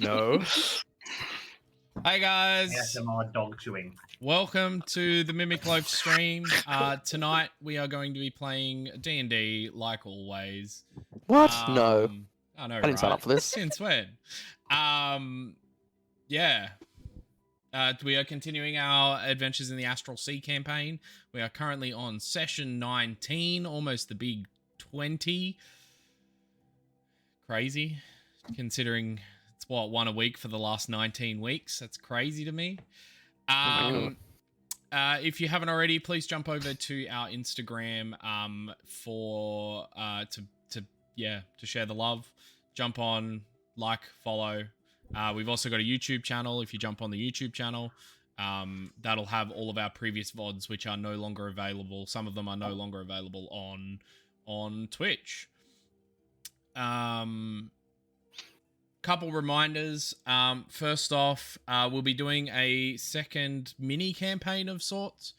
No. Hi guys. ASMR dog chewing. Welcome to the Mimic Loaf stream. Tonight we are going to be playing D&D like always. What? No. I know, I didn't sign up for this. Since when? Yeah. We are continuing our Adventures in the Astral Sea campaign. We are currently on session 19, almost the big 20. Crazy, considering it's what, one a week for the last 19 weeks. That's crazy to me. If you haven't already, please jump over to our Instagram for to share the love. Jump on, like, follow. We've also got a YouTube channel. If you jump on the YouTube channel, that'll have all of our previous VODs, which are no longer available. Some of them are no longer available on Twitch. Couple reminders. First off, we'll be doing a second mini campaign of sorts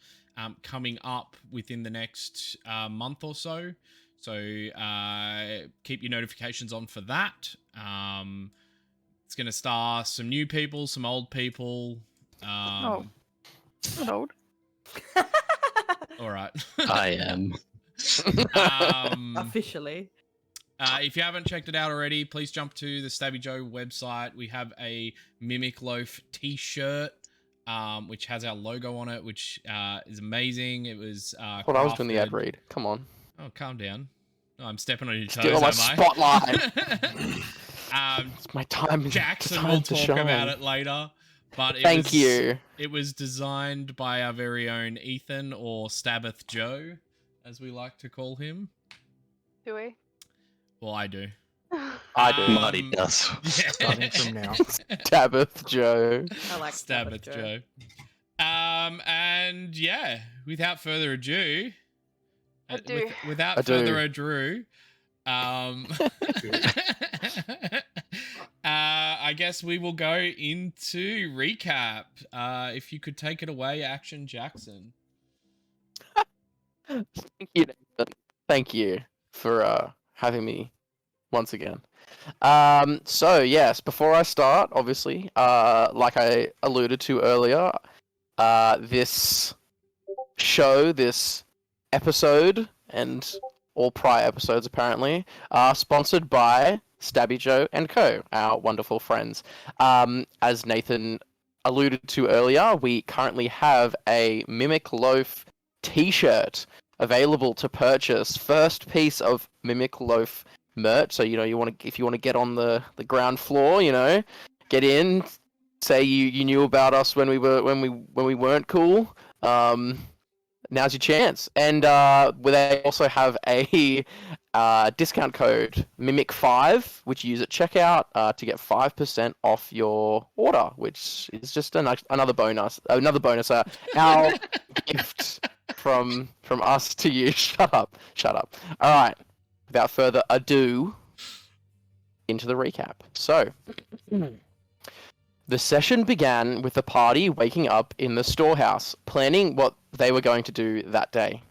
coming up within the next month or so. So keep your notifications on for that. It's going to star some new people, some old people. Not old. All right. I am. Officially. If you haven't checked it out already, please jump to the Stabby Joe website. We have a Mimic Loaf t-shirt, which has our logo on it, which is amazing. It was I was doing the ad read. Come on. Oh, calm down. Oh, I'm stepping on your toes, Still on my spotlight. It's my time. Jackson will talk about it later. But Thank you. It was designed by our very own Ethan, or Stabbeth Joe, as we like to call him. Do we? Well, I do. I do. Marty does. Yeah. Starting from now. Stabbeth Joe. I like Stabbeth Joe. And yeah, without further ado, without further ado, I guess we will go into recap. If you could take it away, Action Jackson. Thank you, Nathan. Thank you for having me once again. So yes, before I start, obviously, like I alluded to earlier, this show, this episode, and all prior episodes apparently, are sponsored by Stabby Joe and Co., our wonderful friends. As Nathan alluded to earlier, we currently have a Mimic Loaf t-shirt available to purchase. First piece of Mimic Loaf merch. So if you want to get on the ground floor, get in. Say you knew about us when we weren't cool. Now's your chance. And they also have a discount code Mimic5, which you use at checkout to get 5% off your order, which is just another bonus. Our gift from us to you. Shut up. All right. Without further ado, into the recap. So, the session began with the party waking up in the storehouse, planning what they were going to do that day.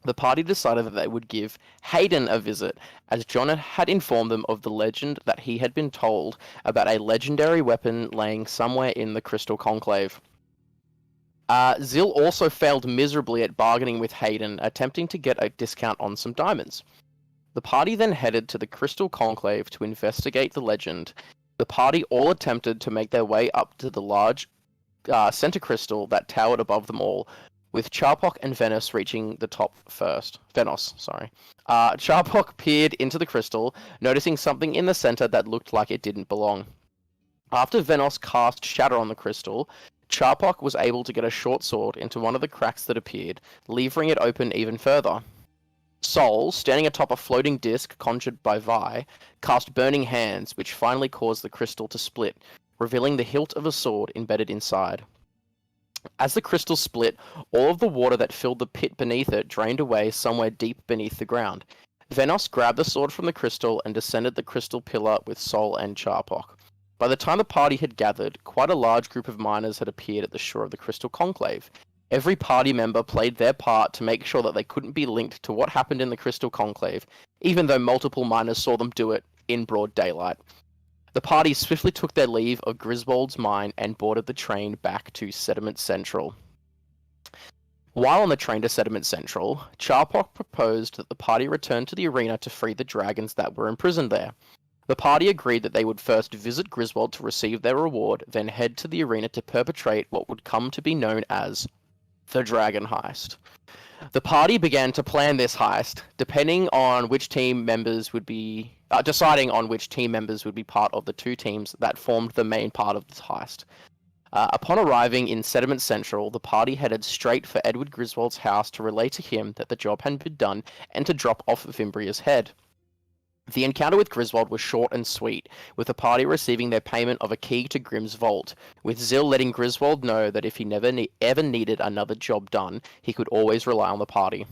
The party decided that they would give Hayden a visit, as John had informed them of the legend that he had been told about a legendary weapon laying somewhere in the Crystal Conclave. Zill also failed miserably at bargaining with Hayden, attempting to get a discount on some diamonds. The party then headed to the Crystal Conclave to investigate the legend. The party all attempted to make their way up to the large center crystal that towered above them all, with Charpok and Venos reaching the top first. Charpok peered into the crystal, noticing something in the center that looked like it didn't belong. After Venos cast Shatter on the crystal, Charpok was able to get a short sword into one of the cracks that appeared, leaving it open even further. Sol, standing atop a floating disc conjured by Vi, cast Burning Hands, which finally caused the crystal to split, revealing the hilt of a sword embedded inside. As the crystal split, all of the water that filled the pit beneath it drained away somewhere deep beneath the ground. Venos grabbed the sword from the crystal and descended the crystal pillar with Sol and Charpok. By the time the party had gathered, quite a large group of miners had appeared at the shore of the Crystal Conclave. Every party member played their part to make sure that they couldn't be linked to what happened in the Crystal Conclave, even though multiple miners saw them do it in broad daylight. The party swiftly took their leave of Griswold's mine and boarded the train back to Sediment Central. While on the train to Sediment Central, Charpok proposed that the party return to the arena to free the dragons that were imprisoned there. The party agreed that they would first visit Griswold to receive their reward, then head to the arena to perpetrate what would come to be known as the Dragon Heist. The party began to plan this heist, deciding on which team members would be part of the two teams that formed the main part of this heist. Upon arriving in Sediment Central, the party headed straight for Edward Griswold's house to relay to him that the job had been done and to drop off Fimbria's head. The encounter with Griswold was short and sweet, with the party receiving their payment of a key to Grimm's vault, with Zill letting Griswold know that if he ever needed another job done, he could always rely on the party.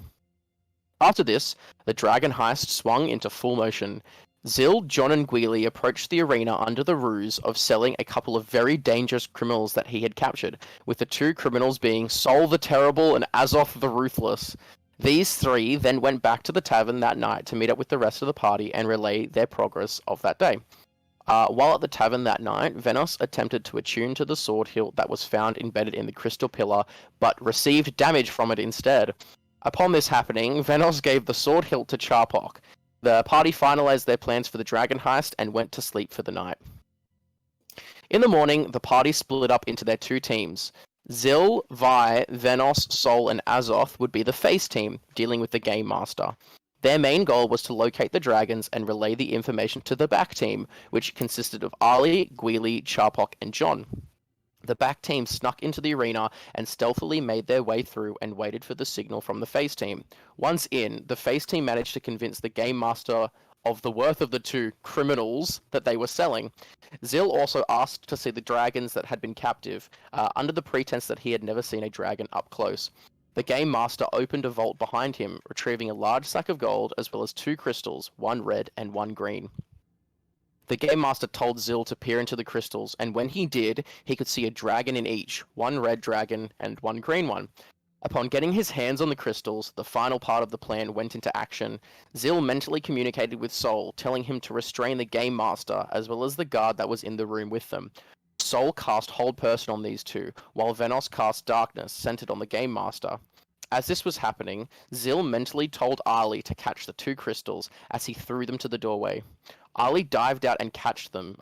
After this, the Dragon Heist swung into full motion. Zill, John, and Guili approached the arena under the ruse of selling a couple of very dangerous criminals that he had captured, with the two criminals being Sol the Terrible and Azoth the Ruthless. These three then went back to the tavern that night to meet up with the rest of the party and relay their progress of that day. While at the tavern that night, Venos attempted to attune to the sword hilt that was found embedded in the crystal pillar, but received damage from it instead. Upon this happening, Venos gave the sword hilt to Charpok. The party finalized their plans for the Dragon Heist and went to sleep for the night. In the morning, the party split up into their two teams. Zill, Vi, Venos, Sol, and Azoth would be the face team, dealing with the Game Master. Their main goal was to locate the dragons and relay the information to the back team, which consisted of Ali, Guili, Charpok, and John. The back team snuck into the arena and stealthily made their way through and waited for the signal from the face team. Once in, the face team managed to convince the Game Master of the worth of the two criminals that they were selling. Zill also asked to see the dragons that had been captive, under the pretense that he had never seen a dragon up close. The Game Master opened a vault behind him, retrieving a large sack of gold as well as two crystals, one red and one green. The Game Master told Zill to peer into the crystals, and when he did, he could see a dragon in each, one red dragon and one green one. Upon getting his hands on the crystals, the final part of the plan went into action. Zill mentally communicated with Sol, telling him to restrain the Game Master, as well as the guard that was in the room with them. Sol cast Hold Person on these two, while Venos cast Darkness, centered on the Game Master. As this was happening, Zill mentally told Ali to catch the two crystals as he threw them to the doorway. Ali dived out and caught them,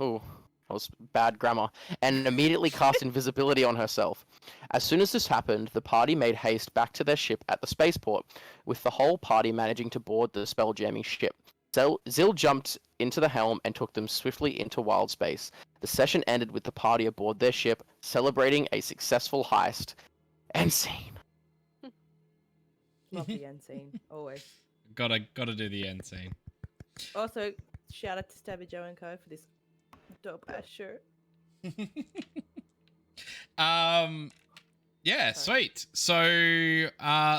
ooh, that was bad grammar, and immediately cast invisibility on herself. As soon as this happened, the party made haste back to their ship at the spaceport, with the whole party managing to board the spell-jamming ship. Zill jumped into the helm and took them swiftly into wild space. The session ended with the party aboard their ship, celebrating a successful heist. End scene. Love the end scene, always. Gotta do the end scene. Also, shout out to Stabby Joe and Co for this dope ass shirt. Yeah, Sorry. sweet. So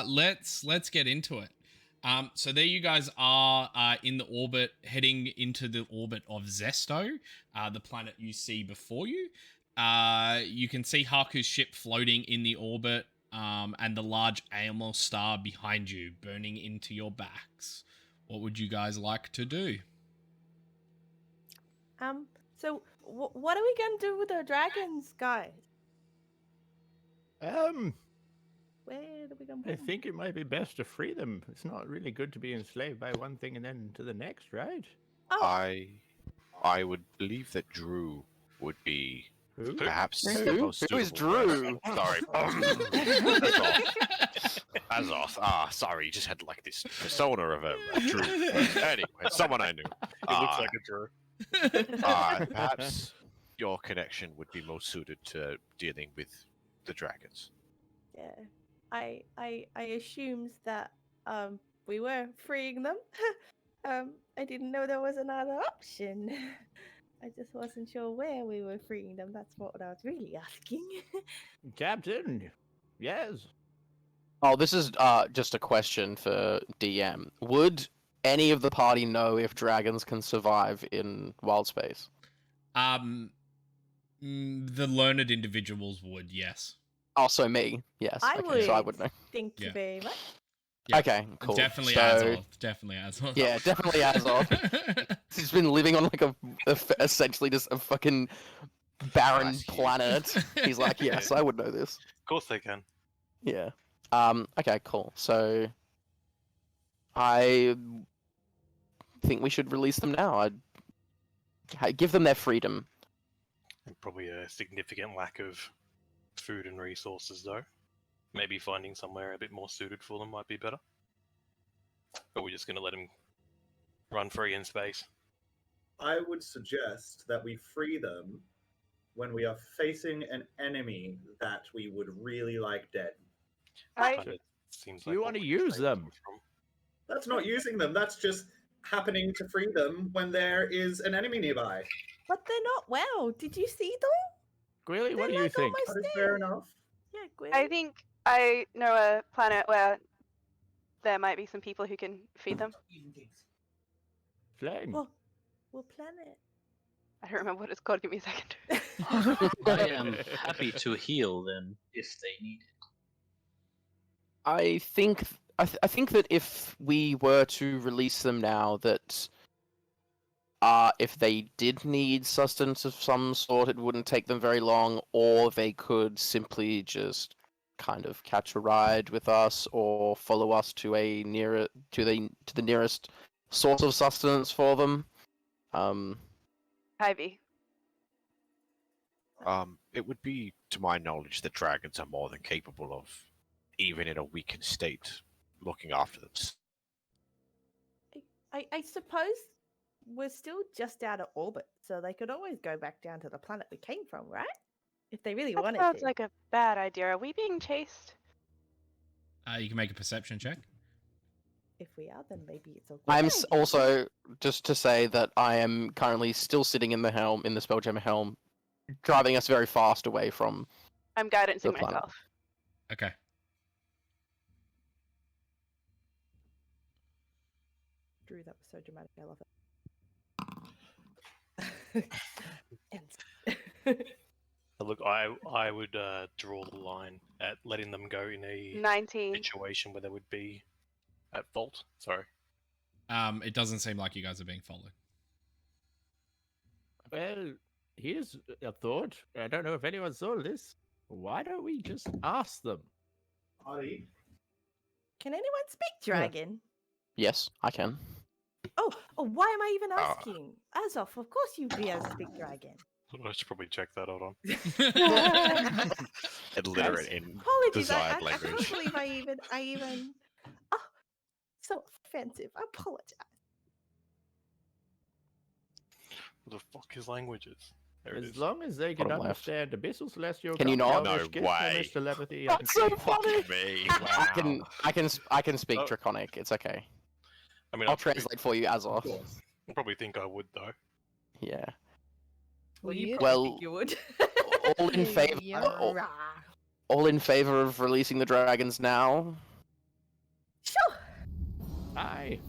let's get into it. So there you guys are in the orbit, heading into the orbit of Zesto, the planet you see before you. You can see Haku's ship floating in the orbit, and the large Aemor star behind you, burning into your backs. What would you guys like to do? So what are we gonna do with the dragons, guys? Where are we gonna put I them? think it might be best to free them. It's not really good to be enslaved by one thing and then to the next, right? Oh, I would believe that Drew would be Who? perhaps the Who? most Who is suitable Drew? person. Sorry. Azoth. Sorry, you just had like this persona of a Drew. Anyway, someone I knew. He looks like a Drew. Perhaps your connection would be most suited to dealing with the dragons. yeah. I assumed that we were freeing them. I didn't know there was another option. I just wasn't sure where we were freeing them. That's what I was really asking. Captain. Yes. Oh, this is just a question for DM. Would any of the party know if dragons can survive in wild space? The learned individuals would, yes. Also me, yes. I okay, so I would. would know. Thank you Yeah. very much. Yeah. Okay, cool. Definitely So, Azoth. Definitely Azoth. Yeah, definitely Azoth. He's been living on like essentially just a fucking barren Nice, huge. planet. He's like, yes, I would know this. Of course they can. Yeah. Okay, cool. So I think we should release them now. Give them their freedom. And probably a significant lack of food and resources, though. Maybe finding somewhere a bit more suited for them might be better. But we're just going to let them run free in space. I would suggest that we free them when we are facing an enemy that we would really like dead. Kinda seems You what wanna we're use saving them. from. That's not using them. That's just happening to free them when there is an enemy nearby. But they're not well. Did you see them? Greeley, what do They're you like think? almost That is dead. fair enough. Yeah, Gwen. I think I know a planet where there might be some people who can feed them. Flame. We'll plan it. I don't remember what it's called. Give me a second. I am happy to heal them if they need it. I think that if we were to release them now, that if they did need sustenance of some sort, it wouldn't take them very long, or they could simply just kind of catch a ride with us, or follow us to the nearest source of sustenance for them. Ivy. It would be, to my knowledge, that dragons are more than capable of, even in a weakened state, looking after them. I suppose we're still just out of orbit, so they could always go back down to the planet we came from, right? If they really That wanted sounds to. like a bad idea. Are we being chased? You can make a perception check. If we are, then maybe it's a good I'm idea. also just to say that I am currently still sitting in the Spelljammer helm, driving us very fast away from. I'm guidancing The planet. myself. Okay. Drew, that was so dramatic. I love it. Look, I would draw the line at letting them go in a 19. situation where they would be at fault. Sorry. It doesn't seem like you guys are being followed. Well, here's a thought. I don't know if anyone saw this. Why don't we just ask them? Ollie, Can anyone speak dragon? Yes, I can. Oh, why am I even asking? Azoth, of course you'd be able to speak dragon. I should probably check that out on. Illiterate in Apologies, I desired can't language. believe I even. Oh, so offensive. I apologize. What the fuck is languages? There it As is. long as they can Bottom left. understand Abyssal Celestial. Can you not? No way. Telepathy. That's so funny. Me. I can speak Oh. Draconic. It's okay. I mean, I'll I'll probably, translate for you, Azoth. I probably think I would though. Yeah. Well, you Well, probably think you would. All in favor. All in favor of releasing the dragons now. Sure. Aye.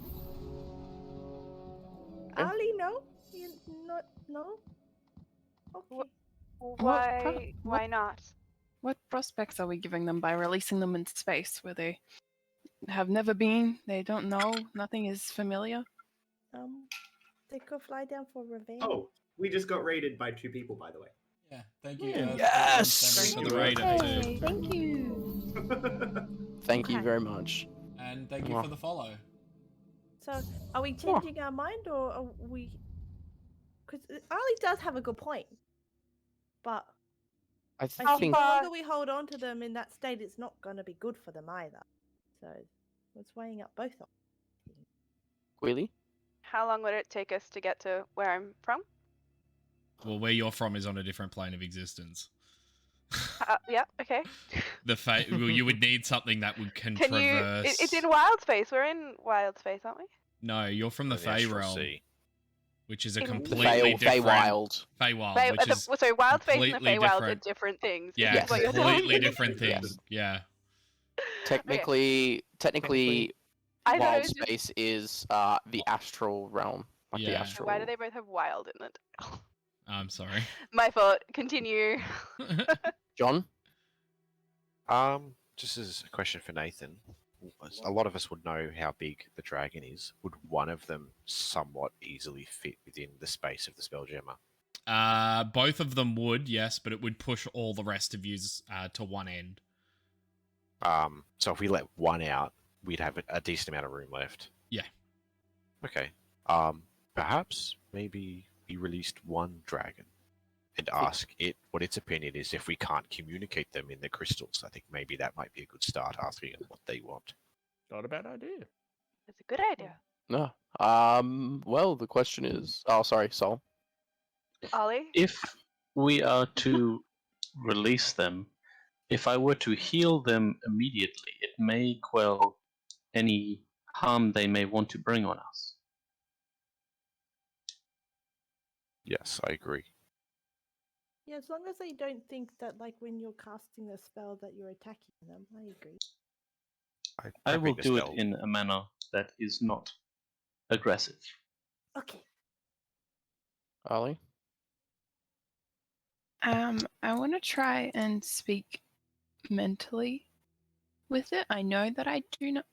Ali, no? You not no? Okay. Why not? What prospects are we giving them by releasing them in space where they have never been, they don't know, nothing is familiar? They could fly down for revenge. Oh, we just got raided by 2 people, by the way. Yeah, thank you. Yes! For the raider too. Hey, thank you. Thank you Okay. very much. And thank you Wow. for the follow. So, are we changing our mind, or are we? Because Ali does have a good point, but I I think think the longer we hold on to them in that state, it's not going to be good for them either. So, it's weighing up both options. Queely? How long would it take us to get to where I'm from? Well, where you're from is on a different plane of existence. Yeah, okay. Well, you would need something that can Can you? traverse. It's in wild space. We're in wild space, aren't we? No, you're from the Fey Astral realm, Sea. which is a In- The completely different. Feywild. Feywild, Fey- which is so wild space and the completely Feywild are different. different things. Yeah, is Yes. what you're telling completely me? different things. Yes. Yeah. Technically, I thought it wild was just- space is the astral realm. Like the Yeah. astral. Why do they both have wild in it? I'm sorry. My fault. Continue. John? Just as a question for Nathan, a lot of us would know how big the dragon is. Would one of them somewhat easily fit within the space of the Spelljammer? Both of them would, yes, but it would push all the rest of yous to one end. So if we let one out, we'd have a decent amount of room left. Yeah. Okay. Perhaps maybe we released one dragon and ask it what its opinion is if we can't communicate them in the crystals. I think maybe that might be a good start, asking them what they want. Not a bad idea. That's a good idea. No. Well, the question is. Oh, sorry, Sol. Ollie? If we are to release them, if I were to heal them immediately, it may quell any harm they may want to bring on us. Yes, I agree. Yeah, as long as they don't think that, like, when you're casting a spell that you're attacking them, I agree. I will do it in a manner that is not aggressive. Okay. Ollie? I want to try and speak mentally with it. I know that I do not.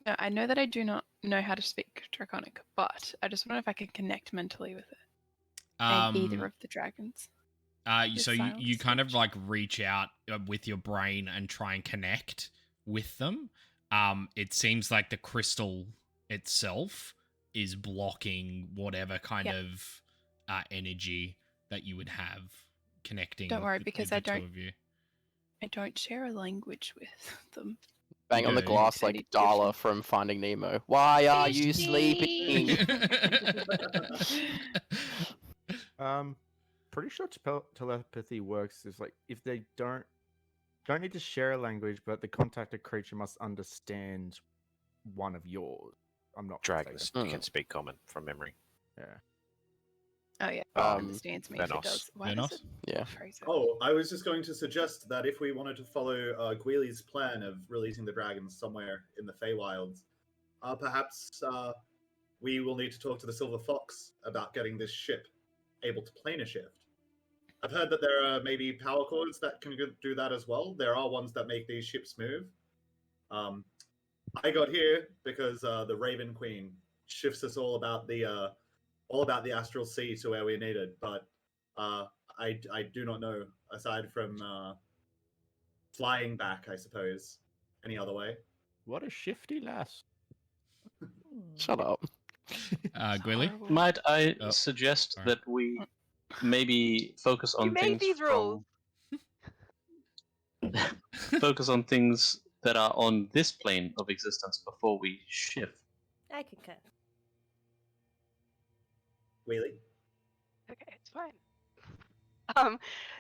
No, I know that I do not know how to speak Draconic, but I just wonder if I can connect mentally with it. And either of the dragons. So you kind of like reach out with your brain and try and connect with them. It seems like the crystal itself is blocking whatever kind of energy that you would have connecting. Don't worry, because the I two don't. of you. I don't share a language with them. Bang on the glass like Darla from Finding Nemo. Why are you sleeping? Pretty sure telepathy works is like if they don't need to share a language, but the contacted creature must understand one of yours. I'm not Dragons mistaken. can speak common from memory. Yeah. Oh yeah, it understands me if it does. Why does it Yeah. phrase it? Oh, I was just going to suggest that if we wanted to follow Guili's plan of releasing the dragons somewhere in the Feywilds, perhaps we will need to talk to the Silver Fox about getting this ship able to planar shift. I've heard that there are maybe power cords that can do that as well. There are ones that make these ships move. I got here because the Raven Queen shifts us all about the Astral Sea to where we needed, but I do not know, aside from flying back, I suppose, any other way. What a shifty lass. Shut up. Gwilly? Might I suggest sorry. that we maybe focus on You make things these rules. focus on things that are on this plane of existence before we shift. I concur. Wheelie? Okay, it's fine.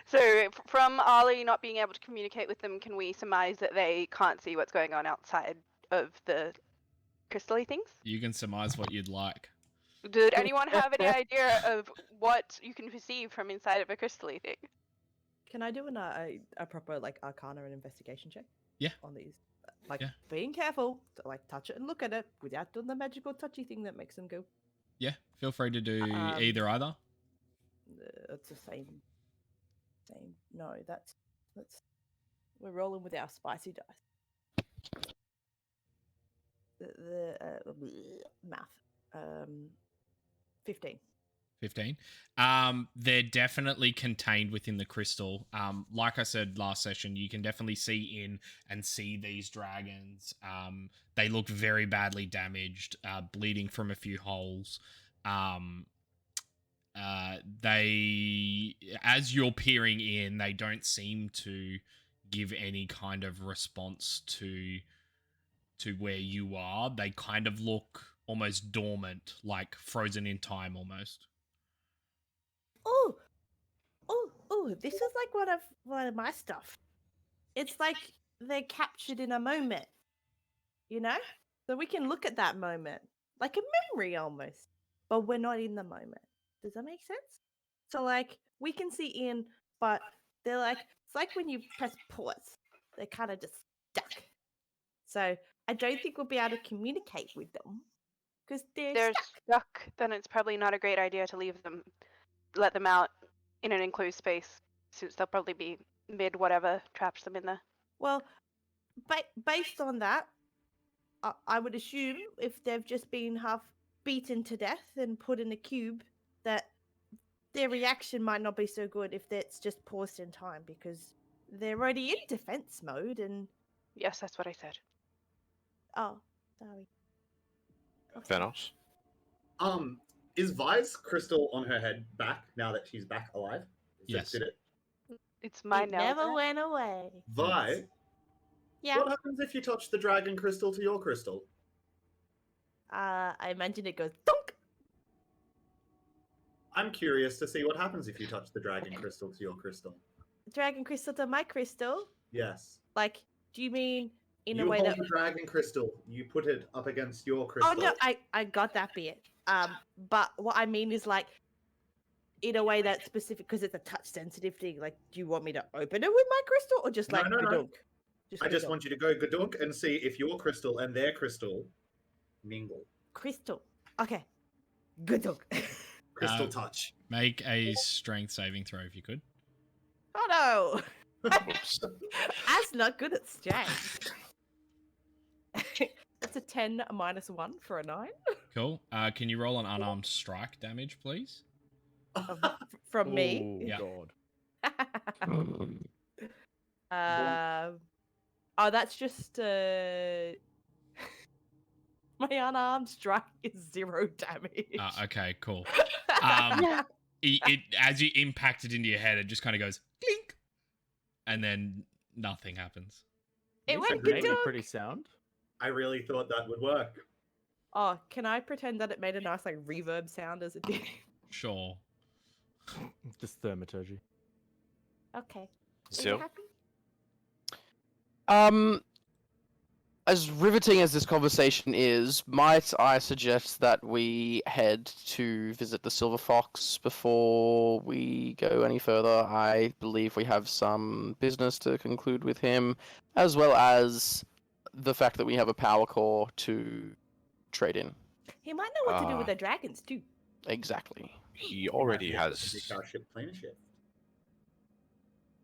So from Ollie not being able to communicate with them, can we surmise that they can't see what's going on outside of the crystally things? You can surmise what you'd like. Did anyone have any idea of what you can perceive from inside of a crystally thing? Can I do a proper like Arcana and investigation check? Yeah. On these, like Yeah. being careful to like touch it and look at it without doing the magical touchy thing that makes them go. Yeah, feel free to do either. It's the same. No, that's we're rolling with our spicy dice. The math. 15. 15. They're definitely contained within the crystal. Like I said last session, you can definitely see in and see these dragons. They look very badly damaged, bleeding from a few holes. They, as you're peering in, they don't seem to give any kind of response to where you are. They kind of look almost dormant, like frozen in time almost. Oh, this is like one of my stuff. It's like they're captured in a moment, you know? So we can look at that moment, like a memory almost, but we're not in the moment. Does that make sense? So like we can see in, but they're like, it's like when you press pause, they're kind of just stuck. So I don't think we'll be able to communicate with them because they're stuck. Then it's probably not a great idea to let them out in an enclosed space, since they'll probably be mid whatever traps them in there. Well, based on that, I would assume if they've just been half beaten to death and put in a cube, that their reaction might not be so good if it's just paused in time because they're already in defense mode and. Yes, that's what I said. Oh, sorry. Venos? Is Vi's crystal on her head back now that she's back alive? Yes. Did it? It's mine It now. never isn't it? went away. Vi, Yeah. what happens if you touch the dragon crystal to your crystal? I imagine it goes thunk. I'm curious to see what happens if you touch the dragon crystal to your crystal. Dragon crystal to my crystal. Yes. Like, do you mean in you a way hold that? the dragon crystal. You put it up against your crystal. Oh no, I got that bit. But what I mean is like, in a way that's specific because it's a touch sensitive thing. Like, do you want me to open it with my crystal or just like No. gadunk? I just want you to go gadunk and see if your crystal and their crystal mingle. Crystal. Okay. Gadunk. Crystal touch. Make a strength saving throw if you could. Oh no. Oops. That's not good at strength. That's a 10 minus 1 for a 9. Cool. Can you roll an unarmed strike damage, please? From me. Oh, Yeah. God. Oh, that's just my unarmed strike is 0 damage. Okay, cool. Yeah. It as you impact it into your head, it just kind of goes clink, and then nothing happens. It These went are maybe gadunk. pretty sound. I really thought that would work. Oh, can I pretend that it made a nice like reverb sound as it did? Sure. Just thaumaturgy. Okay. Are you Zil? happy? As riveting as this conversation is, might I suggest that we head to visit the Silver Fox before we go any further? I believe we have some business to conclude with him, as well as the fact that we have a power core to trade in. He might know what to do with the dragons too. Exactly. He already Make has. our ship plane shift.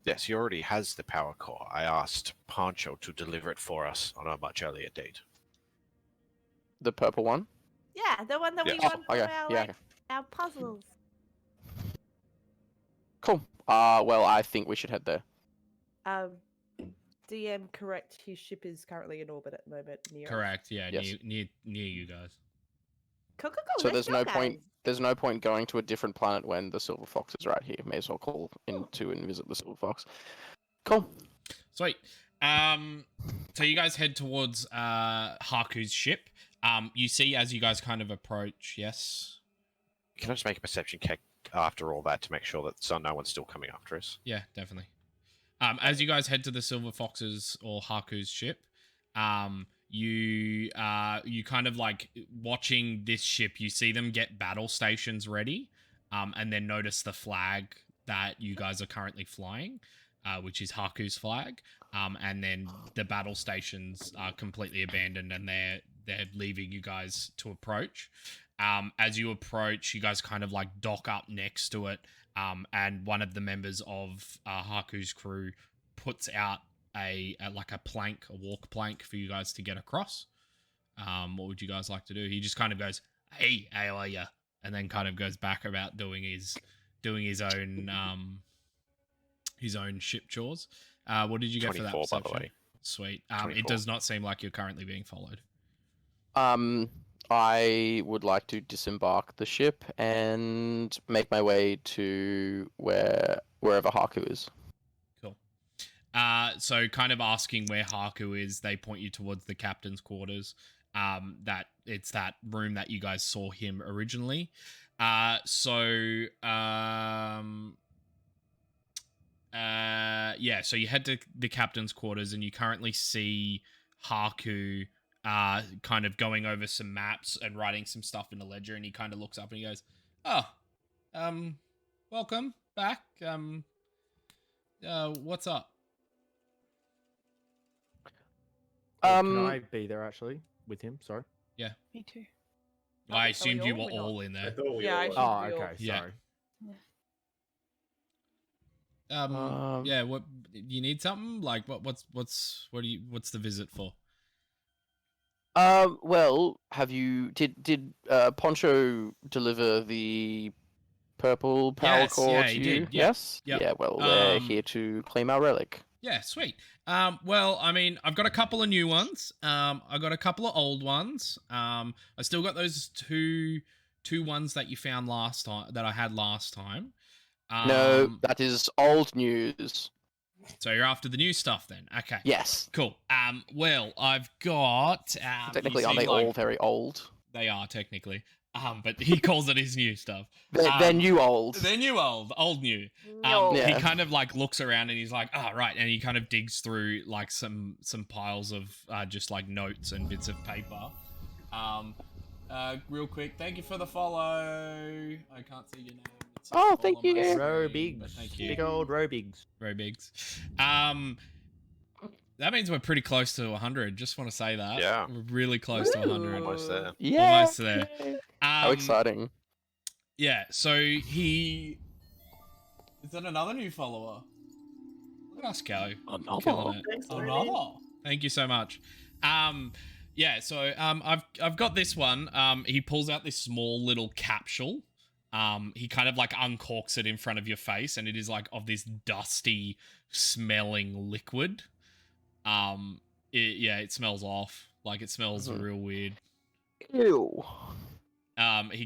Yes, he already has the power core. I asked Pancho to deliver it for us on a much earlier date. The purple one? Yeah, the one that we Yeah. want for Okay, our, yeah, like, our puzzles. Cool. Well, I think we should head there. DM, correct. His ship is currently in orbit at the moment. Near us. Correct. Yeah, Yes. near you guys. Cool. So let's there's go, no guys. point. There's no point going to a different planet when the Silver Fox is right here. May as well call into and visit the Silver Fox. Cool. Sweet. So you guys head towards Haku's ship. You see as you guys kind of approach. Yes. Can I just make a perception check after all that to make sure that no one's still coming after us? Yeah, definitely. As you guys head to the Silver Fox's or Haku's ship, you kind of like watching this ship. You see them get battle stations ready, and then notice the flag that you guys are currently flying, which is Haku's flag. And then the battle stations are completely abandoned, and they're leaving you guys to approach. As you approach, you guys kind of like dock up next to it. And one of the members of Haku's crew puts out a walk plank for you guys to get across. What would you guys like to do? He just kind of goes, "Hey, how are ya?" and then kind of goes back about doing his own ship chores. What did you get for that 24, by the perception? way. Sweet. 24. It does not seem like you're currently being followed. I would like to disembark the ship and make my way to wherever Haku is. Cool. So kind of asking where Haku is, they point you towards the captain's quarters. That it's that room that you guys saw him originally. So you head to the captain's quarters and you currently see Haku kind of going over some maps and writing some stuff in a ledger, and he kind of looks up and he goes, welcome back. What's up? Can I be there actually with him? Sorry. Me too. I we assumed you all? were We're not. all in I there. thought we Yeah, all I were. should- Oh, be all- okay. Yeah. Sorry. Yeah. What you need something like? What's the visit for? Well, have you did Poncho deliver the purple power Yes, core yeah, to he you? did, yeah, Yes. yep. Yeah. Well, we're here to claim our relic. Yeah, sweet. Well, I mean, I've got a couple of new ones. I got a couple of old ones. I still got those two ones that you found last time that I had last time. No, that is old news. So you're after the new stuff then? Okay. Yes. Cool. Well, I've got. Technically, you are see, they like, all very old? They are technically. But he calls it his new stuff. They're new old. They're new old new. No. He Yeah. kind of like looks around and he's like, "Ah, right," and he kind of digs through like some piles of just like notes and bits of paper. Real quick, thank you for the follow. I can't see your name. It's Oh, all thank on my you. screen, Robigs. but thank you. Big old Robigs. Robigs. That means we're pretty close to 100. Just want to say that. Yeah. We're really close to 100. Almost there. Yeah. Almost there. How exciting! Yeah, so he is that another new follower? Look at us go. Killing it. Thanks, Another. Thank you so much. Yeah, so I've got this one. He pulls out this small little capsule. He kind of like uncorks it in front of your face, and it is like of this dusty smelling liquid. It smells off. Like it smells real weird. Ew. He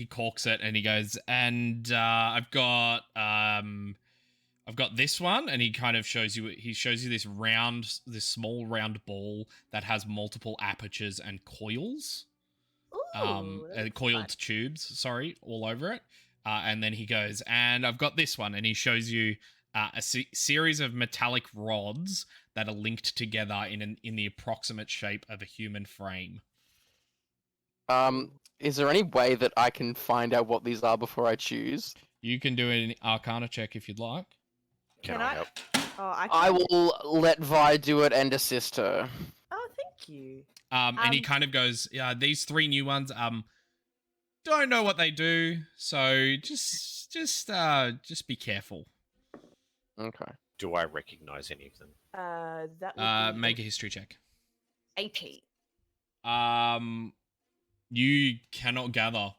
corks it and he goes, and I've got this one, and he kind of shows you this small round ball that has multiple apertures and coils. Coiled tubes, sorry, all over it. And then he goes, and I've got this one, and he shows you a series of metallic rods that are linked together in the approximate shape of a human frame. Is there any way that I can find out what these are before I choose? You can do an Arcana check if you'd like. Can I I? help? Oh, I I can. will let Vi do it and assist her. Oh, thank you. And he kind of goes, yeah, these three new ones, don't know what they do, so just be careful. Okay. Do I recognize any of them? That would be Make a history check. 80. You cannot gather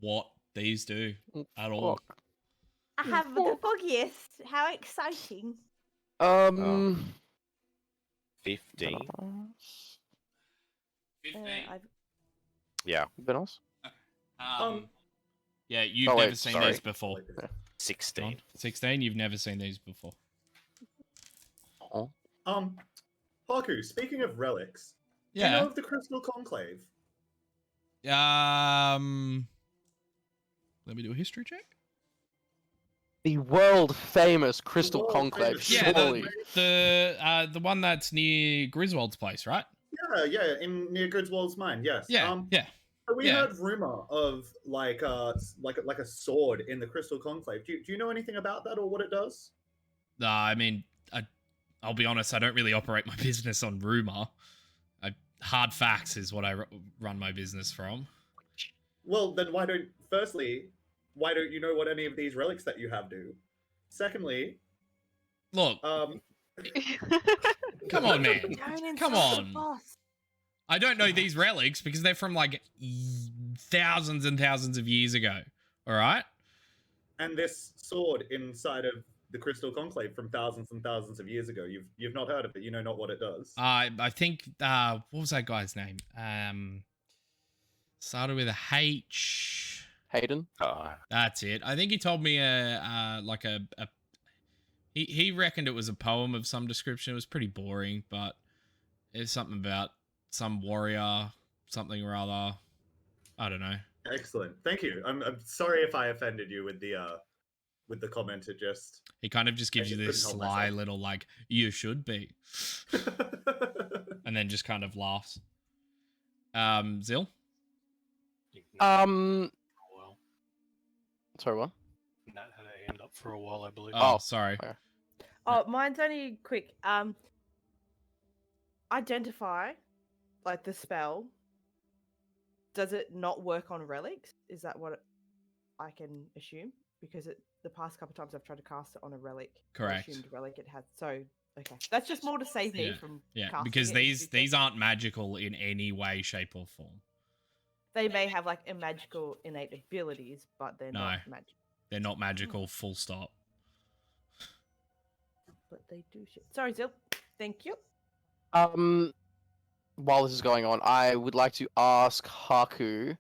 what these do at all. Fuck. I have the foggiest. How exciting! 15. 15. Yeah. Benos? Yeah, you've Oh, never wait, seen sorry. these before. 16. 16, you've never seen these before. Haku, speaking of relics, do you Yeah. know of the Crystal Conclave? Let me do a history check. The world famous Crystal world Conclave, famous- Yeah, surely. the one that's near Griswold's place, right? Yeah, in near Griswold's mine. Yes. Yeah, yeah. We yeah. heard rumor of like a sword in the Crystal Conclave. Do you know anything about that or what it does? I mean, I'll be honest, I don't really operate my business on rumor. Hard facts is what I run my business from. Well, then why don't you know what any of these relics that you have do? Secondly, Look, come on, man. Come on. I don't know these relics because they're from like thousands and thousands of years ago. All right? and this sword inside of the Crystal Conclave from thousands and thousands of years ago. You've not heard of it. You know not what it does. I think what was that guy's name? Started with a H. Hayden? That's it. I think he told me he reckoned it was a poem of some description. It was pretty boring, but it's something about some warrior, something or other. I don't know. Excellent. Thank you. I'm sorry if I offended you with the comment. It just He kind of just gives you this couldn't help sly myself. little like, you should be. And then just kind of laughs. Zil? Well, Sorry, what? Nat had a hand up for a while, I believe. Oh, Oh, sorry. okay. Oh, mine's only quick. Identify, like the spell. Does it not work on relics? Is that what I can assume? because the past couple times I've tried to cast it on a relic. Correct. Assumed relic it had. So okay, that's just more to save me from casting because it in the these future. aren't magical in any way, shape, or form. They may have like a magical innate abilities, but they're not magic. They're not magical. Full stop. But they do shit. Sorry, Zil. Thank you. While this is going on, I would like to ask Haku.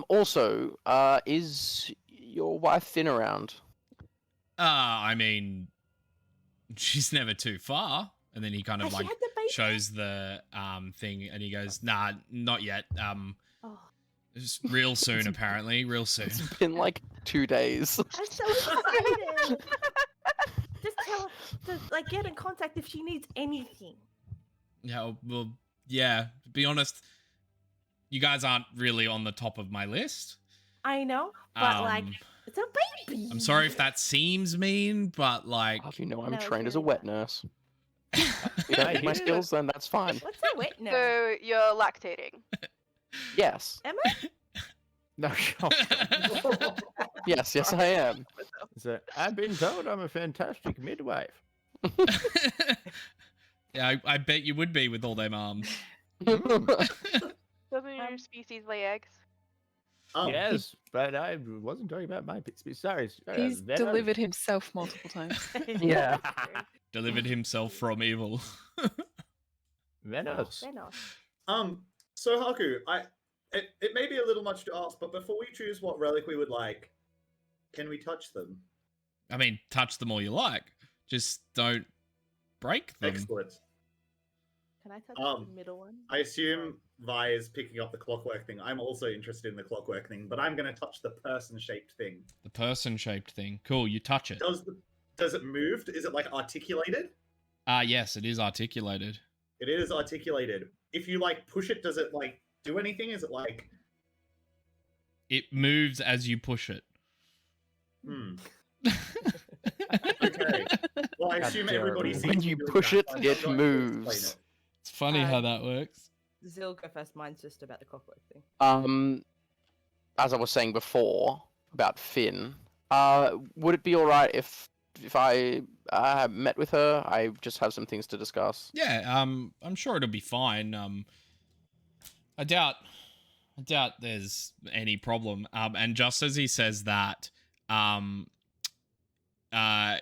Also, is your wife Finn around? I mean, she's never too far. And then he kind of Has she like had the baby? shows the thing, and he goes, "Nah, not yet. Oh, It's real soon, apparently. Real soon." It's been like 2 days. I'm so excited. Just tell her to like get in contact if she needs anything. Yeah, well, yeah. To be honest, you guys aren't really on the top of my list. I know, but like, it's a baby. I'm sorry if that seems mean, but like, You know, I'm No, it's trained as a really wet not. nurse. If you don't need my skills, then that's fine. What's a wet nurse? So you're lactating. Yes. Am I? No. Yes, I am. So, I've been told I'm a fantastic midwife. yeah, I bet you would be with all them arms. Doesn't your species lay eggs? Yes, but I wasn't talking about my species. Sorry. He's Venom. delivered himself multiple times. Yeah. Delivered himself from evil. Venos. So Haku, it may be a little much to ask, but before we choose what relic we would like, can we touch them? I mean, touch them all you like. Just don't break them. Excellent. Can I touch the middle one? I assume Vi is picking up the clockwork thing. I'm also interested in the clockwork thing, but I'm going to touch the person-shaped thing. The person-shaped thing. Cool, you touch it. Does it move? Is it like articulated? Yes, it is articulated. It is articulated. If you like push it, does it like do anything? Is it like... It moves as you push it. Okay. Well, I assume everybody sees When me you doing push that, it, so I'm not it going to explain moves. it. It's funny how that works. Zil, go first. Mine's just about the clockwork thing. As I was saying before about Finn, would it be all right if I met with her? I just have some things to discuss. Yeah, I'm sure it'll be fine. I doubt there's any problem. And just as he says that,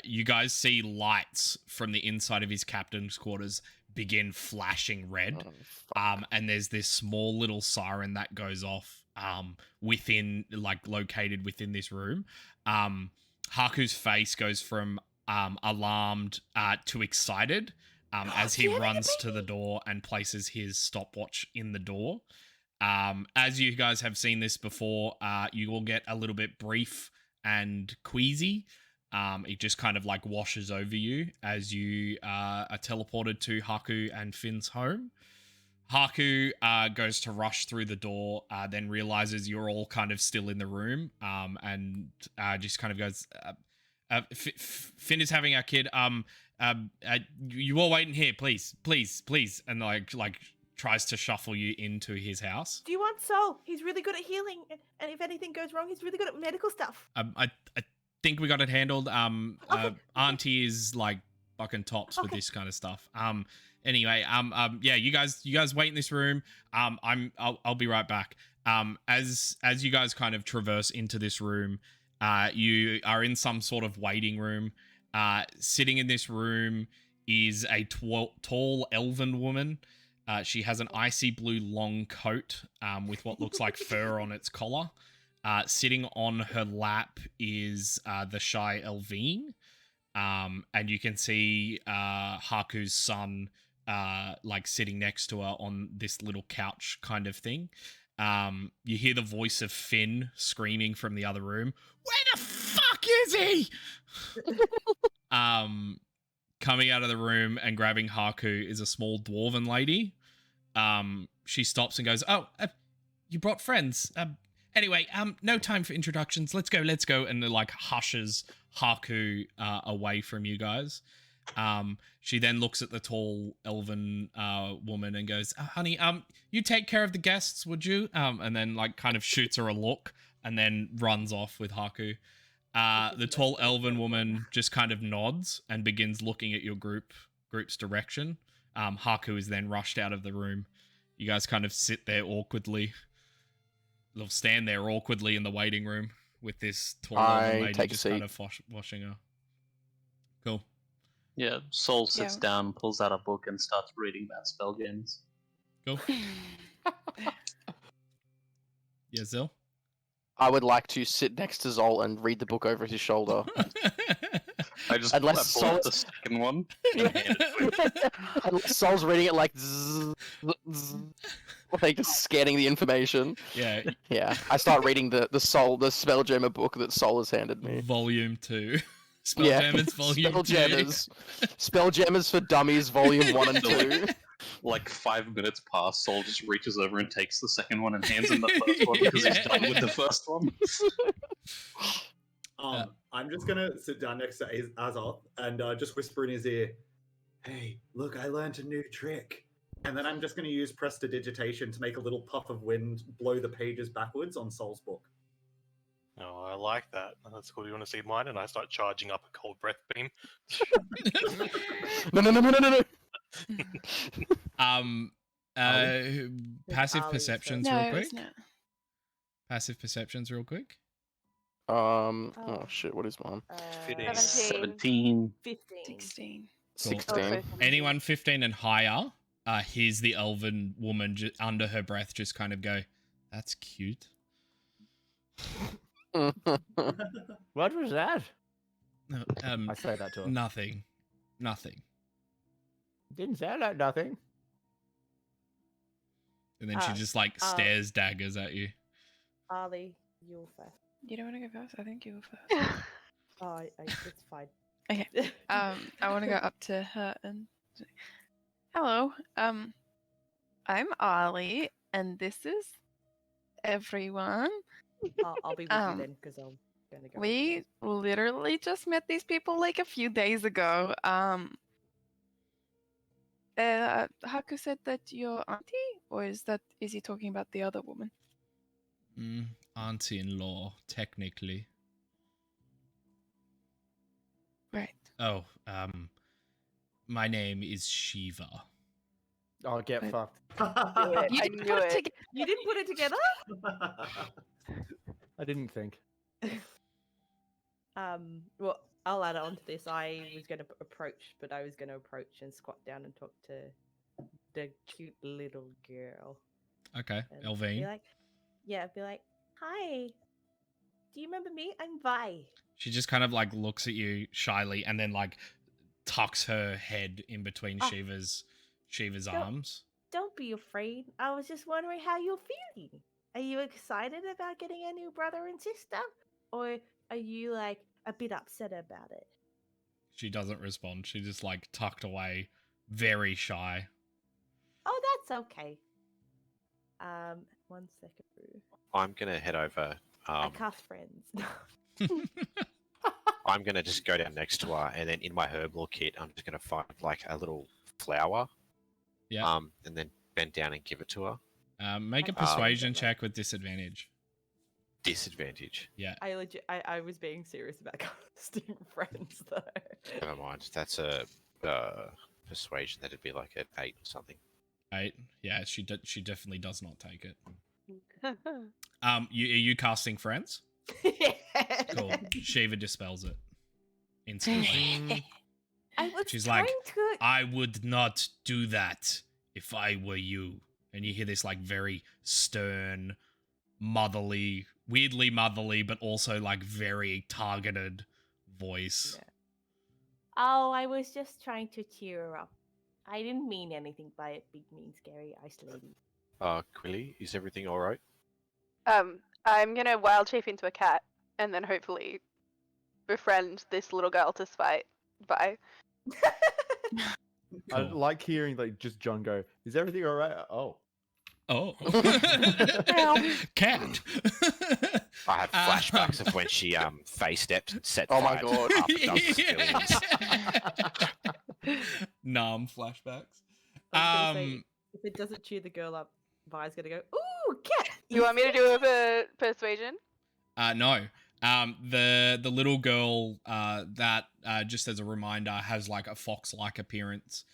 you guys see lights from the inside of his captain's quarters begin flashing red. And there's this small little siren that goes off within, like, located within this room. Haku's face goes from alarmed to excited as he runs to the door and places his stopwatch in the door. As you guys have seen this before, you will get a little bit brief and queasy. It just kind of like washes over you as you are teleported to Haku and Finn's home. Haku goes to rush through the door, then realizes you're all kind of still in the room, and just kind of goes, Finn is having our kid. You all wait in here, please, and like tries to shuffle you into his house. Do you want Sol? He's really good at healing, and if anything goes wrong, he's really good at medical stuff. I think we got it handled. Okay. Auntie is like fucking tops with this kind of stuff. Anyway, yeah, you guys wait in this room. I'll be right back. As you guys kind of traverse into this room, you are in some sort of waiting room. Sitting in this room is a tall elven woman. She has an icy blue long coat with what looks like fur on its collar. Sitting on her lap is the shy Elvine. And you can see Haku's son like sitting next to her on this little couch kind of thing. You hear the voice of Finn screaming from the other room. Where the fuck is he? Coming out of the room and grabbing Haku is a small dwarven lady. She stops and goes, "Oh, you brought friends. Anyway, no time for introductions. Let's go. And like hushes Haku away from you guys. She then looks at the tall elven woman and goes, "Honey, you take care of the guests, would you?" And then like kind of shoots her a look and then runs off with Haku. The tall elven woman just kind of nods and begins looking at your group's direction. Haku is then rushed out of the room. You guys kind of sit there awkwardly. They'll stand there awkwardly in the waiting room with this tall elven lady take a just seat. kind of washing her. Cool. Yeah, Sol sits Yeah. down, pulls out a book, and starts reading about spell gems. Cool. Yeah, Zil? I would like to sit next to Zol and read the book over his shoulder. I just Unless pull out Sol- the second one. and hand it to him. Unless Sol's reading it like zzz, zzz, like just scanning the information. Yeah. Yeah, I start reading the Spelljammer book that Sol has handed me. Volume 2. Spelljammers Volume 2. Spelljammers for Dummies Volume 1 and 2. Like 5 minutes pass, Sol just reaches over and takes the second one and hands him the first one because he's done with the first one. I'm just gonna sit down next to Azoth and just whisper in his ear, "Hey, look, I learned a new trick." And then I'm just gonna use prestidigitation to make a little puff of wind blow the pages backwards on Sol's book. Oh, I like that. That's cool. You want to see mine? And I start charging up a cold breath beam. No. Passive Ali perceptions says- real No, quick. it's not. Passive perceptions real quick. Oh shit, what is mine? 17. 15. 16. 16. Anyone 15 and higher, hears the elven woman under her breath just kind of go, "That's cute." What was that? No, I say that to her. nothing. Didn't sound like nothing. And then she just like stares daggers at you. Ali, you're first. You don't want to go first? I think you go first. Oh, it's fine. Okay. I want to go up to her and say, "Hello. I'm Ollie, and this is everyone. I'll be with you then, because I'm gonna go. We literally just met these people like a few days ago. Haku said that you're auntie, or is he talking about the other woman? Auntie-in-law, technically. Right. Oh, my name is Shiva. Oh, get But- fucked. You I didn't knew put it it. toge- You didn't put it together? I didn't think. Well, I'll add on to this. I was going to approach and squat down and talk to the cute little girl. Okay, And Elvine. be like, "Hi, do you remember me? I'm Vi." She just kind of like looks at you shyly and then like tucks her head in between Oh. Shiva's Don't- arms. Don't be afraid. I was just wondering how you're feeling. Are you excited about getting a new brother and sister? Or are you like a bit upset about it? She doesn't respond. She just like tucked away, very shy. Oh, that's okay. 1 second. Brew. I'm gonna head over. I cast friends. I'm gonna just go down next to her, and then in my herbal kit, I'm just gonna find like a little flower. Yeah. And then bend down and give it to her. Make a persuasion check with disadvantage. Disadvantage. Yeah. I was being serious about casting friends though. Never mind. That's a persuasion. That'd be like at 8 or something. 8. Yeah, she definitely does not take it. Are you casting friends? Cool. Shiva dispels it instantly. I was She's trying like, to. "I would not do that if I were you." And you hear this like very stern, motherly, weirdly motherly, but also like very targeted voice. Yeah. Oh, I was just trying to cheer her up. I didn't mean anything by it, big, mean, scary ice lady. Quilly, is everything all right? I'm gonna wild shape into a cat and then hopefully befriend this little girl to spite Vi. I Cool. like hearing like just John go, "Is everything all right?" Oh. Oh. Cat. I have flashbacks of when she face stepped and set Oh my fire to God. half a dozen civilians. Numb flashbacks. I was gonna say, if it doesn't cheer the girl up, Vi's gonna go, "Ooh, cat!" You want me to do a persuasion? No. The little girl that just as a reminder has like a fox-like appearance.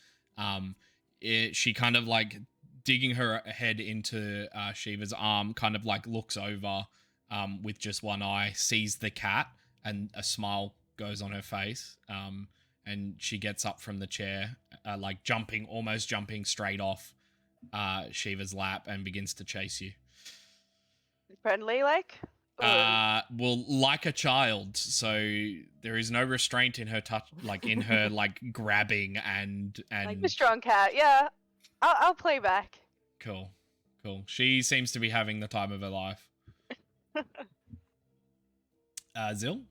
She kind of like digging her head into Shiva's arm, kind of like looks over with just one eye, sees the cat, and a smile goes on her face. And she gets up from the chair, like almost jumping straight off Shiva's lap, and begins to chase you. Friendly, like? Or- Well, like a child, so there is no restraint in her touch, like in her like grabbing and Like a strong cat, yeah. I'll play back. Cool. She seems to be having the time of her life. Zil?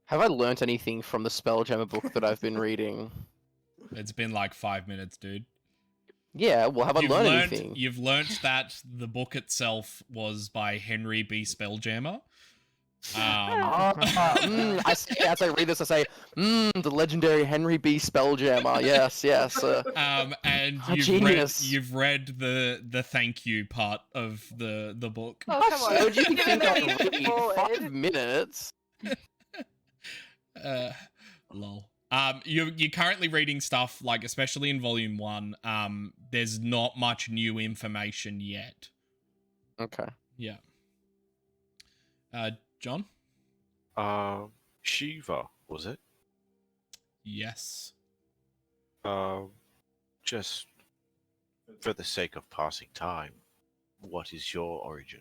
Have I learnt anything from the Spelljammer book that I've been reading? It's been like 5 minutes, dude. Yeah, well, have I learned anything? You've learnt that the book itself was by Henry B. Spelljammer. I say, as I read this, I say, the legendary Henry B. Spelljammer. Yes. And you've read the thank you part of the book. Oh, come on. So do you Given think that I he's read forward. 5 minutes? Lol. You're currently reading stuff, like, especially in volume 1, there's not much new information yet. Okay. Yeah. John? Shiva, was it? Yes. Just for the sake of passing time, what is your origin?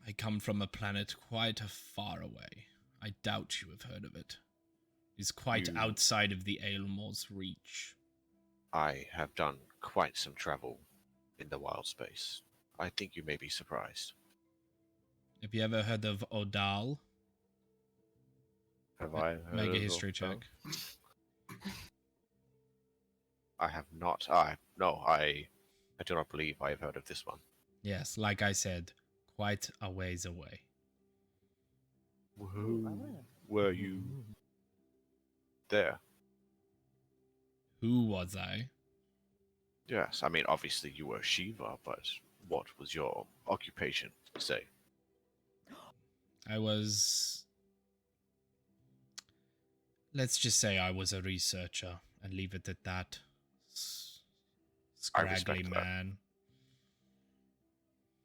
I come from a planet quite far away. I doubt you have heard of it. It's quite outside of the Aylmore's reach. I have done quite some travel in the wild space. I think you may be surprised. Have you ever heard of Odal? Have I heard Make a of history Odal? check. I have not. No, I do not believe I have heard of this one. Yes, like I said, quite a ways away. Were you there? Who was I? Yes, I mean, obviously you were Shiva, but what was your occupation, say? I was... Let's just say I was a researcher and leave it at that. I Scraggly respect that. man.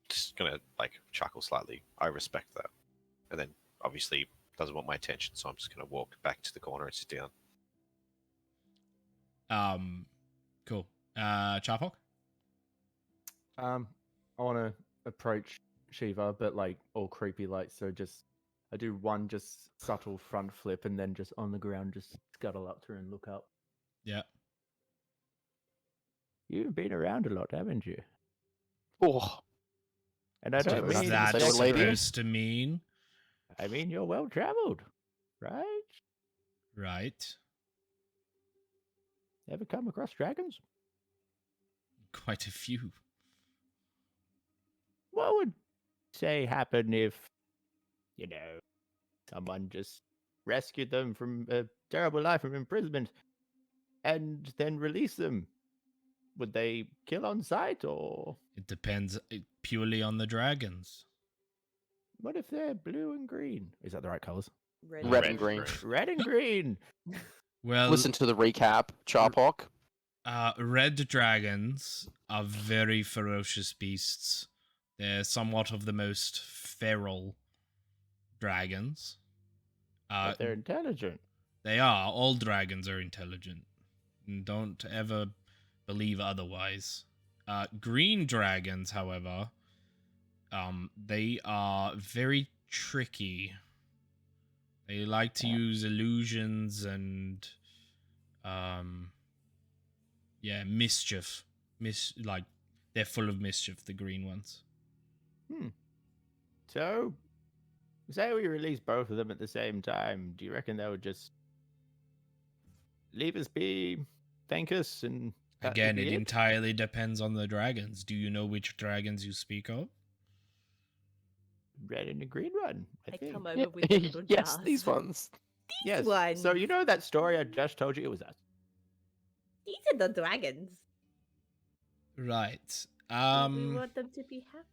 Just gonna, like, chuckle slightly. I respect that. And then, obviously, doesn't want my attention, so I'm just gonna walk back to the corner and sit down. Cool. Charpok? I want to approach Shiva, but like all creepy, like so. Just I do one just subtle front flip, and then just on the ground, just scuttle up to her and look up. Yeah. You've been around a lot, haven't you? Oh, And I That's don't what mean that That's say, lady? supposed to mean? I mean you're well traveled, right? Right. Ever come across dragons? Quite a few. What would say happen if, you know, someone just rescued them from a terrible life of imprisonment and then release them? Would they kill on sight, or It depends purely on the dragons. what if they're blue and green? Is that the right colors? red and green. Red and green. Well, Listen to the recap, Charpok. red dragons are very ferocious beasts. They're somewhat of the most feral dragons. But they're intelligent. They are. All dragons are intelligent. And don't ever believe otherwise. Green dragons, however, they are very tricky. They like to use illusions and, mischief. Like, they're full of mischief, the green ones. So, say we release both of them at the same time. Do you reckon they would just leave us be, thank us, and that would Again, be it entirely depends on the dragons. Do you know which dragons you speak of? Red and the green one? I I think. come over with the little Yes, jars. these ones. Yes. one. So you know that story I just told you? It was us. These are the dragons. Right. We want them to be happy.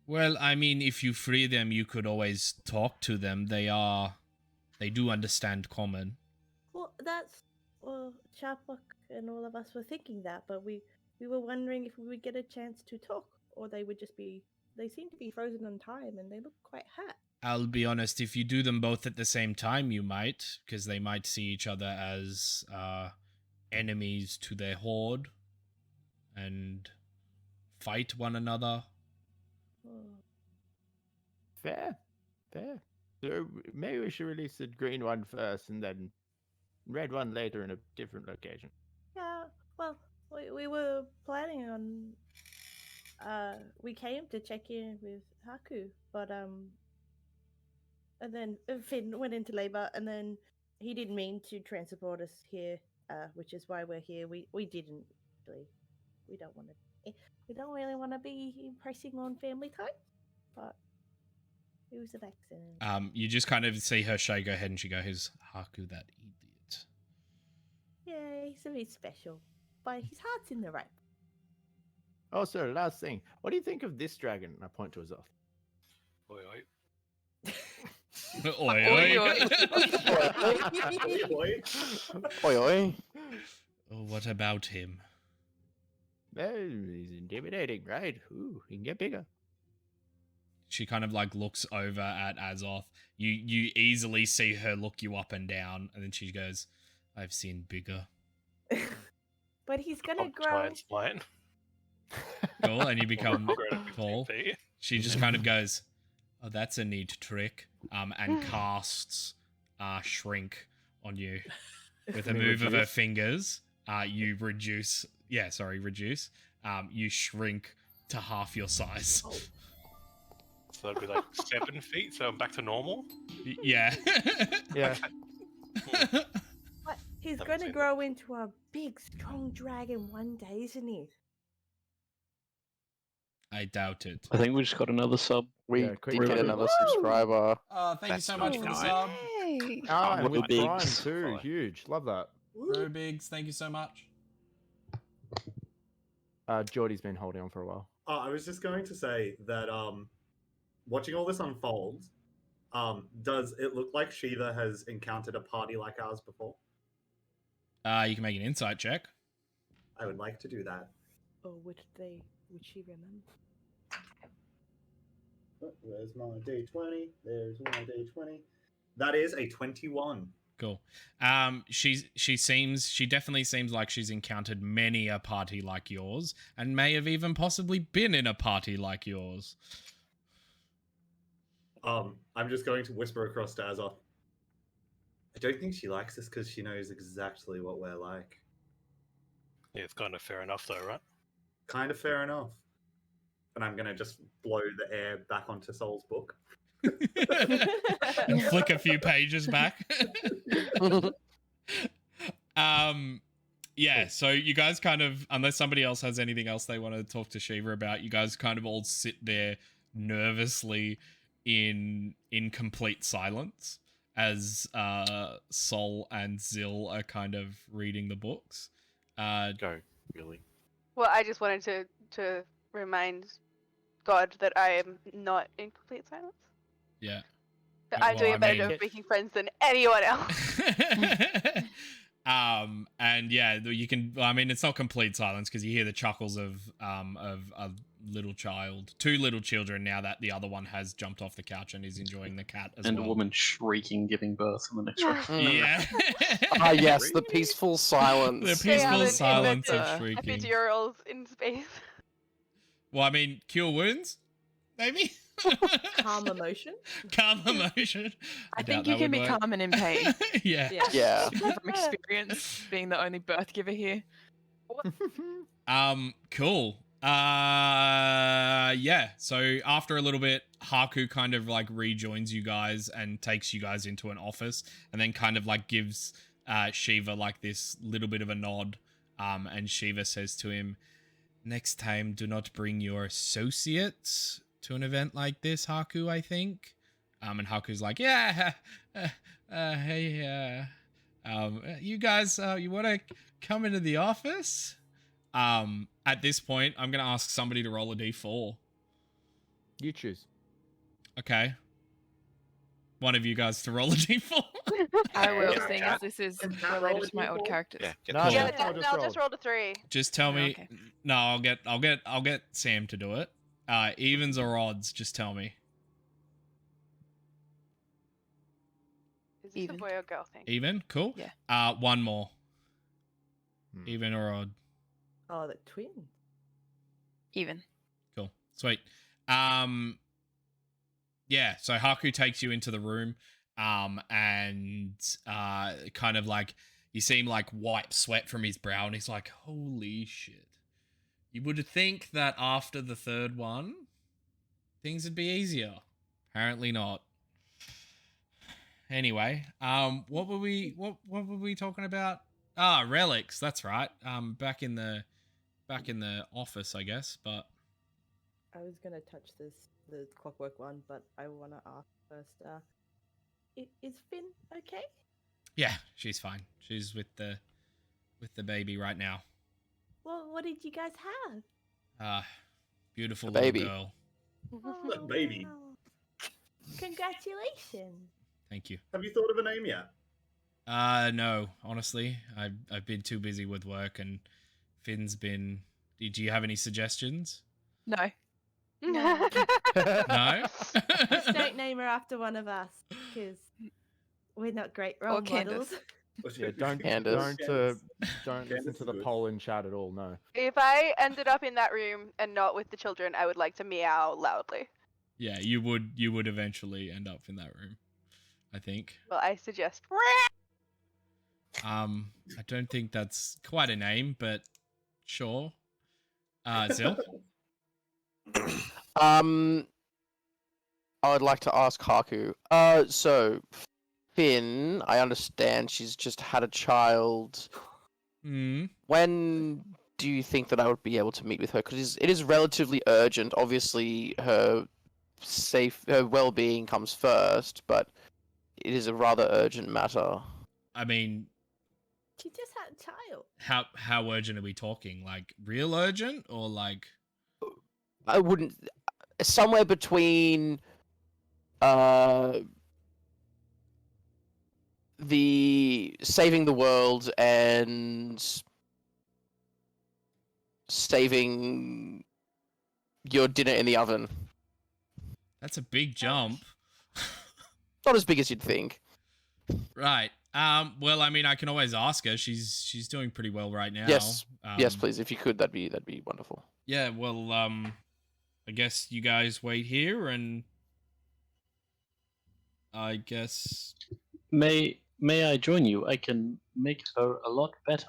Well, I mean, if you free them, you could always talk to them. They do understand common. Well, that's well, Sharplock and all of us were thinking that, but we were wondering if we would get a chance to talk, or they would just be. They seem to be frozen on time, and they look quite hurt. I'll be honest, if you do them both at the same time, you might, because they might see each other as enemies to their horde and fight one another. Oh. Fair. So maybe we should release the green one first and then red one later in a different location. Yeah, well, we were planning on. We came to check in with Haku, but and then Finn went into labor, and then he didn't mean to transport us here, which is why we're here. We didn't really. We don't want to. We don't really want to be impressing on family time, but it was an accident. You just kind of see her shake her head and she goes, Haku, that idiot. Yeah, he's a bit special, but his heart's in the right. Also, last thing, what do you think of this dragon? And I point to Azoth. Oi, oi. Oi, Oi, oi. Boy. Oi, oi. Oh, what about him? Well, he's intimidating, right? Ooh, he can get bigger. She kind of like looks over at Azoth. You easily see her look you up and down, and then she goes, I've seen bigger. But he's gonna I'll grow. try and spline. Cool, and you become I'll grow to 15 tall. feet. She just kind of goes, oh, that's a neat trick, and casts shrink on you. With a You mean move of her reduce? fingers, you reduce. Yeah, sorry, reduce. You shrink to half your size. So that'd be like 7 feet, so I'm back to normal. Yeah. Yeah. But he's Haven't gonna seen grow into a big, strong dragon one day, isn't he? I doubt it. I think we just got another sub. We Yeah, quick did get vote. another Woo! subscriber. Thank you That's so much for the nice. sub. Yay! Ah, and with Bigs. Prime too. Fine. Huge. Love that. Bro Biggs, thank you so much. Geordie's been holding on for a while. I was just going to say that watching all this unfold, does it look like Shiva has encountered a party like ours before? You can make an insight check. I would like to do that. Or would she remember? Oh, where's my D20? There's my D20. That is a 21. Cool. She definitely seems like she's encountered many a party like yours, and may have even possibly been in a party like yours. I'm just going to whisper across to Azoth. I don't think she likes us because she knows exactly what we're like. Yeah, it's kind of fair enough, though, right? Kind of fair enough. And I'm gonna just blow the air back onto Soul's book. And flick a few pages back. Yeah, so you guys kind of, unless somebody else has anything else they want to talk to Shiva about, you guys kind of all sit there nervously in complete silence as Sol and Zil are kind of reading the books. Go, really. Well, I just wanted to remind God that I am not in complete silence. Yeah. That Well, I'm doing I a better mean- job of making friends than anyone else. And yeah, you can. I mean, it's not complete silence because you hear the chuckles of a little child, two little children. Now that the other one has jumped off the couch and is enjoying the cat as And well. a woman shrieking, giving birth in the next room. Yeah. Ah, yes, the peaceful silence. The They peaceful haven't silence of invented shrieking. epidurals in space. Well, I mean, cure wounds, maybe. Calm emotion. Calm emotion. I doubt think you that can would be work. calm and in pain. Yeah. Yeah. From experience, being the only birth giver here. Cool. Yeah. So after a little bit, Haku kind of like rejoins you guys and takes you guys into an office, and then kind of like gives Shiva like this little bit of a nod. And Shiva says to him, "Next time, do not bring your associates to an event like this, Haku, I think." And Haku's like, "Yeah, hey, you guys, you want to come into the office?" At this point, I'm going to ask somebody to roll a d4. You choose. Okay. One of you guys to roll a d4. I will, Yeah, seeing chat. as this is Can Cat roll related a to my old D4? characters. Yeah, get No, the no, Yeah, chat. no, no, just roll. just roll a 3. Just tell Oh, me. okay. No, I'll get Sam to do it. Evens or odds, just tell me. Is this Even. a boy or girl thing? Even? Cool. Yeah. One more. Hmm. Even or odd. Oh, the twins. Even. Cool. Sweet. Yeah, so Haku takes you into the room, and kind of like you see him like wipe sweat from his brow, and he's like, "Holy shit!" You would think that after the third one, things would be easier. Apparently not. Anyway, what were we talking about? Ah, relics. That's right. Back in the office, I guess, but. I was gonna touch the clockwork one, but I wanna ask first. Is Finn okay? Yeah, she's fine. She's with the baby right now. Well, what did you guys have? Beautiful A little baby. girl. Oh, Baby. wow. Congratulations. Thank you. Have you thought of a name yet? No, honestly, I've been too busy with work, and Finn's been. Do you have any suggestions? No. No. No. Just don't name her after one of us, because we're not great role Candace. models. Yeah, don't Candace. don't Candace listen is to the good. poll in chat at all. No. If I ended up in that room and not with the children, I would like to meow loudly. Yeah, you would eventually end up in that room, I think. Well, I suggest. I don't think that's quite a name, but sure. Zil. I would like to ask Haku. So Finn, I understand she's just had a child. Hmm. When do you think that I would be able to meet with her? Because it is relatively urgent. Obviously, her well-being comes first, but it is a rather urgent matter. I mean, She just had a child. how urgent are we talking? Like real urgent or like? I wouldn't. Somewhere between the saving the world and saving your dinner in the oven. That's a big jump. Not as big as you'd think. Right. Well, I mean, I can always ask her. She's doing pretty well right now. Yes. Yes, please. If you could, that'd be wonderful. Yeah. Well, I guess you guys wait here, and I guess. May I join you? I can make her a lot better.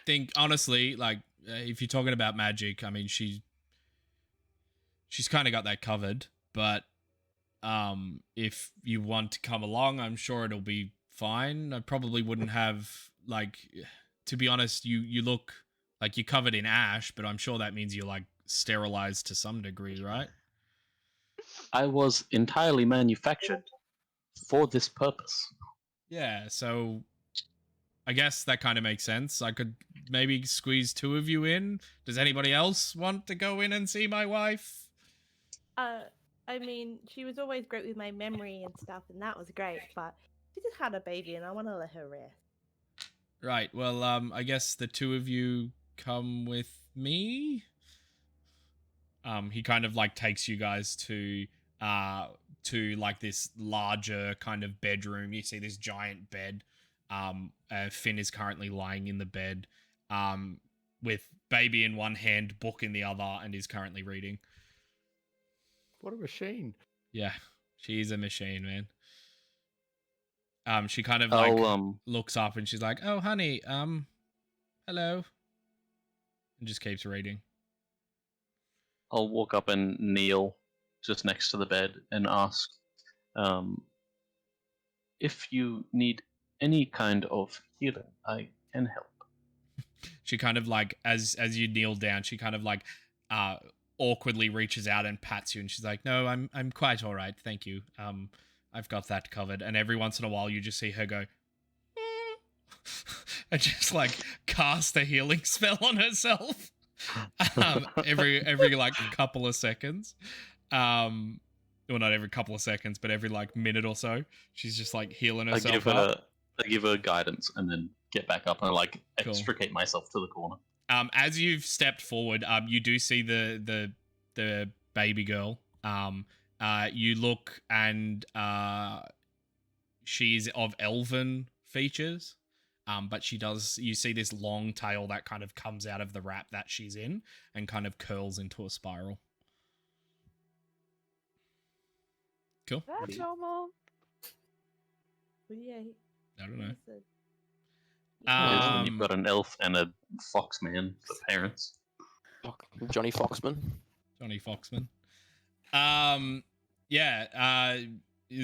Think honestly, like if you're talking about magic, I mean, she's kind of got that covered. But if you want to come along, I'm sure it'll be fine. I probably wouldn't have like, to be honest, you look like you're covered in ash, but I'm sure that means you're like sterilized to some degree, right? I was entirely manufactured for this purpose. Yeah, so I guess that kind of makes sense. I could maybe squeeze two of you in. Does anybody else want to go in and see my wife? I mean, she was always great with my memory and stuff, and that was great, but she just had a baby, and I want to let her rest. Right, well, I guess the two of you come with me. He kind of like takes you guys to like this larger kind of bedroom. You see this giant bed. Finn is currently lying in the bed, with baby in one hand, book in the other, and is currently reading. What a machine. Yeah, she's a machine, man. She kind of like looks up and she's like, "Oh, honey, hello," and just keeps reading. I'll walk up and kneel just next to the bed and ask, if you need any kind of healing, I can help. She kind of like, as you kneel down, she kind of like, awkwardly reaches out and pats you, and she's like, "No, I'm quite all right, thank you. I've got that covered." And every once in a while, you just see her go, and just like cast a healing spell on herself. every like couple of seconds. Well, not every couple of seconds, but every like minute or so, she's just like healing herself up. I give her guidance and then get back up and like Cool. extricate myself to the corner. As you've stepped forward, you do see the baby girl. You look and she's of elven features. But you see this long tail that kind of comes out of the wrap that she's in and kind of curls into a spiral. Cool. That's normal. Well, yeah. I don't know. He said- It is when Um, you've got an elf and a fox man for parents. Johnny Foxman. Johnny Foxman. Yeah,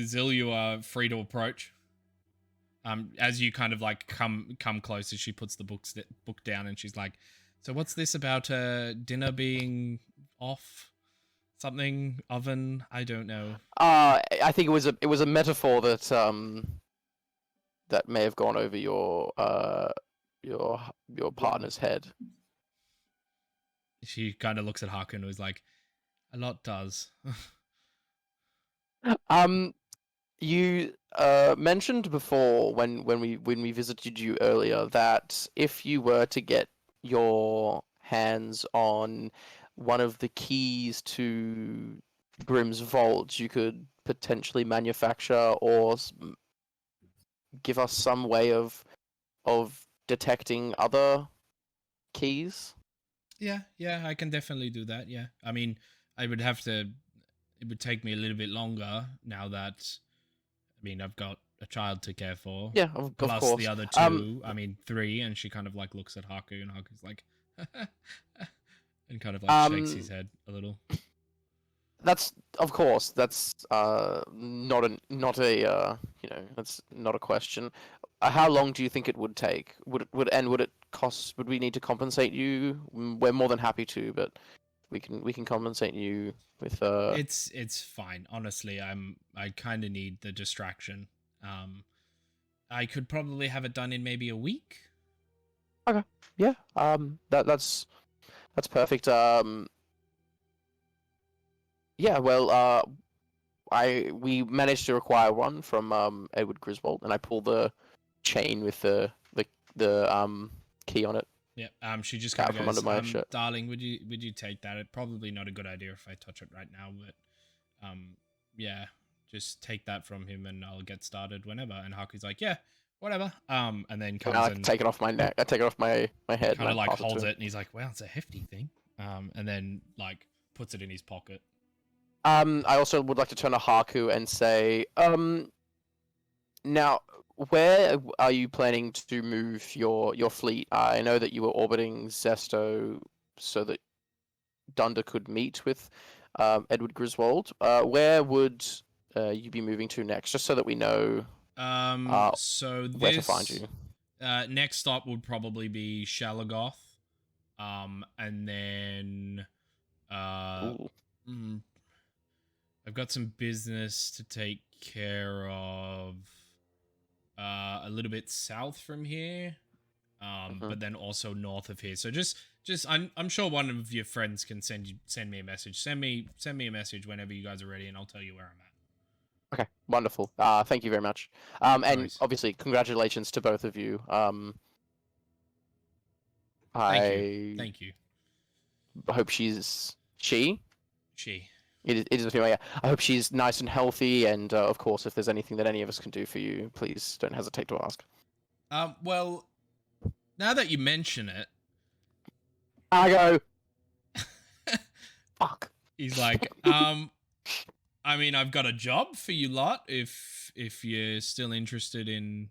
Zil, you are free to approach. As you kind of like come closer, she puts the book down and she's like, "So what's this about dinner being off? Something oven? I don't know." I think it was a metaphor that that may have gone over your partner's head. She kind of looks at Haku and was like, "A lot does." You mentioned before when we visited you earlier that if you were to get your hands on one of the keys to Grimm's vault, you could potentially manufacture or give us some way of detecting other keys. Yeah, I can definitely do that. Yeah, I mean, it would take me a little bit longer now that, I mean, I've got a child to care for. Yeah, of Plus course. the other two, I mean, 3, and she kind of like looks at Haku, and Haku's like, and kind of like shakes his head a little. That's of course. That's not a that's not a question. How long do you think it would take? Would it cost? Would we need to compensate you? We're more than happy to, but we can compensate you with It's fine. Honestly, I kind of need the distraction. I could probably have it done in maybe a week. Okay. Yeah. That's perfect. Yeah. Well. We managed to acquire one from Edward Griswold, and I pull the chain with the key on it. Yeah. She just Out kind of from goes, under my shirt. "Darling, would you take that? It's probably not a good idea if I touch it right now, but yeah, just take that from him and I'll get started whenever." And Haku's like, "Yeah, whatever." And then comes I and take it off my neck. I take it off my head. kind of and I like pass to holds him. it, and he's like, "Wow, it's a hefty thing." And then like puts it in his pocket. I also would like to turn to Haku and say, now, where are you planning to move your fleet? I know that you were orbiting Zesto so that Dunder could meet with Edward Griswold. Where would you be moving to next, just so that we know So where to find you? Next stop would probably be Shalagoth. And then Ooh. I've got some business to take care of a little bit south from here. But then also north of here. So just I'm sure one of your friends can send me a message. Send me a message whenever you guys are ready, and I'll tell you where I'm at. Okay, wonderful. Thank you very much. And worries. obviously, congratulations to both of you. Thank you. I hope she. It is a female. Yeah. I hope she's nice and healthy, and of course, if there's anything that any of us can do for you, please don't hesitate to ask. Well, now that you mention it, I go. Fuck. he's like, I mean, I've got a job for you lot if you're still interested in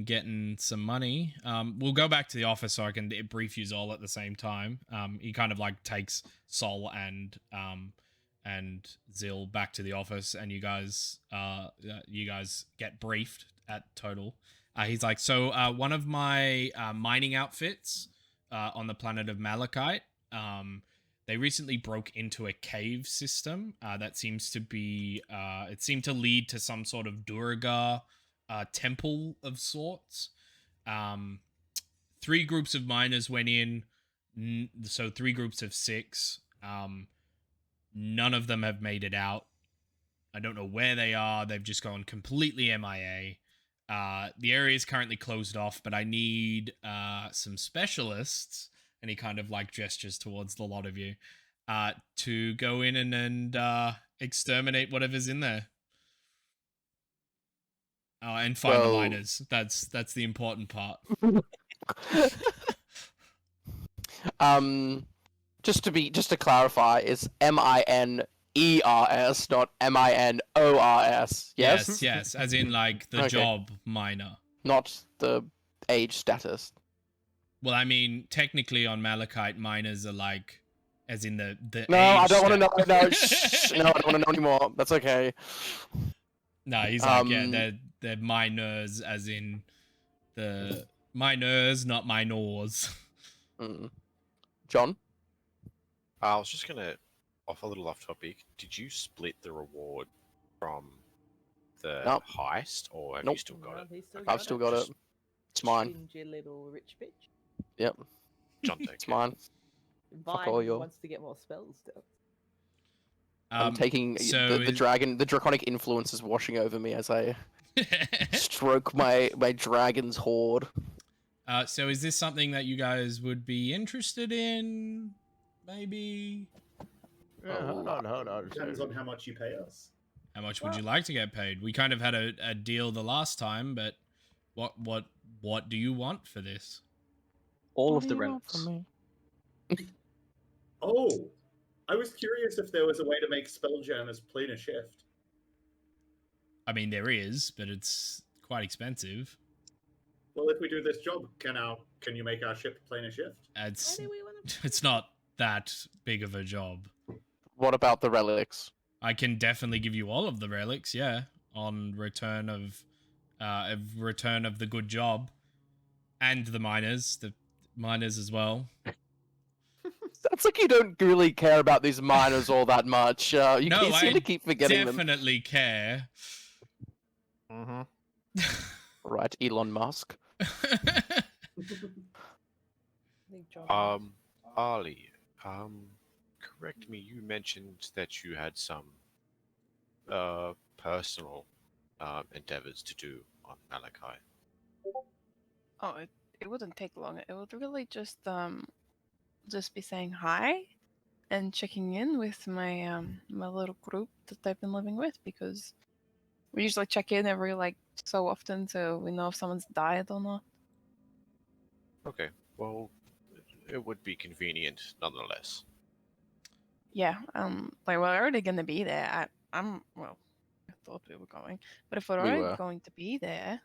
getting some money. We'll go back to the office so I can brief you all at the same time. He kind of like takes Sol and Zil back to the office, and you guys get briefed at total. He's like, so one of my mining outfits on the planet of Malachite, they recently broke into a cave system that seems to be it seemed to lead to some sort of Durga temple of sorts. 3 groups of miners went in, So 3 groups of 6. None of them have made it out. I don't know where they are. They've just gone completely MIA. The area is currently closed off, but I need some specialists, and he kind of like gestures towards the lot of you, to go in and exterminate whatever's in there. And find the miners. That's the important part. Just to clarify, it's MINERS, not MINORS. Yes. Yes, as in like the Okay. job miner. Not the age status. Well, I mean, technically on Malachite, miners are like, as in the No, age I don't want to know. stat- No, shh, no, I don't want to know anymore. That's okay. No, he's like, yeah, they're miners, as in the miners, not minors. John? I was just gonna off a little off topic. Did you split the reward from the Nope. heist, or have you Nope. still got it? He's still I've still got it. It's mine. Stingy little rich bitch. Yep, John, it's mine. Vine all your- wants to get more spells still. I'm taking so the dragon. The draconic influence is washing over me as I stroke my dragon's horde. So is this something that you guys would be interested in? Maybe. Yeah, hold on. Depends on how much you pay us. How much would you like to get paid? We kind of had a deal the last time, but what do you want for this? All What of do the you want relics. from me? Oh, I was curious if there was a way to make Spelljammers plane a shift. I mean, there is, but it's quite expensive. Well, if we do this job, can you make our ship plane a shift? It's Why do we want to? it's not that big of a job. What about the relics? I can definitely give you all of the relics, yeah, on return of the good job, and the miners as well. Sounds like you don't really care about these miners all that much. You No, seem I to keep forgetting them. Definitely care. Mm-hmm. Right, Elon Musk. Ali, correct me. You mentioned that you had some personal endeavors to do on Malachi. Oh, it wouldn't take long. It would really just be saying hi and checking in with my my little group that I've been living with, because we usually check in every like so often so we know if someone's died or not. Okay, well, it would be convenient nonetheless. Yeah, like we're already gonna be there. I thought we were going, but if we're We already were. going to be there,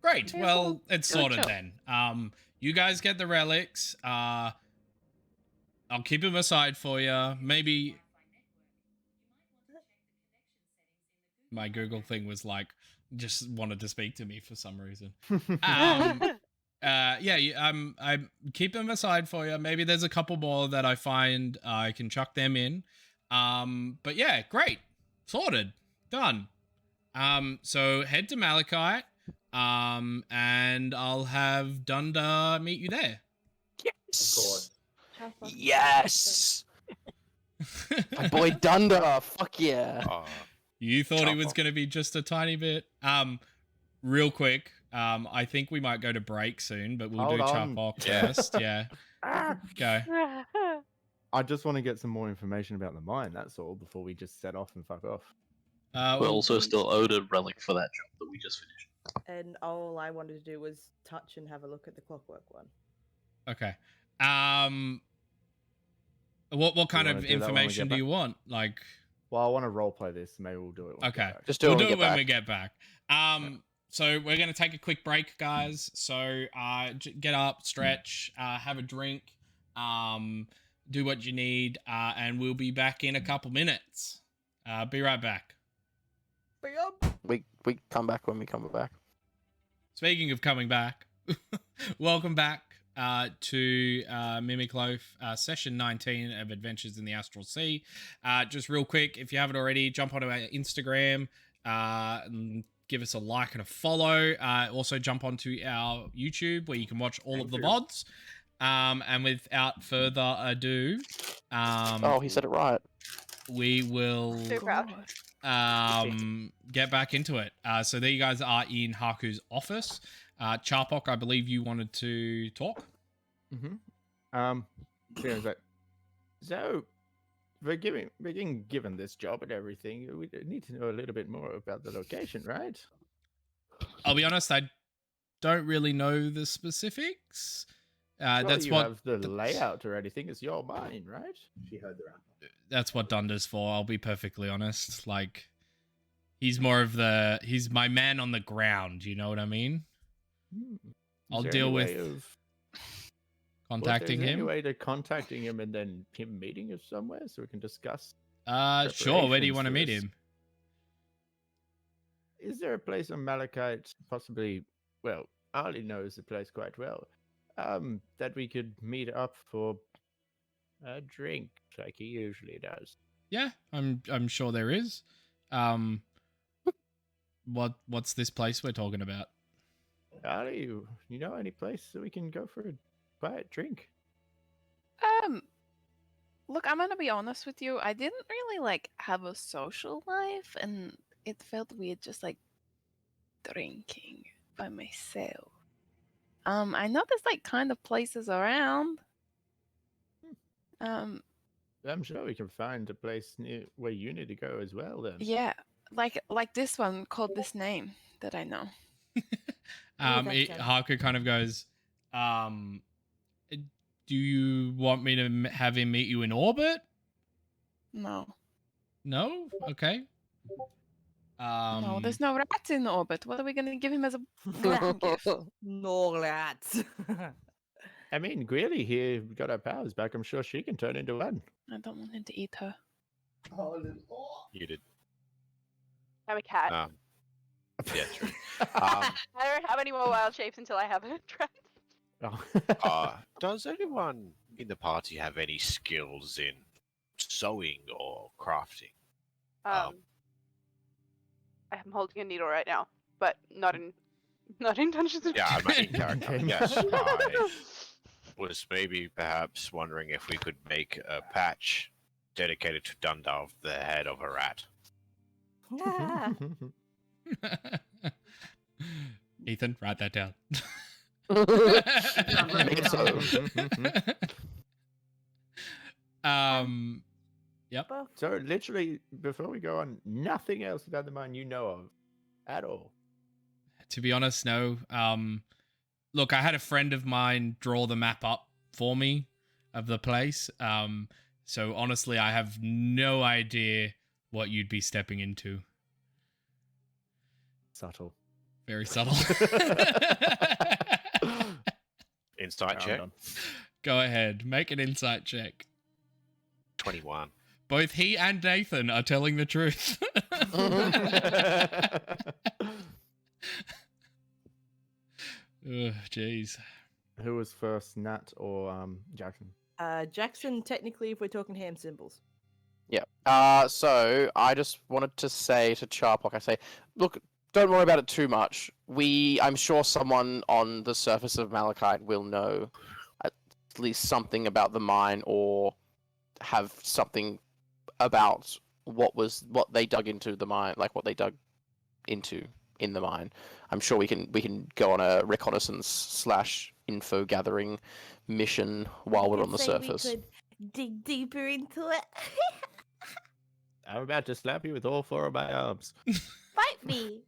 Great. Okay, Well, well, it's go sorted chill. then. You guys get the relics. I'll keep them aside for you. Maybe my Google thing was like just wanted to speak to me for some reason. I keep them aside for you. Maybe there's a couple more that I find I can chuck them in. But yeah, great. Sorted. Done. So head to Malachite. And I'll have Dunda meet you there. Yes. How far- Yes. My boy Dunda. Fuck yeah. You thought it was Chop off. going to be just a tiny bit. Real quick. I think we might go to break soon, but we'll Hold do on. chop off Yeah. first. Yeah. Go. I just want to get some more information about the mine. That's all. Before we just set off and fuck off. We're Well, also still owed a relic for that job that we just finished. And all I wanted to do was touch and have a look at the clockwork one. okay. What kind wanna of do that when we information get do you want? Like, Well, I want to roleplay this. Maybe we'll do it. When we get okay. back. Just do We'll it do it when when we we get back. So we're gonna take a quick break, guys. So get up, stretch, have a drink, do what you need, and we'll be back in a couple minutes. Be right back. We come back when we come back. Speaking of coming back, welcome back to Mimic Loaf, session 19 of Adventures in the Astral Sea. Just real quick, if you haven't already, jump onto our Instagram, and give us a like and a follow. Also jump onto our YouTube where you can watch all of the VODs. And without further ado, Oh, he said it right. we will So proud. get back into it. So there you guys are in Haku's office. Charpok, I believe you wanted to talk. Feels like, so we're being given this job and everything. We need to know a little bit more about the location, right? I'll be honest, I don't really know the specifics. That's you what have the layout or anything. It's your mine, right? She heard the wrap. That's what Dunder's for. I'll be perfectly honest. Like, he's my man on the ground. You know what I mean? I'll deal with contacting Is there him. any way to contacting him and then him meeting us somewhere so we can discuss? Sure. Where do you want to meet preparations him? Is there a place on Malachite, possibly? Well, Ali knows the place quite well. That we could meet up for a drink, like he usually does. Yeah, I'm sure there is. What's this place we're talking about? Ali, you know any place that we can go for a quiet drink? Look, I'm gonna be honest with you. I didn't really like have a social life, and it felt weird just like drinking by myself. I know there's like kind of places around. I'm sure we can find a place near where you need to go as well. Then. Yeah, like this one called this name that I know. Haku kind of goes, do you want me to have him meet you in orbit? No. No? Okay. No, there's no rats in orbit. What are we gonna give him as a grand gift? No rats. I mean, Greeley here got her powers back. I'm sure she can turn into one. I don't want him to eat her. You did. I'm a cat. Yeah, true. I don't have any more wild shapes until I have a trend. Does anyone in the party have any skills in sewing or crafting? I'm holding a needle right now, but not in Dungeons and Yeah, I'm in Dragons. character. Yes, I was maybe perhaps wondering if we could make a patch dedicated to Dunda of the head of a rat. Ah. Ethan, write that down. Make it so. Yep. So literally, before we go on, nothing else about the mine you know of at all. To be honest, no. Look, I had a friend of mine draw the map up for me of the place. So honestly, I have no idea what you'd be stepping into. Subtle. Very subtle. Insight check. Go ahead, make an insight check. 21. Both he and Nathan are telling the truth. Ugh, jeez. Who was first, Nat or Jackson? Jackson, technically, if we're talking ham symbols. Yeah. So I just wanted to say to Charpok, I say, look, don't worry about it too much. I'm sure someone on the surface of Malachite will know at least something about the mine or have something about what they dug into the mine, like what they dug into in the mine. I'm sure we can go on a reconnaissance / info gathering mission while we're on the surface. We could dig deeper into it. I'm about to slap you with all 4 of my arms. Fight me.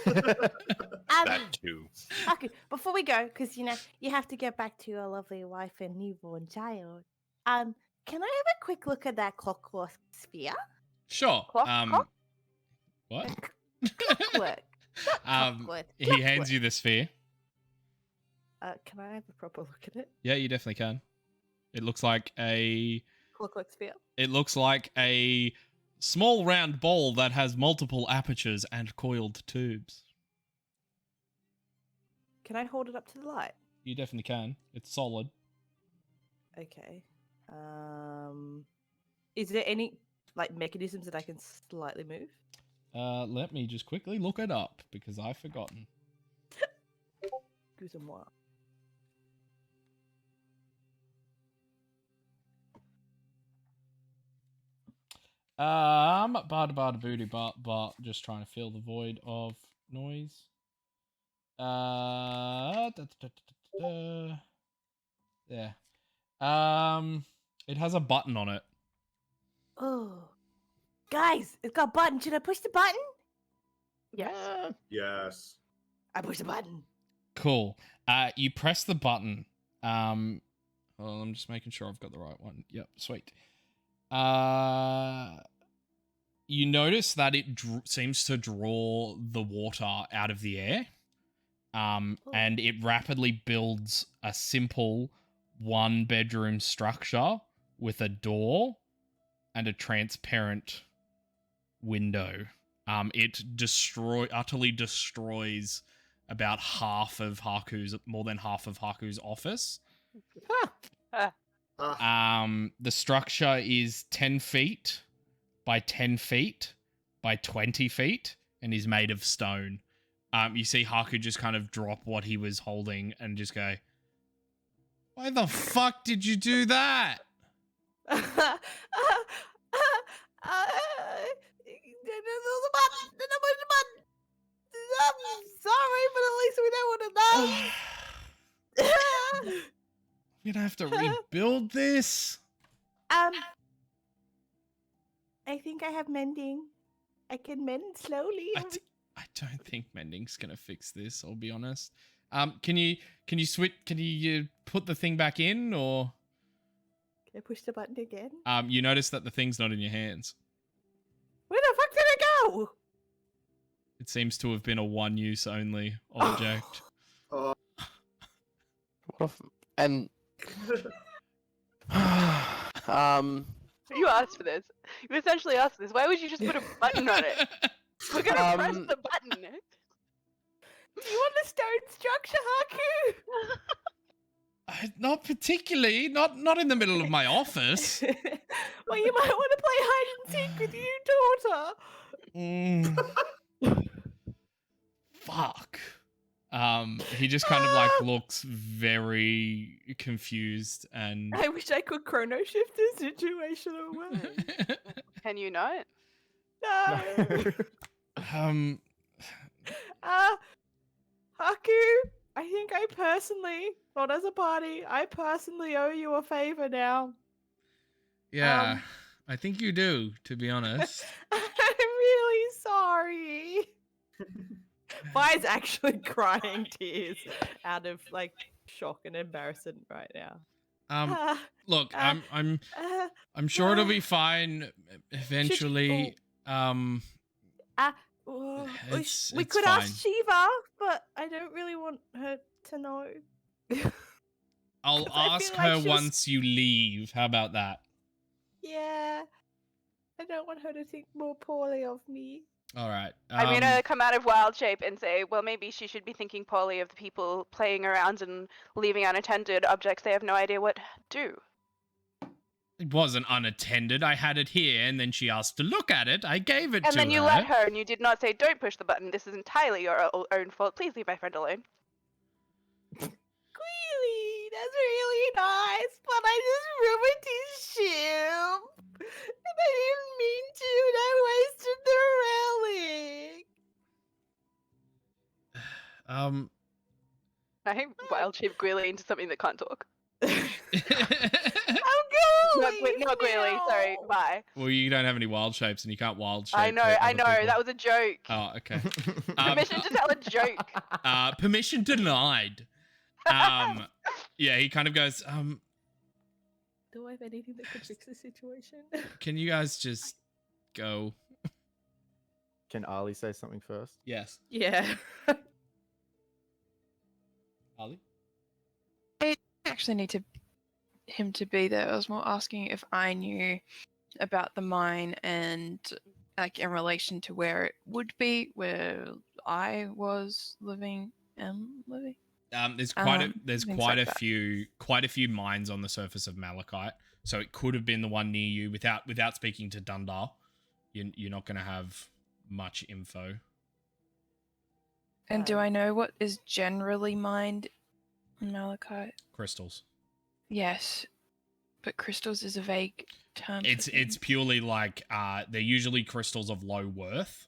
That too. Okay, before we go, because you have to get back to your lovely wife and newborn child. Can I have a quick look at that clockwork sphere? Sure. Clock? What? Clockwork. Clockwork. He hands you the sphere. Can I have a proper look at it? Yeah, you definitely can. It looks like a Clockwork sphere. It looks like a small round ball that has multiple apertures and coiled tubes. Can I hold it up to the light? You definitely can. It's solid. Okay. Is there any mechanisms that I can slightly move? Let me just quickly look it up because I've forgotten. Excuse-moi. Bada booty but just trying to fill the void of noise. Yeah. It has a button on it. Oh, guys, it's got a button. Should I push the button? Yes. Yes. I push the button. Cool. You press the button. Well, I'm just making sure I've got the right one. Yep, sweet. You notice that it seems to draw the water out of the air. And it rapidly builds a simple 1-bedroom structure with a door and a transparent window. It utterly destroys about more than half of Haku's office. The structure is 10 feet by 10 feet by 20 feet and is made of stone. You see Haku just kind of drop what he was holding and just go, "Why the fuck did you do that?" There's a button. Then I pushed the button. I'm sorry, but at least we know what it does. We're gonna have to rebuild this. I think I have mending. I can mend slowly. I don't think mending's gonna fix this. I'll be honest. Can you switch? Can you put the thing back in, or? Can I push the button again? You notice that the thing's not in your hands. Where the fuck did it go? It seems to have been a one-use only object. And You asked for this. You essentially asked for this. Why would you just put a button on it? We're gonna press the button. Do you want a stone structure, Haku? Not particularly. Not in the middle of my office. Well, you might want to play hide and seek with your daughter. Fuck. He just kind of like looks very confused and. I wish I could chrono shift this situation away. Can you not? No. Haku, I think I personally, not as a party, I personally owe you a favor now. Yeah, I think you do, to be honest. I'm really sorry. Vi's actually crying tears out of like shock and embarrassment right now. Look, I'm sure it'll be fine eventually. We could fine. ask Shiva, but I don't really want her to know. I'll 'Cause I ask feel like her she'll once you leave. How about that? Yeah, I don't want her to think more poorly of me. All right. I'm gonna come out of wild shape and say, well, maybe she should be thinking poorly of the people playing around and leaving unattended objects they have no idea what to do. It wasn't unattended. I had it here, and then she asked to look at it. I gave it to her. And then you let her, and you did not say, don't push the button. This is entirely your own fault. Please leave my friend alone. Really, that's really nice, but I just ruined his ship. And I didn't mean to, and I wasted the relic. I wild shape Gwilly into something that can't talk. I'm Not going. Gwilly, sorry, bye. Well, you don't have any wild shapes, and you can't wild shape. I know, that was a joke. Oh, okay. Permission to tell a joke. Permission denied. Yeah, he kind of goes, Do I have anything that could fix the situation? can you guys just go? Can Ali say something first? Yes. Yeah. Ali? I actually need him to be there. I was more asking if I knew about the mine and like in relation to where it would be, where I was living and living. There's quite like a that. few mines on the surface of Malachite, so it could have been the one near you. Without speaking to Dundar, you're not going to have much info. And do I know what is generally mined in Malachite? Crystals. Yes, but crystals is a vague term. for It's things. purely like they're usually crystals of low worth,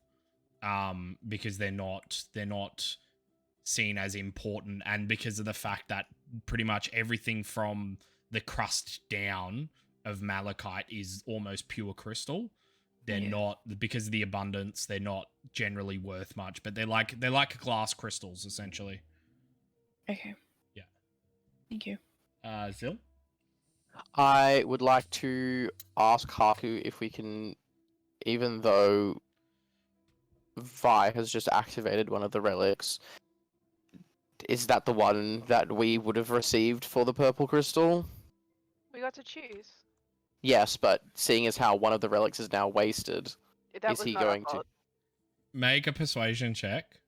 because they're not seen as important, and because of the fact that pretty much everything from the crust down of malachite is almost pure crystal. They're Yeah. not, because of the abundance, they're not generally worth much, but they're like glass crystals essentially. Okay. Yeah. Thank you. Zil? I would like to ask Haku if we can, even though Vi has just activated one of the relics, is that the one that we would have received for the purple crystal? We got to choose. Yes, but seeing as how one of the relics is now wasted, That is was he not our going to? fault. Make a persuasion check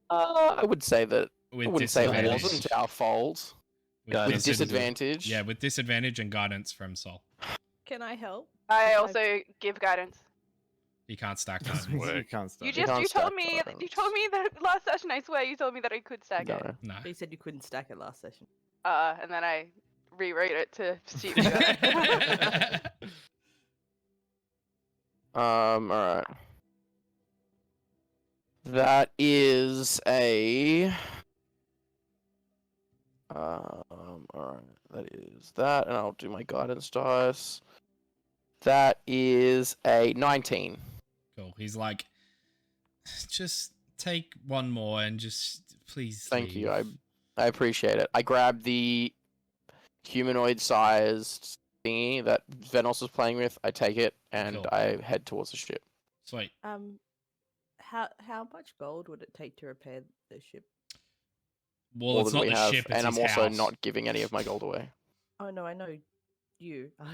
I would say that. I with wouldn't say it disadvantage. wasn't our fault. With With Guidance. disadvantage. Yeah, with disadvantage and guidance from Sol. Can I help? I If also give guidance. You can't stack Doesn't guidance. work. You can't start. You it. can't told stack me you guidance. told me that last session. I swear you told me that I could stack it. No. No. But you said you couldn't stack it last session. And then I rewrote it to suit you. Alright. That is a. Alright. That is that, and I'll do my guidance dice. That is a 19. Cool. He's like, just take one more and just please. Thank you. leave." I appreciate it. I grab the humanoid-sized thingy that Venos is playing with. I take it and Cool. I head towards the ship. Sweet. How much gold would it take to repair the ship? Well, More it's than not we the have, ship, it's and I'm his also house. not giving any of my gold away. Oh no, I know you. I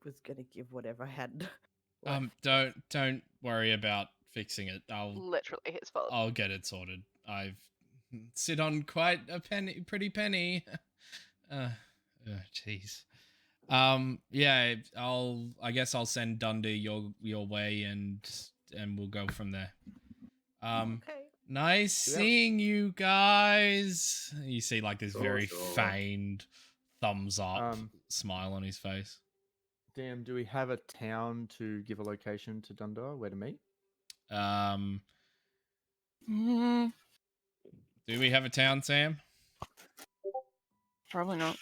was gonna give whatever I had. Don't worry about fixing it. Literally his fault. I'll get it sorted. I've sit on quite a pretty penny. Jeez. Yeah, I guess I'll send Dundee your way and we'll go from there. Okay. Nice Yeah. seeing you guys. You see like this Sure, very sure. feigned thumbs up Um, smile on his face. Damn, do we have a town to give a location to Dundar where to meet? Mm, Do we have a town, Sam? probably not.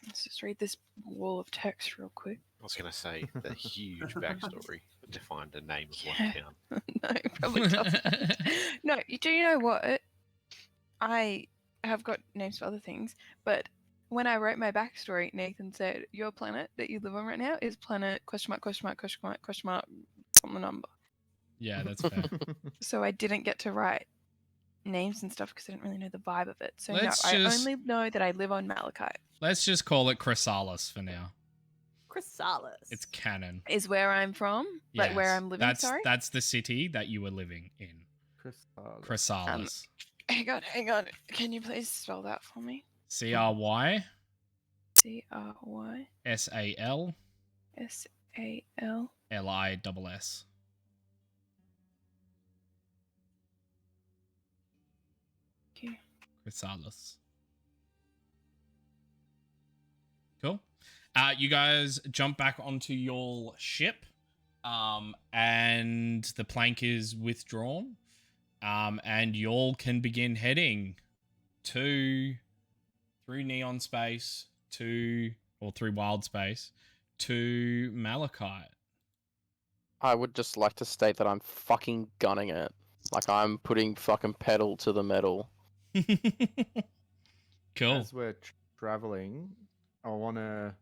Let's just read this wall of text real quick. I was going to say the huge backstory to find a name of one Yeah. town. No, it probably doesn't. No, do you know what? I have got names for other things, but when I wrote my backstory, Nathan said your planet that you live on right now is planet question mark some number. Yeah, that's fair. So I didn't get to write names and stuff because I didn't really know the vibe of it. So Let's no, I just- only know that I live on Malachite. Let's just call it Chrysalis for now. Chrysalis. It's canon. Is where I'm from, like where Yes, I'm living. Sorry. That's the city that you were living in. Chrysalis. Hang on. Can you please spell that for me? CRY CRY SAL SAL. LISS. Okay. Chrysalis. Cool. You guys jump back onto your ship, and the plank is withdrawn, and y'all can begin heading through neon space through wild space to Malachite. I would just like to state that I'm fucking gunning it. Like I'm putting fucking pedal to the metal. Cool. As we're traveling, I want to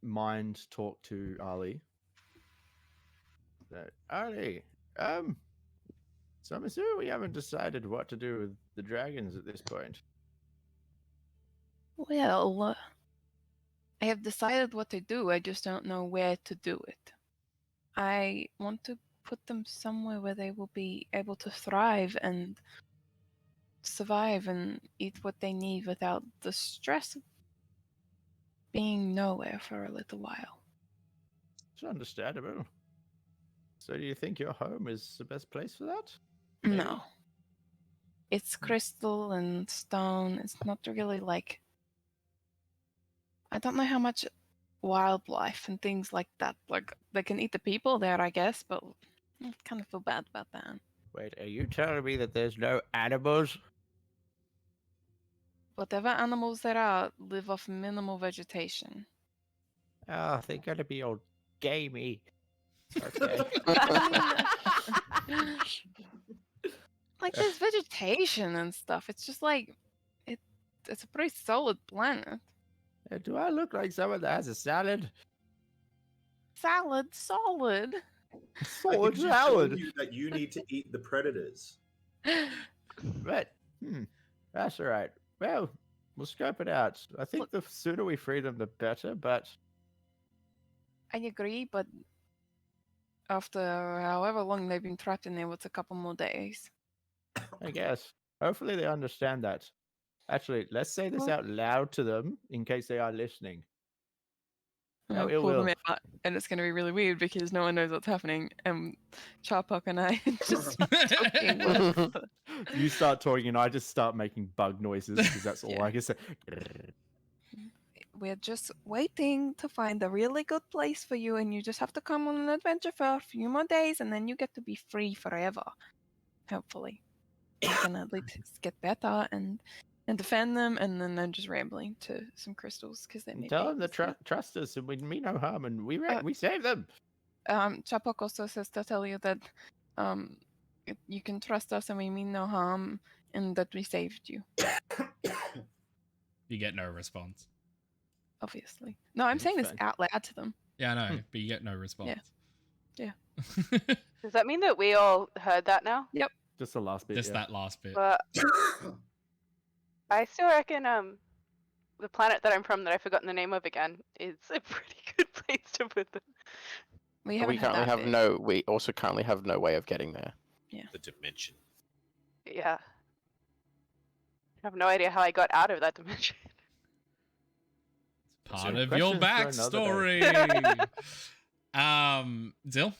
mind talk to Ali. Ali, so I'm assuming we haven't decided what to do with the dragons at this point. Well, I have decided what to do. I just don't know where to do it. I want to put them somewhere where they will be able to thrive and survive and eat what they need without the stress of being nowhere for a little while. It's understandable. So do you think your home is the best place for that? Maybe? No. It's crystal and stone. It's not really like I don't know how much wildlife and things like that. Like they can eat the people there, I guess, but I kind of feel bad about that. Wait, are you telling me that there's no animals? Whatever animals there are live off minimal vegetation. Oh, they're gonna be all gamey. Okay. Like there's vegetation and stuff. It's just like it's a pretty solid planet. Do I look like someone that has a salad? Salad, solid. I Solid think she told salad. you that you need to eat the predators. Right. That's all right. Well, we'll scope it out. I think the sooner we free them, the better. But I agree, but after however long they've been trapped in there, what's a couple more days? I guess hopefully they understand that. Actually, let's say this Well- out loud to them in case they are listening. I'll it pull them will. out, and it's going to be really weird because no one knows what's happening. And Charpok and I just start talking. with- You start talking, and I just start making bug noises because that's all Yeah. I can say. We're just waiting to find a really good place for you, and you just have to come on an adventure for a few more days, and then you get to be free forever. Hopefully, you can at least get better and defend them, and then I'm just rambling to some crystals because they may Tell be them to useful. trust us, and we mean no harm, and we Uh, we save them. Chapok also says to tell you that you can trust us and we mean no harm and that we saved you, You get no response. obviously. No, I'm That's saying this fine. out loud to them. Yeah, I know, but you get no response. Yeah. Does that mean that we all heard that now? Just the last bit. Just yeah. that last bit. But I still reckon the planet that I'm from that I've forgotten the name of again is a pretty good place to put them. We we haven't had currently that have bit. no. We also currently have no way of getting there. The dimension. Yeah. I have no idea how I got out of that dimension. Part So of your questions for another backstory. Zill?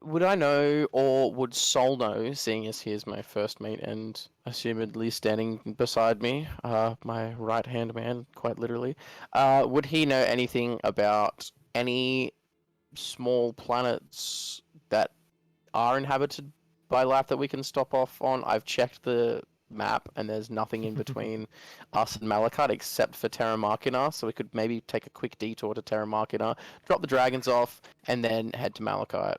Would I know, or would Sol know, seeing as he is my first mate and assumedly standing beside me, my right-hand man, quite literally, would he know anything about any small planets that are inhabited by life that we can stop off on? I've checked the map, and there's nothing in between us and Malachite except for Terra Machina, so we could maybe take a quick detour to Terra Machina, drop the dragons off, and then head to Malachite.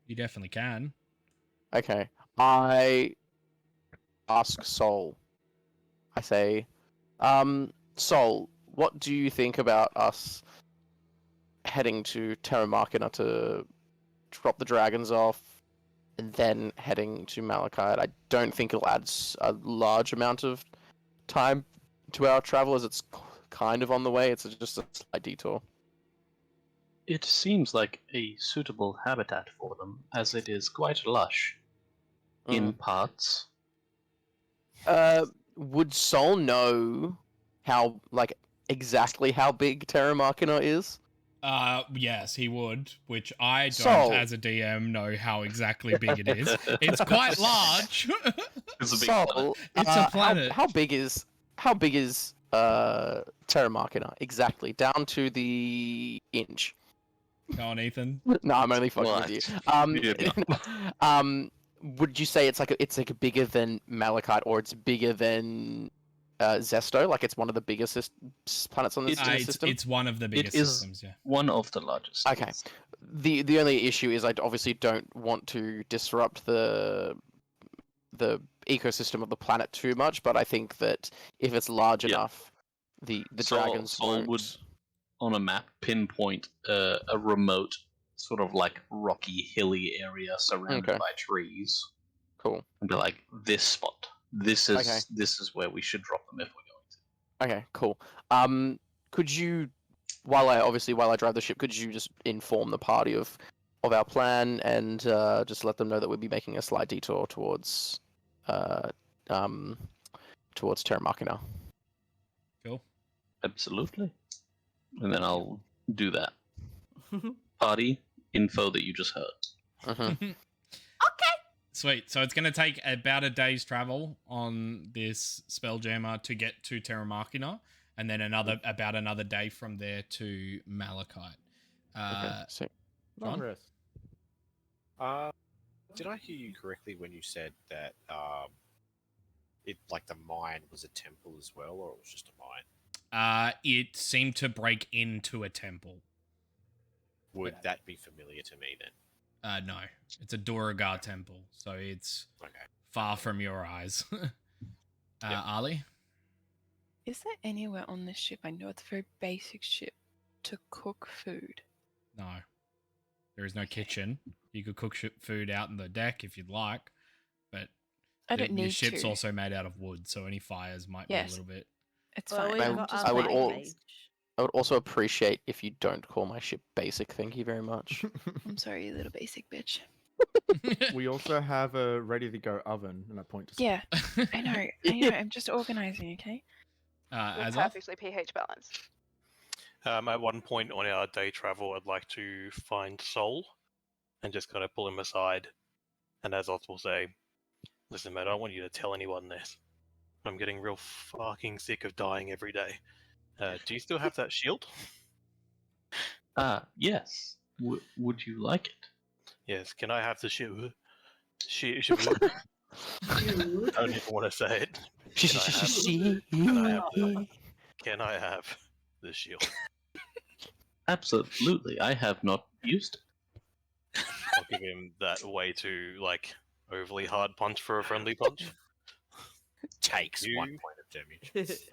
You definitely can. Okay. I ask Sol. I say, Sol, what do you think about us heading to Terra Machina to drop the dragons off and then heading to Malachite? I don't think it'll add a large amount of time to our travel, as it's kind of on the way. It's just a slight detour. It seems like a suitable habitat for them, as it is quite lush in parts. Would Sol know how, like, exactly how big Terra Machina is? Yes, he would, which I don't, Sol. as a DM, know how exactly big it is. It's quite large. It's a big Sol, planet. It's a planet. How big is Terra Machina exactly, down to the inch? Go on, Ethan. No, I'm only fucking What? with you. Yeah, Would you say it's like bigger than Malachite, or it's bigger than Zesto? Like it's one of the biggest planets on this in the system? It's one of the biggest is systems, yeah. one of the largest. Okay. yes. The only issue is I obviously don't want to disrupt the ecosystem of the planet too much, but I think that if it's large Yeah. enough, the Sol- dragons Sol won't. would, on a map, pinpoint a remote, sort of like rocky, hilly area surrounded Okay. by trees, Cool. and be like, this spot. This is where we should drop them if we're going to. Okay, cool. Could you, while I drive the ship, could you just inform the party of our plan and just let them know that we'll be making a slight detour towards Terra Machina? Cool. Absolutely. And then I'll do that. Party info that you just heard. Mhm. Sweet. So it's going to take about a day's travel on this Spelljammer to get to Terra Machina, and then about another day from there to Malachite. Okay, so Long John? rest. Did I hear you correctly when you said that it like the mine was a temple as well, or it was just a mine? It seemed to break into a temple. Would that be familiar to me then? No, it's a Duragar temple, so it's Okay. far from your eyes. Ali? Is there anywhere on this ship, I know it's a very basic ship, to cook food? No. There is no kitchen. You could cook food out on the deck if you'd like, but I don't your need ship's to. also made out of wood, so any fires might be a Yes. little bit... It's Well, fine. we've I- got just our I would black all- mage. I would also appreciate if you don't call my ship basic. Thank you very much. I'm sorry, you little basic bitch. We also have a ready-to-go oven, and I point to. Yeah, I know. I'm just organizing, okay? We're Azoth? perfectly pH balanced. At one point on our day travel, I'd like to find Sol and just kind of pull him aside. And Azoth will say, "Listen, mate, I don't want you to tell anyone this. I'm getting real fucking sick of dying every day. Do you still have that shield?" Yes. Would you like it? Yes. Can I have the shield? I don't even want to say it. Can I have the shield? Absolutely. I have not used it. I'll give him that way too, like, overly hard punch for a friendly punch. Takes You- 1 point of damage.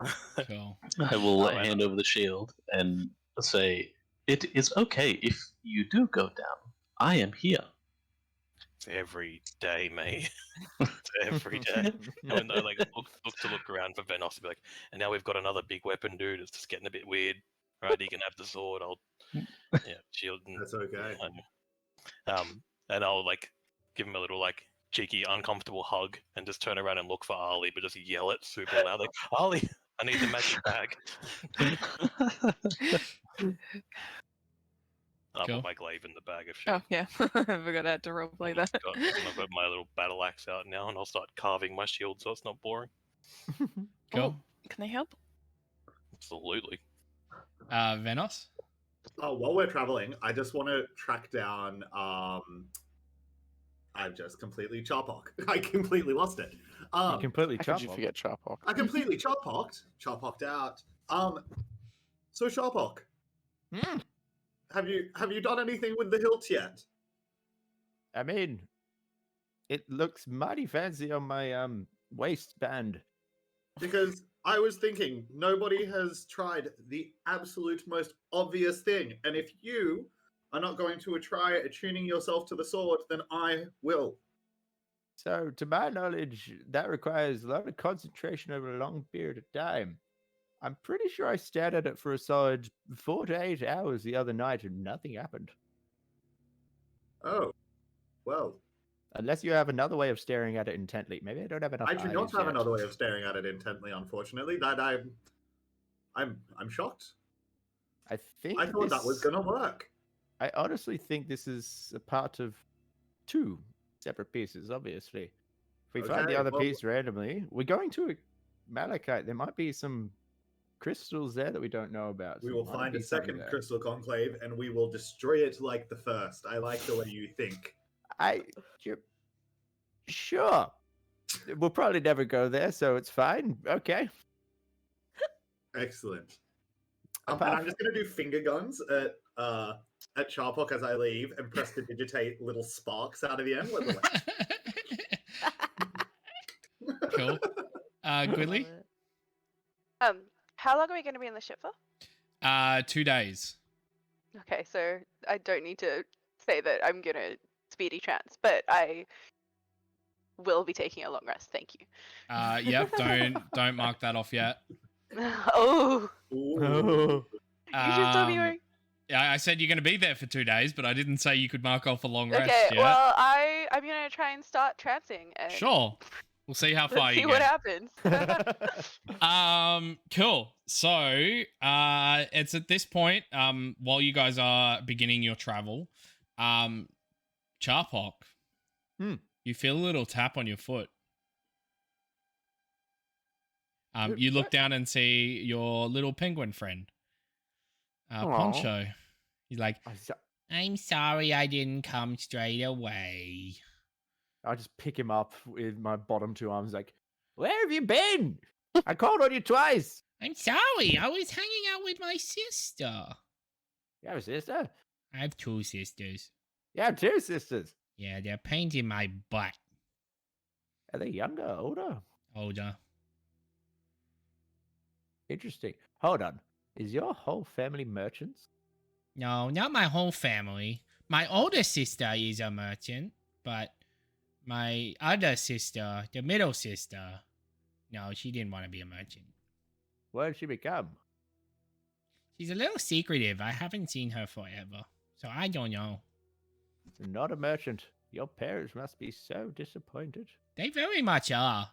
Cool. I will Oh, hand over the shield and say, "It is okay if you do go down. I am here." It's every day, mate. It's every day. And when they like look around for Venos and be like, and now we've got another big weapon, dude. It's just getting a bit weird. Right, you can have the sword. I'll shield and That's okay. and I'll like give him a little like cheeky, uncomfortable hug and just turn around and look for Ali, but just yell it super loud like, "Ali, I need the magic bag." I'll Cool. put my glaive in the bag of shit. Oh, yeah. I forgot I had to roleplay that. I've got my little battle axe out now, and I'll start carving my shield so it's not boring. Cool. Can I help? Absolutely. Venos? While we're traveling, I just want to track down. I've just completely Charpock. I completely lost it. You completely How could you chop forget Charpock? I completely Charpocked out. So Charpock, Mm. have you done anything with the hilt yet? I mean, it looks mighty fancy on my waistband. Because I was thinking nobody has tried the absolute most obvious thing, and if you are not going to try attuning yourself to the sword, then I will. So, to my knowledge, that requires a lot of concentration over a long period of time. I'm pretty sure I stared at it for a solid 4 to 8 hours the other night and nothing happened. Oh, well, Unless you have another way of staring at it intently. Maybe I don't have enough I do not eyes have yet. another way of staring at it intently. Unfortunately, that I'm shocked. I think I thought that was this- gonna work. I honestly think this is a part of 2 separate pieces, obviously. If we find the Okay, other well- piece randomly, we're going to a Malachite. There might be some crystals there that we don't know about. We so will there might find be a something second there. crystal conclave, and we will destroy it like the first. I like the way you think. Sure. We'll probably never go there, so it's fine. Okay. Excellent. And Apart I'm just gonna do finger guns at Charpock as I leave, and press to digitate little sparks out of the end. Cool. Gwilly? How long are we going to be in the ship for? 2 days. Okay, so I don't need to say that I'm gonna speedy trance, but I will be taking a long rest. Thank you. Yep, don't mark that off yet. Oh, Ooh. you just told me you were. Yeah, I said you're going to be there for 2 days, but I didn't say you could mark off a long rest Okay, yet. well, I'm gonna try and start trancing. And Sure. We'll see how far Let's you see what get. happens. Cool. So, it's at this point, while you guys are beginning your travel, Charpock, You feel a little tap on your foot. Good- You look what? down and see your little penguin friend, Aw. Poncho. He's like, I s- I'm sorry I didn't come straight away. I just pick him up with my bottom two arms, like, where have you been? I called on you twice. I'm sorry. I was hanging out with my sister. You have a sister? I have two sisters. You have two sisters. Yeah, they're pains in my butt. Are they younger, or older? Older. Interesting. Hold on. Is your whole family merchants? No, not my whole family. My older sister is a merchant, but my other sister, the middle sister, no, she didn't want to be a merchant. What did she become? She's a little secretive. I haven't seen her forever, so I don't know. Not a merchant. Your parents must be so disappointed. They very much are.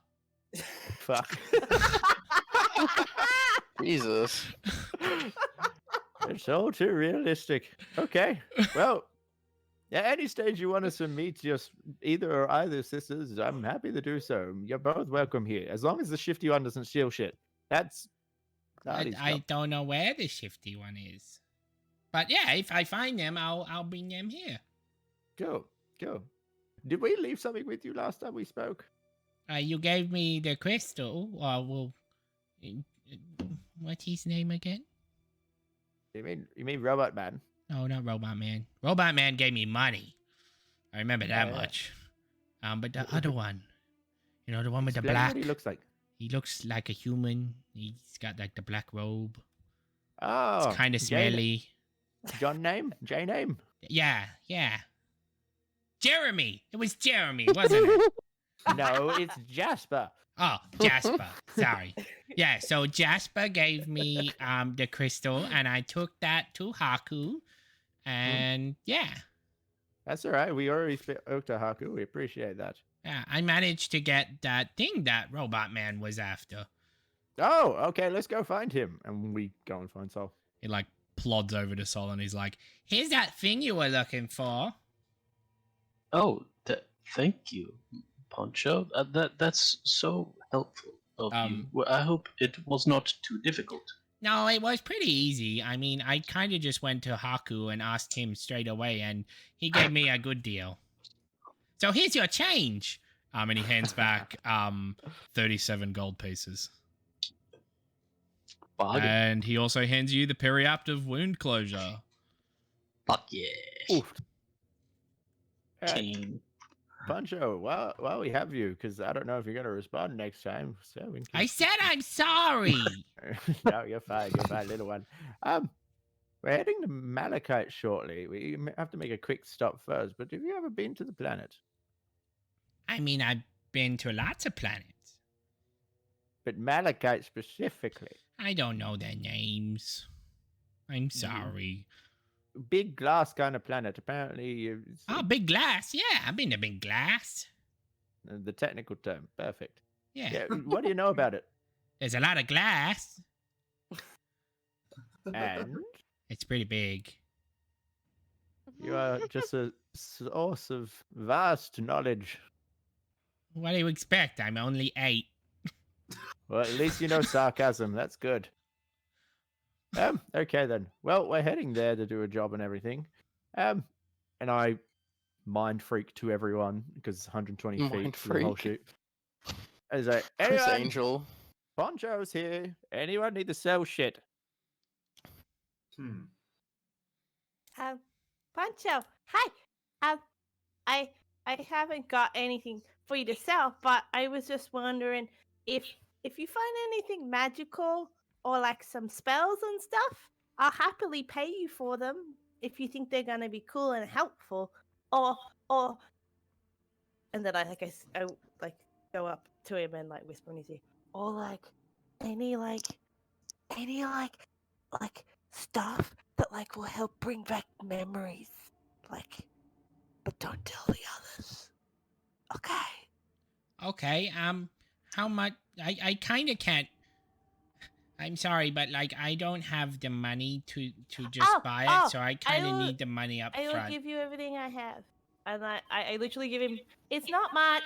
Fuck. Jesus. It's all too realistic. Okay. Well, at any stage you want us to meet either or either sisters, I'm happy to do so. You're both welcome here, as long as the shifty one doesn't steal shit. That's I don't know where the shifty one is, but yeah, if I find them, I'll bring them here. Go. Did we leave something with you last time we spoke? You gave me the crystal. What's his name again? You mean Robot Man? No, not Robot Man. Robot Man gave me money. I remember that Yeah. much. But the other one, the one with the Explain black. what he looks like. He looks like a human. He's got like the black robe. Oh, It's kind of Jay- smelly. John name? J name? Yeah. Jeremy. It was Jeremy, wasn't it? No, it's Jasper. Oh, Jasper. Sorry. Yeah, so Jasper gave me the crystal, and I took that to Haku, and yeah, That's all right. We already spoke to Haku. We appreciate that. I managed to get that thing that Robot Man was after. Oh, okay. Let's go find him. And we go and find Sol. He like plods over to Sol, and he's like, "Here's that thing you were looking for." Oh, thank you, Poncho. That's so helpful of you. Well, I hope it was not too difficult. No, it was pretty easy. I mean, I kind of just went to Haku and asked him straight away, and he gave me a good deal. So here's your change. And he hands back 37 gold pieces. Bargain. And he also hands you the periaptive wound closure. Fuck yeah. Oof. All right, King. Pancho, while we have you, because I don't know if you're going to respond next time. So we can... I said I'm sorry. No, you're fine. You're fine, little one. We're heading to Malachite shortly. We have to make a quick stop first. But have you ever been to the planet? I mean, I've been to lots of planets. But Malachite specifically. I don't know their names. I'm sorry. Big glass kind of planet. Apparently, Oh, Big Glass. Yeah, I've been to Big Glass. the technical term. Perfect. Yeah. Yeah. What do you know about it? There's a lot of glass. And It's pretty big. you are just a source of vast knowledge. What do you expect? I'm only 8. Well, at least you know sarcasm. That's good. Okay then. Well, we're heading there to do a job and everything. And I mind freak to everyone because 120 feet Mind for the whole freak. shoot. As I, Chris anyone, Angel. Poncho's here. Anyone need to sell shit? Pancho, hi. I haven't got anything for you to sell, but I was just wondering if you find anything magical or like some spells and stuff, I'll happily pay you for them if you think they're gonna be cool and helpful. Or and then I go up to him and like whisper in his ear, or like any stuff that like will help bring back memories, like, but don't tell the others. Okay. Okay, how much? I kind of can't. I'm sorry, but like I don't have the money to just buy it, so I kind of will- need the money up I will front. give you everything I have. and I literally give him. It's not much.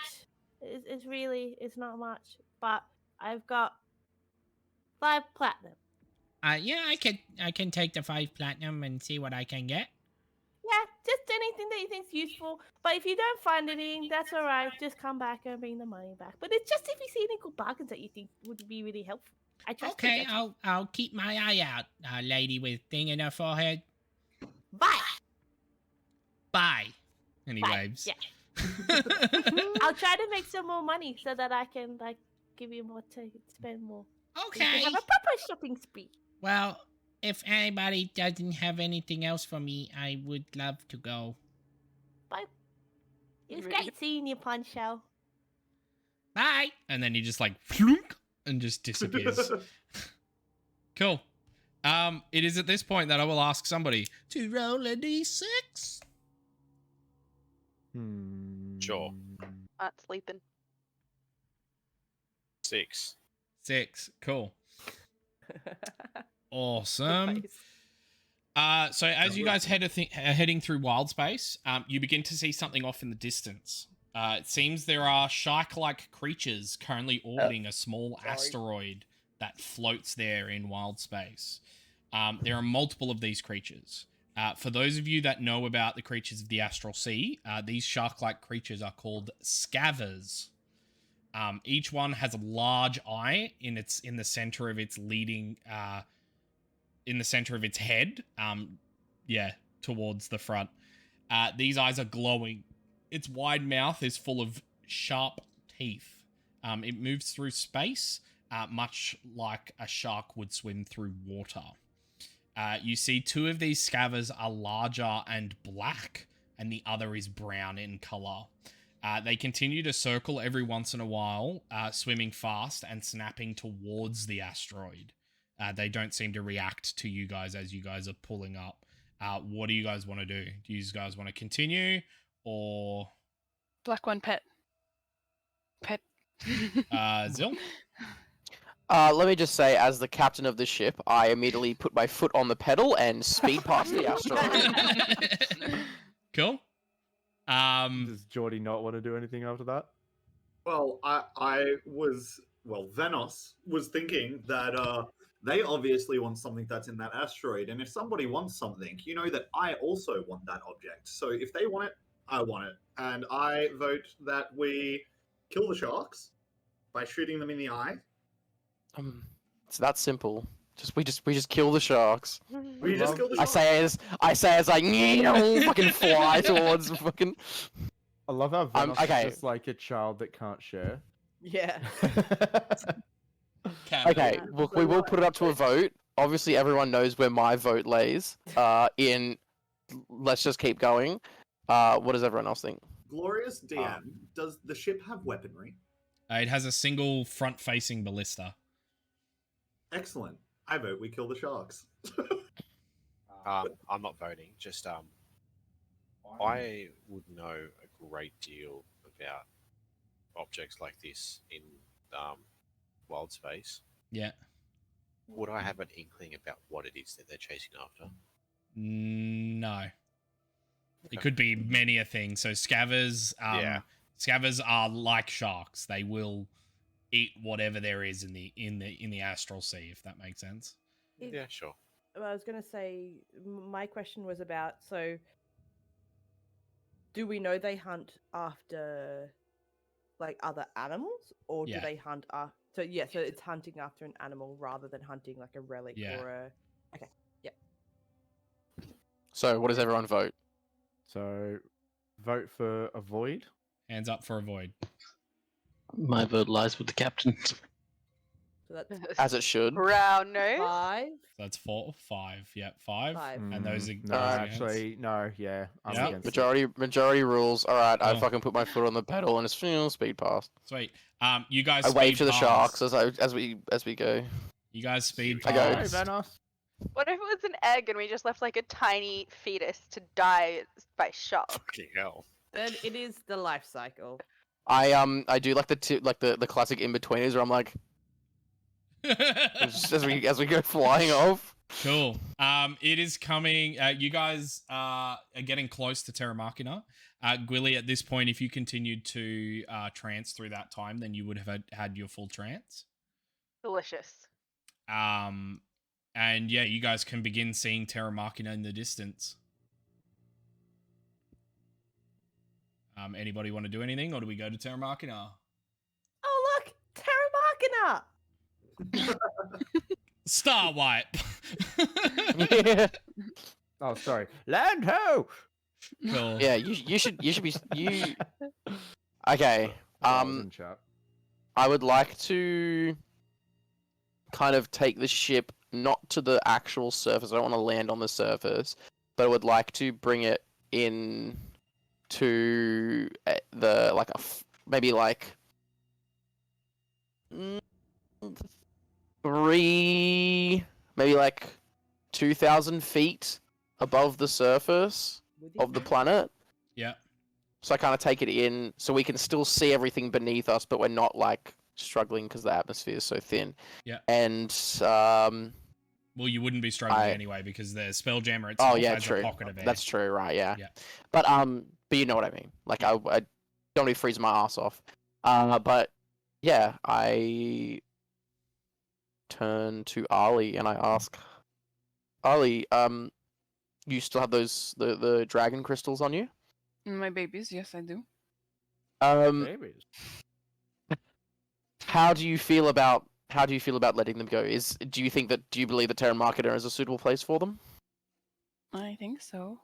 It's not much, but I've got 5 platinum. Yeah, I can take the 5 platinum and see what I can get. Yeah, just anything that you think's useful. But if you don't find anything, that's all right. Just come back and bring the money back. But it's just if you see any good bargains that you think would be really helpful. I trust you. Okay, I'll keep my eye out, lady with thing in her forehead. Bye. Bye. And he Bye. waves. Yeah. I'll try to make some more money so that I can like give you more to spend more. So you can Okay. have a proper shopping spree. Well, if anybody doesn't have anything else for me, I would love to go. Bye. It was great seeing you, Poncho. Bye. And then he just like flunk and just disappears. Cool. It is at this point that I will ask somebody to roll a d6. Sure. Not sleeping. 6. 6. Cool. Awesome. So as you guys are heading through wild space, you begin to see something off in the distance. It seems there are shark-like creatures currently orbiting a small asteroid that floats there in wild space. There are multiple of these creatures. For those of you that know about the creatures of the Astral Sea, these shark-like creatures are called scavers. Each one has a large eye in the center of its leading, in the center of its head. Towards the front. These eyes are glowing. Its wide mouth is full of sharp teeth. It moves through space, much like a shark would swim through water. You see 2 of these scavers are larger and black, and the other is brown in color. They continue to circle every once in a while, swimming fast and snapping towards the asteroid. They don't seem to react to you guys as you guys are pulling up. What do you guys want to do? Do you guys want to continue, or... Black one, pet. Pet. Zil? Let me just say, as the captain of the ship, I immediately put my foot on the pedal and speed past the asteroid. Cool. Does Geordie not want to do anything after that? Well, Venos was thinking that they obviously want something that's in that asteroid, and if somebody wants something, you know that I also want that object. So if they want it, I want it, and I vote that we kill the sharks by shooting them in the eye. It's that simple. We just kill the sharks. We just kill the I sharks. say as like fucking fly towards fucking. I love how Venos okay. is just like a child that can't share. Yeah. Okay, look, we will put it up to a vote. Obviously, everyone knows where my vote lays. Let's just keep going. What does everyone else think? Glorious DM, does the ship have weaponry? It has a single front-facing ballista. Excellent. I vote we kill the sharks. I'm not voting. Just I would know a great deal about objects like this in wild space. Yeah. Would I have an inkling about what it is that they're chasing after? No. It could be many a thing. So scavers, scavers are like sharks. They will eat whatever there is in the astral sea, if that makes sense. Yeah, sure. Well, I was going to say, my question was about, so do we know they hunt after like other animals, or do they hunt after? So it's hunting after an animal rather than hunting like a relic or a. Okay, yeah. So what does everyone vote? So, vote for avoid. Hands up for avoid. My vote lies with the captain. So that's As it should. Brown nose. 5. So that's 4, 5. Yeah, 5. 5. And those are No, those are against. actually, no. Yeah, I'm Yep. against it. Majority rules. All right, I Oh. fucking put my foot on the pedal and it's speed past. Sweet. You guys. I wave speed to the past. sharks as we go. You guys speed I go. past. Hey, Venos. What if it was an egg and we just left like a tiny fetus to die by shark? Fucking hell. Then it is the life cycle. I do like the classic in betweeners where I'm like as we go flying off. Cool. It is coming. You guys are getting close to Terra Machina. Gwilly, at this point, if you continued to trance through that time, then you would have had your full trance. Delicious. And yeah, you guys can begin seeing Terra Machina in the distance. Anybody want to do anything, or do we go to Terra Machina? Oh look, Terra Machina. Star White. Yeah. Oh, sorry. Land ho! Cool. Yeah, you should be you. Okay. I was in chat. I would like to kind of take the ship not to the actual surface. I don't want to land on the surface, but I would like to bring it in to the like maybe like 2,000 feet above the surface of the planet. Yeah. So I kind of take it in, so we can still see everything beneath us, but we're not like struggling because the atmosphere is so thin. Yeah. And well, you wouldn't be struggling anyway because the Spelljammer itself has a pocket of air. That's true, right? Yeah. Yeah. But you know what I mean. Like I don't want to freeze my ass off. But yeah, I turn to Ali and I ask, Ali, you still have the dragon crystals on you? My babies, yes, I do. Babies. How do you feel about letting them go? Do you believe that Terra Machina is a suitable place for them? I think so.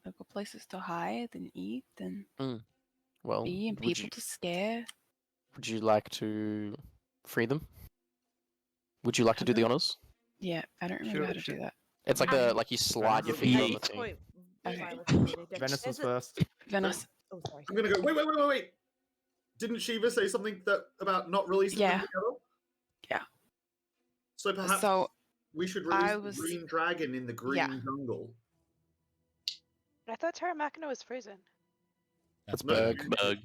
Like a places to hide and eat and Well, be and people to scare. Would you like to free them? Would you like to do the honors? Yeah, I don't remember how to do that. It's like like you slide your feet on the thing. Wait, Okay. Venice was Is it- first. Venice. Oh, sorry. I'm gonna go. Wait. Didn't Shiva say something about not releasing them Yeah. together? Yeah. So perhaps So we should I release was- the green dragon in the green Yeah. jungle. I thought Terra Machina was frozen. That's No, Berg. Bug.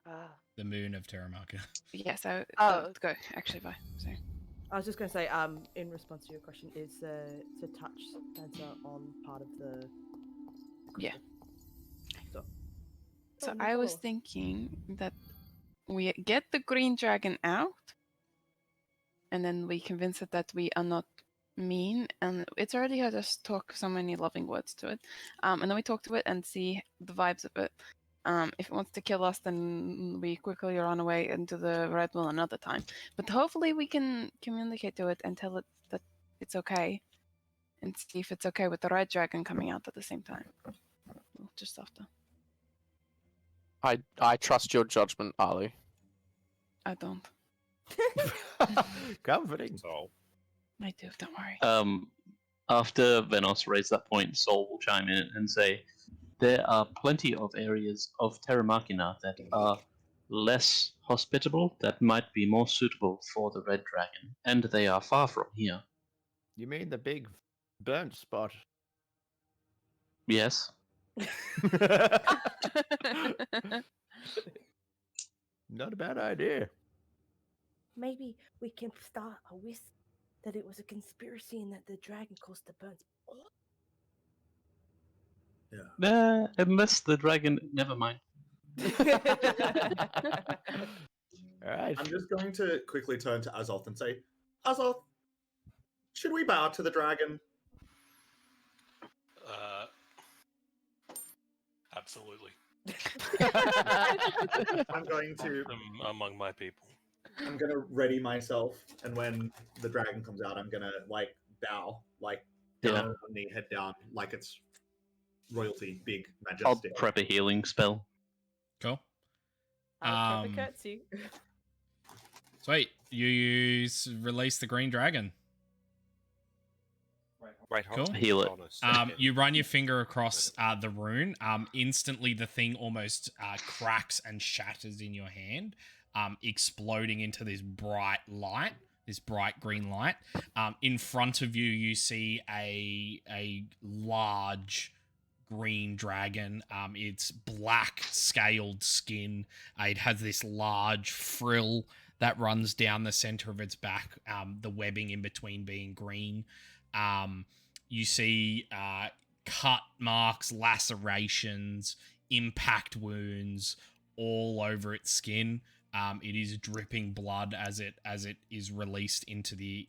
Ah. The moon of Terra Machina. yes, I Oh. let's go. Actually, bye. Sorry. I was just going to say, in response to your question, is to touch Spencer on part of the. Yeah. So, So I was thinking that we get the green dragon out, and then we convince it that we are not mean, and it's already had us talk so many loving words to it, and then we talk to it and see the vibes of it. If it wants to kill us, then we quickly run away into the red one another time. But hopefully we can communicate to it and tell it that it's okay, and see if it's okay with the red dragon coming out at the same time. We'll just have to. I trust your judgment, Ali. I don't. Comforting. So I do. Don't worry. After Venos raised that point, Sol will chime in and say, there are plenty of areas of Terra Machina that are less hospitable, that might be more suitable for the Red Dragon, and they are far from here. You mean the big burnt spot? Yes. Not a bad idea. Maybe we can start a whisper that it was a conspiracy and that the dragon caused the burns. Unless the dragon... Never mind. Alright. I'm just going to quickly turn to Azoth and say, Azoth, should we bow to the dragon? Absolutely. I'm going to Among my people. I'm gonna ready myself, and when the dragon comes out, I'm gonna like bow, like down on one knee, head down, like it's royalty, big, I'll majestic. prep a healing spell. Cool. I'll prep a curtsy. Sweet. You release the green dragon. Wait, hold Cool. on. Heal it. Hold on a second. You run your finger across the rune. Instantly, the thing almost cracks and shatters in your hand, exploding into this bright light, this bright green light. In front of you, you see a large green dragon. It's black scaled skin. It has this large frill that runs down the center of its back. The webbing in between being green. You see cut marks, lacerations, impact wounds all over its skin. It is dripping blood as it is released into the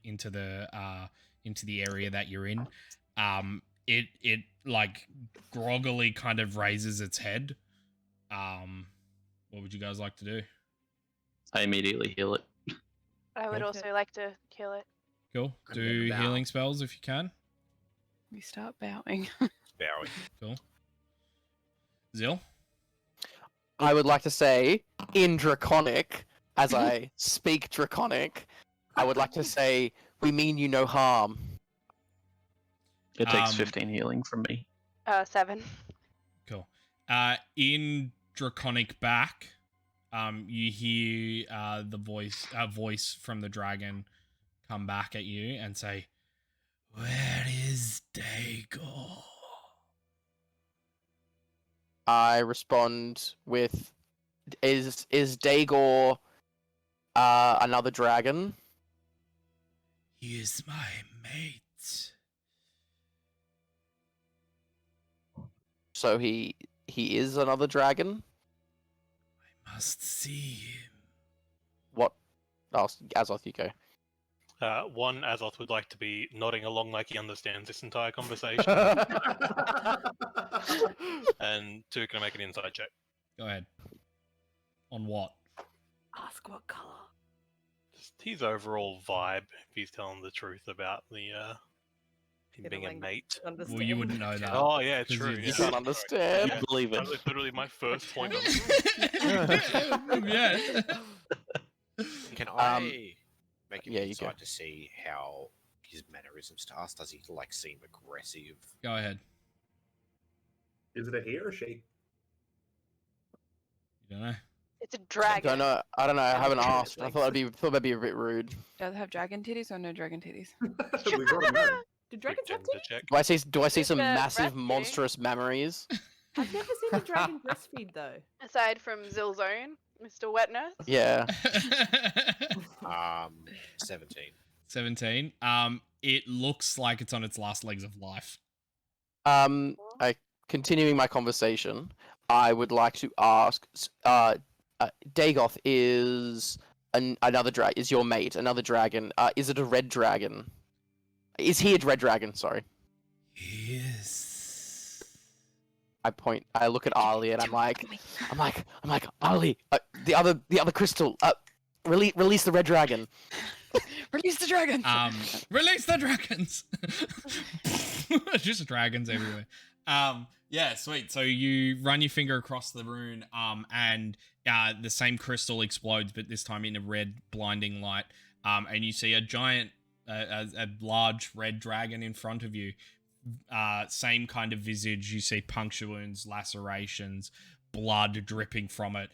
area that you're in. It like groggily kind of raises its head. What would you guys like to do? I immediately heal it. I would Okay. also like to kill it. Cool. I'm Do gonna bow. healing spells if you can. We start bowing. Bowing. Cool. Zil. I would like to say, in Draconic, as I speak Draconic, I would like to say, we mean you no harm. It takes Um, 15 healing from me. 7. Cool. In Draconic back, you hear the voice from the dragon come back at you and say, "Where is Dago?" I respond with, "Is Daegor another dragon?" He is my mate. So he is another dragon. I must see him. What? Oh, Azoth, you go. One, Azoth would like to be nodding along like he understands this entire conversation. And 2, can I make an insight check? Go ahead. On what? Ask what color. Just his overall vibe, if he's telling the truth about the him In a being a language mate. Well, you wouldn't know that. Oh yeah, 'cause true. you Yeah. You just- can't understand. Yeah. Believe That it. was literally my first point on Yeah. Can I make an yeah, you go. insight to see how his mannerisms to us? Does he like seem aggressive? Go ahead. Is it a he or a she? You don't know. It's a dragon. I don't know. I haven't Okay, asked. I like- thought that'd be a bit rude. Does it have dragon titties or no dragon titties? We've got to know. Do Quick dragons have gender titties? check. Do I see It's some a massive, breastfeeding. monstrous mammaries? I've never seen a dragon breastfeed though. Aside from Zil's own, Mr. Wetness. Yeah. 17. 17. It looks like it's on its last legs of life. Continuing my conversation, I would like to ask, Dagoth is another dragon. Is your mate another dragon? Is it a red dragon? Is he a red dragon? Sorry. Yes. I look at Ali and I'm like, Ali, the other crystal, release the red dragon. Release the dragon! Release the dragons. Just dragons everywhere. Yeah, sweet. So you run your finger across the rune, and the same crystal explodes, but this time in a red blinding light. And you see a giant, a large red dragon in front of you. Same kind of visage. You see puncture wounds, lacerations, blood dripping from it.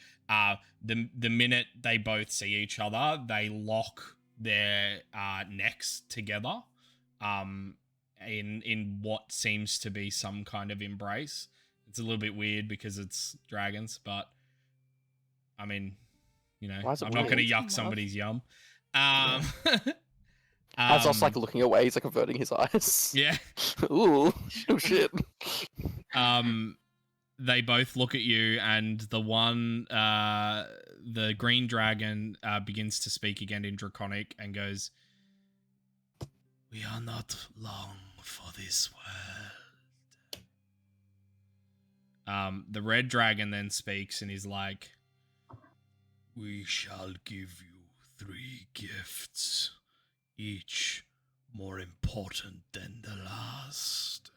The minute they both see each other, they lock their necks together. In what seems to be some kind of embrace. It's a little bit weird because it's dragons, but I mean, you know, Why is it I'm not going to weird? yuck somebody's yum. Azos like looking away. He's like averting his eyes. Yeah. Ooh. Oh shit. They both look at you, and the one, the green dragon, begins to speak again in Draconic and goes, "We are not long for this world." The red dragon then speaks and is like, "We shall give you 3 gifts, each more important than the last."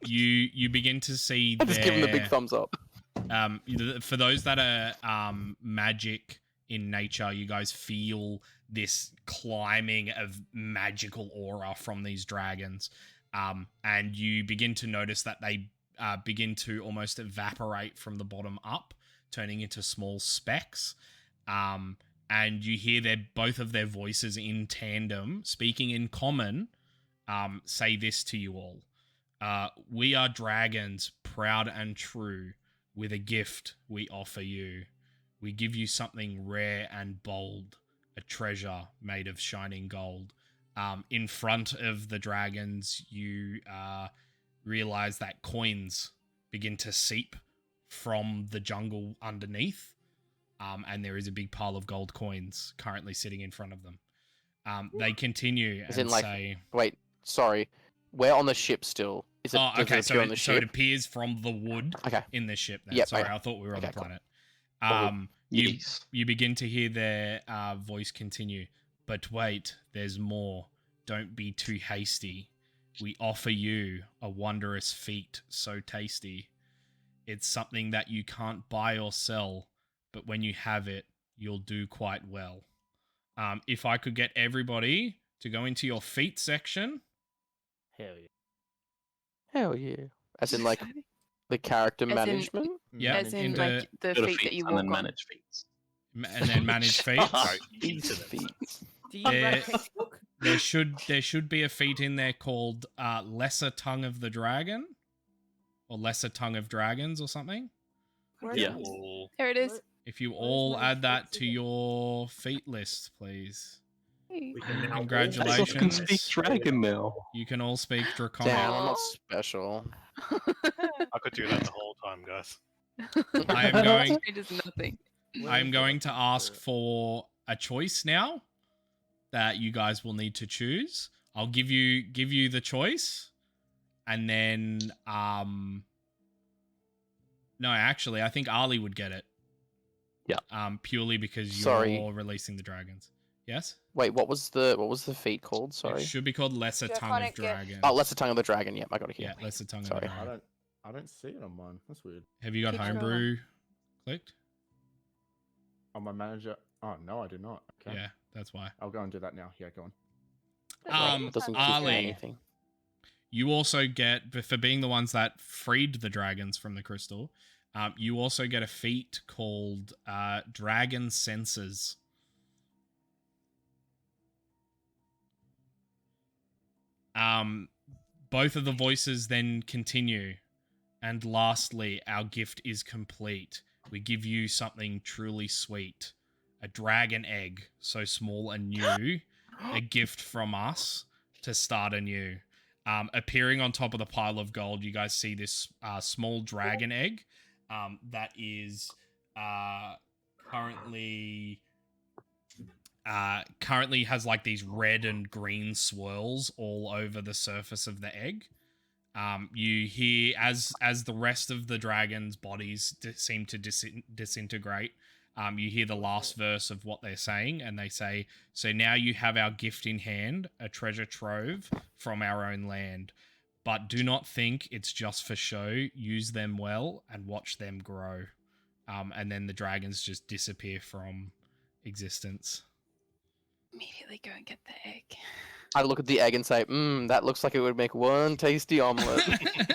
You begin to see I just give him the big their- thumbs up. for those that are magic in nature, you guys feel this climbing of magical aura from these dragons, and you begin to notice that they begin to almost evaporate from the bottom up, turning into small specks. And you hear both of their voices in tandem, speaking in common, say this to you all. "We are dragons, proud and true. With a gift we offer you. We give you something rare and bold, a treasure made of shining gold. In front of the dragons, you realize that coins begin to seep from the jungle underneath, and there is a big pile of gold coins currently sitting in front of them. They continue As and in, like, say, Wait, sorry. We're on the ship still. Is it? "Oh, does okay." it So appear on the so it ship? appears from the wood Okay. in the ship. Then, Yep, sorry, okay. I thought we were on Okay, the cool. planet. Cool. Yes. You begin to hear their voice continue. But wait, there's more. Don't be too hasty. We offer you a wondrous feat so tasty. It's something that you can't buy or sell, but when you have it, you'll do quite well. If I could get everybody to go into your feat section. Hell yeah. Hell yeah. As in, like, Exciting. the character As in- management? Yeah, As in, into- like, the Go to feet that feats you and then walk on. manage feats. And then manage feats. Go These into them. feats. Do you Eh, write textbook? There should be a feat in there called Lesser Tongue of the Dragon, or Lesser Tongue of Dragons, or something. Where Yeah. is it? Well, There it is. Where- If you Where's all my add that feats to again? your feat list, please. we can now all Congratulations. Azoth can speak dragon now. You can all speak Draconic. Damn, I'm not Aw. special. I could do that the whole time, guys. I am going. It is nothing. I'm going to ask for a choice now that you guys will need to choose. I'll give you the choice, and then no, actually, I think Ali would get it. Yeah. Purely because you're Sorry. releasing the dragons. Yes. Wait, what was the feat called? Sorry. It should be called Lesser Tongue of Draconic gift. Dragon. Oh, Lesser Tongue of the Dragon. Yep, I got it here. Yeah, Lesser Tongue of Sorry. the I Dragon. don't see it on mine. That's weird. Have you got Keep Homebrew clicked? On my manager. Oh no, I do not. Okay. Yeah, that's why. I'll go and do that now. Yeah, go on. It doesn't give me Ali. anything. You also get, for being the ones that freed the dragons from the crystal, you also get a feat called Dragon Senses. Both of the voices then continue. And lastly, our gift is complete. We give you something truly sweet. A dragon egg, so small and new. A gift from us to start anew. Appearing on top of the pile of gold, you guys see this small dragon egg that is currently has like these red and green swirls all over the surface of the egg. You hear as the rest of the dragon's bodies seem to disintegrate. You hear the last verse of what they're saying, and they say, "So now you have our gift in hand, a treasure trove from our own land. But do not think it's just for show. Use them well and watch them grow." And then the dragons just disappear from existence. Immediately go and get the egg. I look at the egg and say, that looks like it would make one tasty omelet.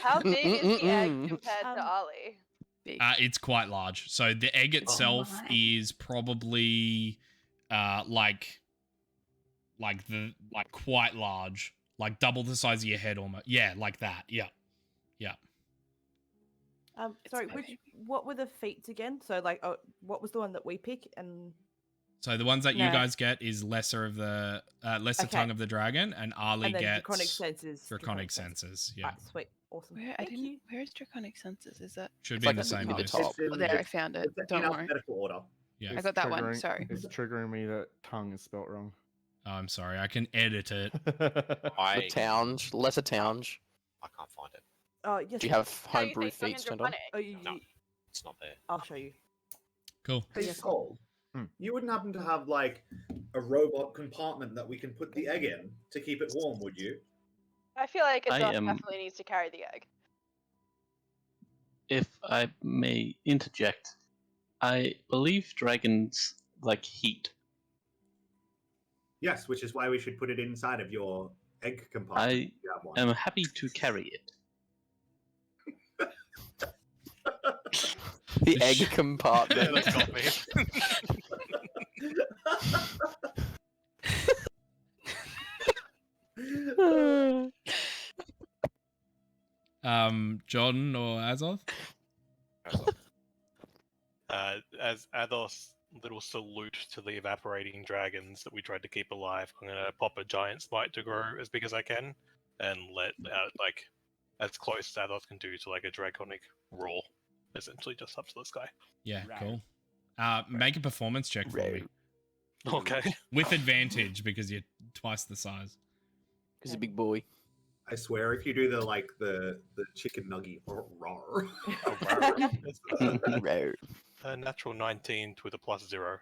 How big is the egg Mm-mm-mm. compared to Ollie? Big. It's quite large. So the egg itself my. is probably like quite large, like double the size of your head almost. Yeah, like that. Yeah. It's Sorry, my baby. what were the feats again? So like, what was the one that we pick? And So the ones that you No. guys get is lesser of the lesser Okay. tongue of the dragon, and Ali and then gets draconic senses. draconic senses. Yeah, Ah, sweet, awesome. Where Thank you. Where is Draconic Senses? Is that? should It's be like in the at same the list. top. Oh, there, I found it. It's Don't in worry. alphabetical order. Yeah. I got that one, triggering- sorry. It's triggering me that tongue is spelt wrong. Oh, I'm sorry. I can edit it. I The townge, lesser townge. I can't find it. Oh yes. Do you have How you homebrew say fucking feats turned on? draconic? Oh, you, No. It's not there. I'll show you. Cool. But Hey, yes, Skull, Hmm. you wouldn't happen to have like a robot compartment that we can put the egg in to keep it warm, would you? I feel like I Azov am- definitely needs to carry the egg. If I may interject, I believe dragons like heat. Yes, which is why we should put it inside of your egg compartment. I if you have one. am happy to carry it. The egg compartment. That's got me. John or Azoth? As Athos little salute to the evaporating dragons that we tried to keep alive, I'm gonna pop a giant smite to grow as big as I can, and let out like as close as Athos can do to like a draconic roar, essentially just up to the sky. Yeah, Right. cool. Make a performance check for me Okay. with advantage because you're twice the size. He's a big boy. I swear, if you do the chicken nugget, roar. Rare. A natural 19 with a +0.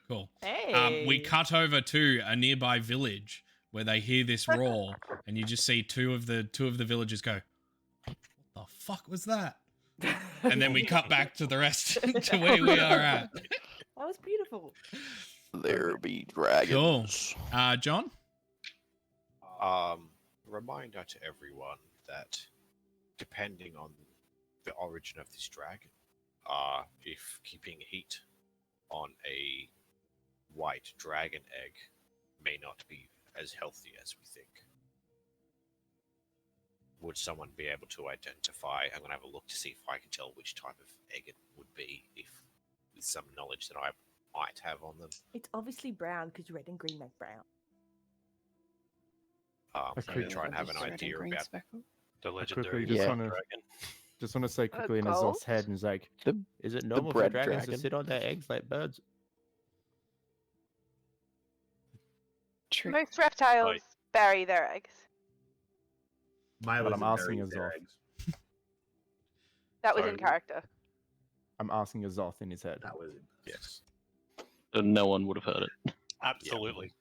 Cool. Hey. We cut over to a nearby village where they hear this roar, and you just see two of the villagers go, "What the fuck was that?" And then we cut back to the rest to where we are at. That was beautiful. There be dragons. Cool. John? Reminder to everyone that depending on the origin of this dragon, if keeping heat on a white dragon egg may not be as healthy as we think. Would someone be able to identify? I'm going to have a look to see if I can tell which type of egg it would be, if with some knowledge that I might have on them. It's obviously brown because red and green make brown. I'm going to try and have an Just red and idea green about. speckle. The I legendary quickly just Yeah. want to dragon. say quickly in gold? Azor's head, and he's like, The "Is it normal for bread dragons dragon. to sit on their eggs like birds?" True. Most reptiles bury their eggs. Milo But I'm asking Azoth. That was in Sorry. character. I'm asking Azoth in his head. That was Yes. No one would have heard it. Absolutely.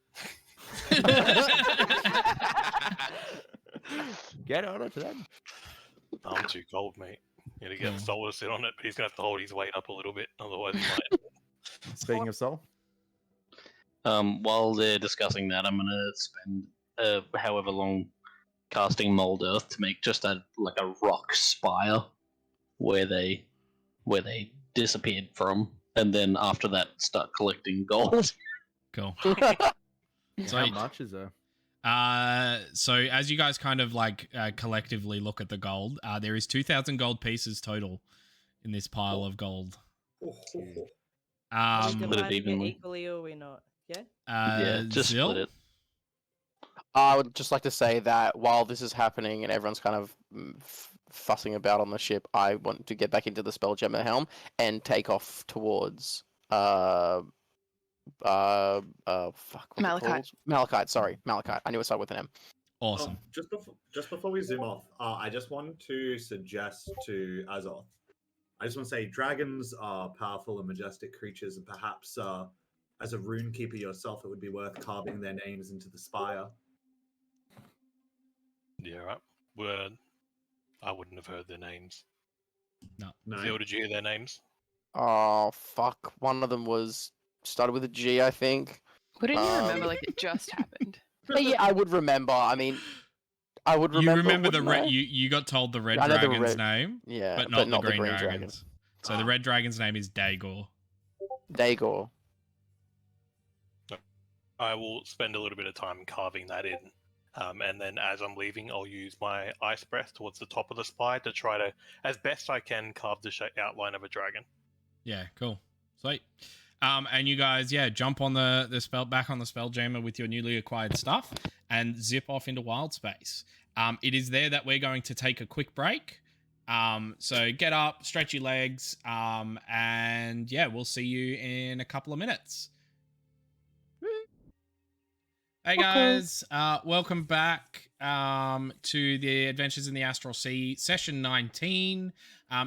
Get on it then. I'm too cold, mate. You gotta Cool. get Soul to sit on it, but he's gonna have to hold his weight up a little bit, otherwise he might. Speaking of soul, While they're discussing that, I'm gonna spend however long casting mold earth to make just a rock spire where they disappeared from, and then after that start collecting gold. Cool. how Sweet. much is there? So as you guys kind of collectively look at the gold, there is 2,000 gold pieces total in this pile of gold. Are we Split it dividing evenly. equally or we're not? Yeah. Yeah, just Zil? split it. I would just like to say that while this is happening and everyone's kind of fussing about on the ship, I want to get back into the Spelljammer helm and take off towards fuck. What's it Malachite. called? Malachite. Sorry, Malachite. I knew it started with an M. Awesome. Just before we zoom off, I just want to suggest to Azoth. I just want to say dragons are powerful and majestic creatures, and perhaps as a rune keeper yourself, it would be worth carving their names into the spire. Yeah, right. Word. I wouldn't have heard their names. No. Zil, did you hear their names? Oh fuck! One of them was started with a G, I think. Wouldn't you remember Um, like it just happened? Yeah, I would remember. I mean, I would You remember. remember the wouldn't red? I? You got told the red I know the dragon's red- name, Yeah, but not the green, dragon. dragons. So the red dragon's name is Daegor. Daegor. I will spend a little bit of time carving that in. And then as I'm leaving, I'll use my ice breath towards the top of the spire to try to, as best I can, carve the outline of a dragon. Yeah, cool. Sweet. And you guys, jump on the spell back on the Spelljammer with your newly acquired stuff and zip off into wild space. It is there that we're going to take a quick break. So get up, stretch your legs, and we'll see you in a couple of minutes. Hey guys, welcome back to the Adventures in the Astral Sea, session 19.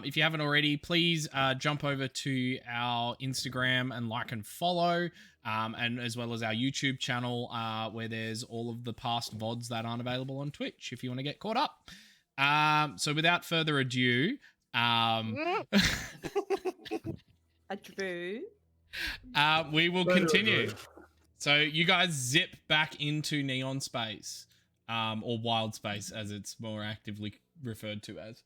If you haven't already, please jump over to our Instagram and like and follow, and as well as our YouTube channel, where there's all of the past VODs that aren't available on Twitch if you want to get caught up. So without further ado, we will continue. So you guys zip back into neon space, or wild space as it's more actively referred to as,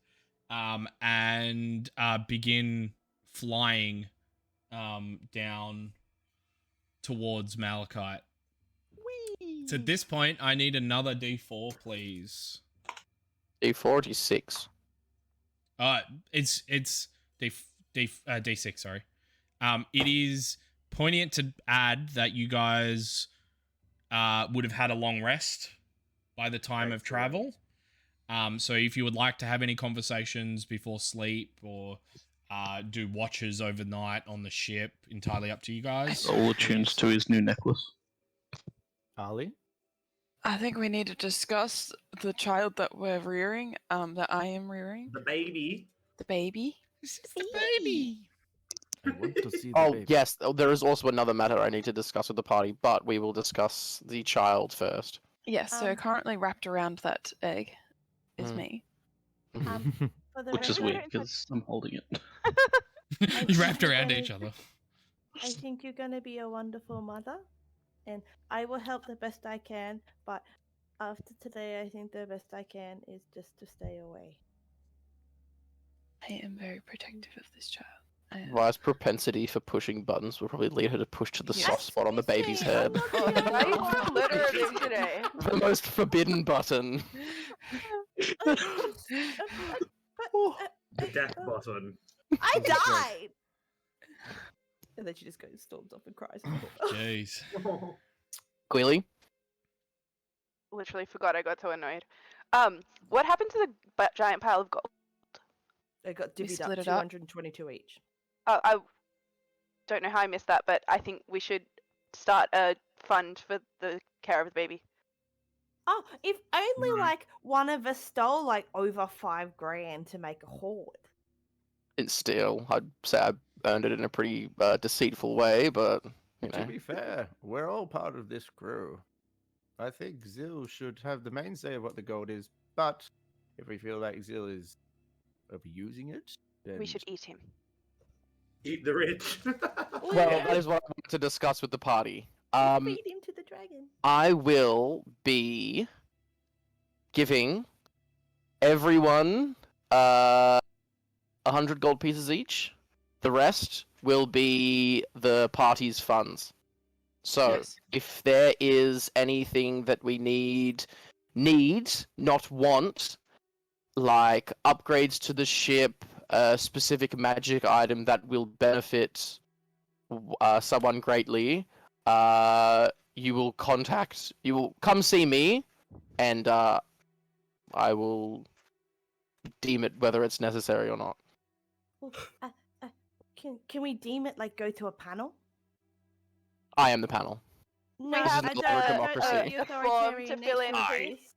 and begin flying down towards Malachite. So at this point, I need another D4, please. D4, D6. It's D6. Sorry. It is poignant to add that you guys would have had a long rest by the time of travel. So if you would like to have any conversations before sleep or do watches overnight on the ship, entirely up to you guys. All tunes to his new necklace. Ali? I think we need to discuss the child that we're rearing, that I am rearing. The baby. The baby. It's the baby. I want to see the Oh, baby. yes, there is also another matter I need to discuss with the party, but we will discuss the child first. Yes, so Um, currently wrapped around that egg is Mm. me. For the Which is record, weird because I'm holding it. You wrapped around gonna- each other. I think you're going to be a wonderful mother, and I will help the best I can. But after today, I think the best I can is just to stay away. I am very protective of this child. Ra's propensity for pushing buttons will probably lead her to push to the Yes. soft spot on the baby's head. Why are you so alliterative today? The most forbidden button. The death button. I died! And then she just goes, storms off and cries. Jeez. Queely? Literally forgot. I got so annoyed. What happened to the giant pile of gold? They got We divvied split up, it up. 222 each. I don't know how I missed that, but I think we should start a fund for the care of the baby. Oh, if only Mhm. like one of us stole like over $5,000 to make a hoard. It's still, I'd say I earned it in a pretty deceitful way, but, you To know. be fair, we're all part of this crew. I think Zil should have the main say of what the gold is, but if we feel like Zil is abusing it, then We should eat him. Eat the rich. Well, that is what I want to discuss with the party. Feed him to the dragon. I will be giving everyone 100 gold pieces each. The rest will be the party's funds. So, Yes. if there is anything that we need, not want, like upgrades to the ship, a specific magic item that will benefit someone greatly, you will come see me, and I will deem it whether it's necessary or not. Well, can we deem it like go to a panel? I am the panel. No, This is I not don't. a I don't democracy. want the A form authoritarian to fill nature in, of please. this.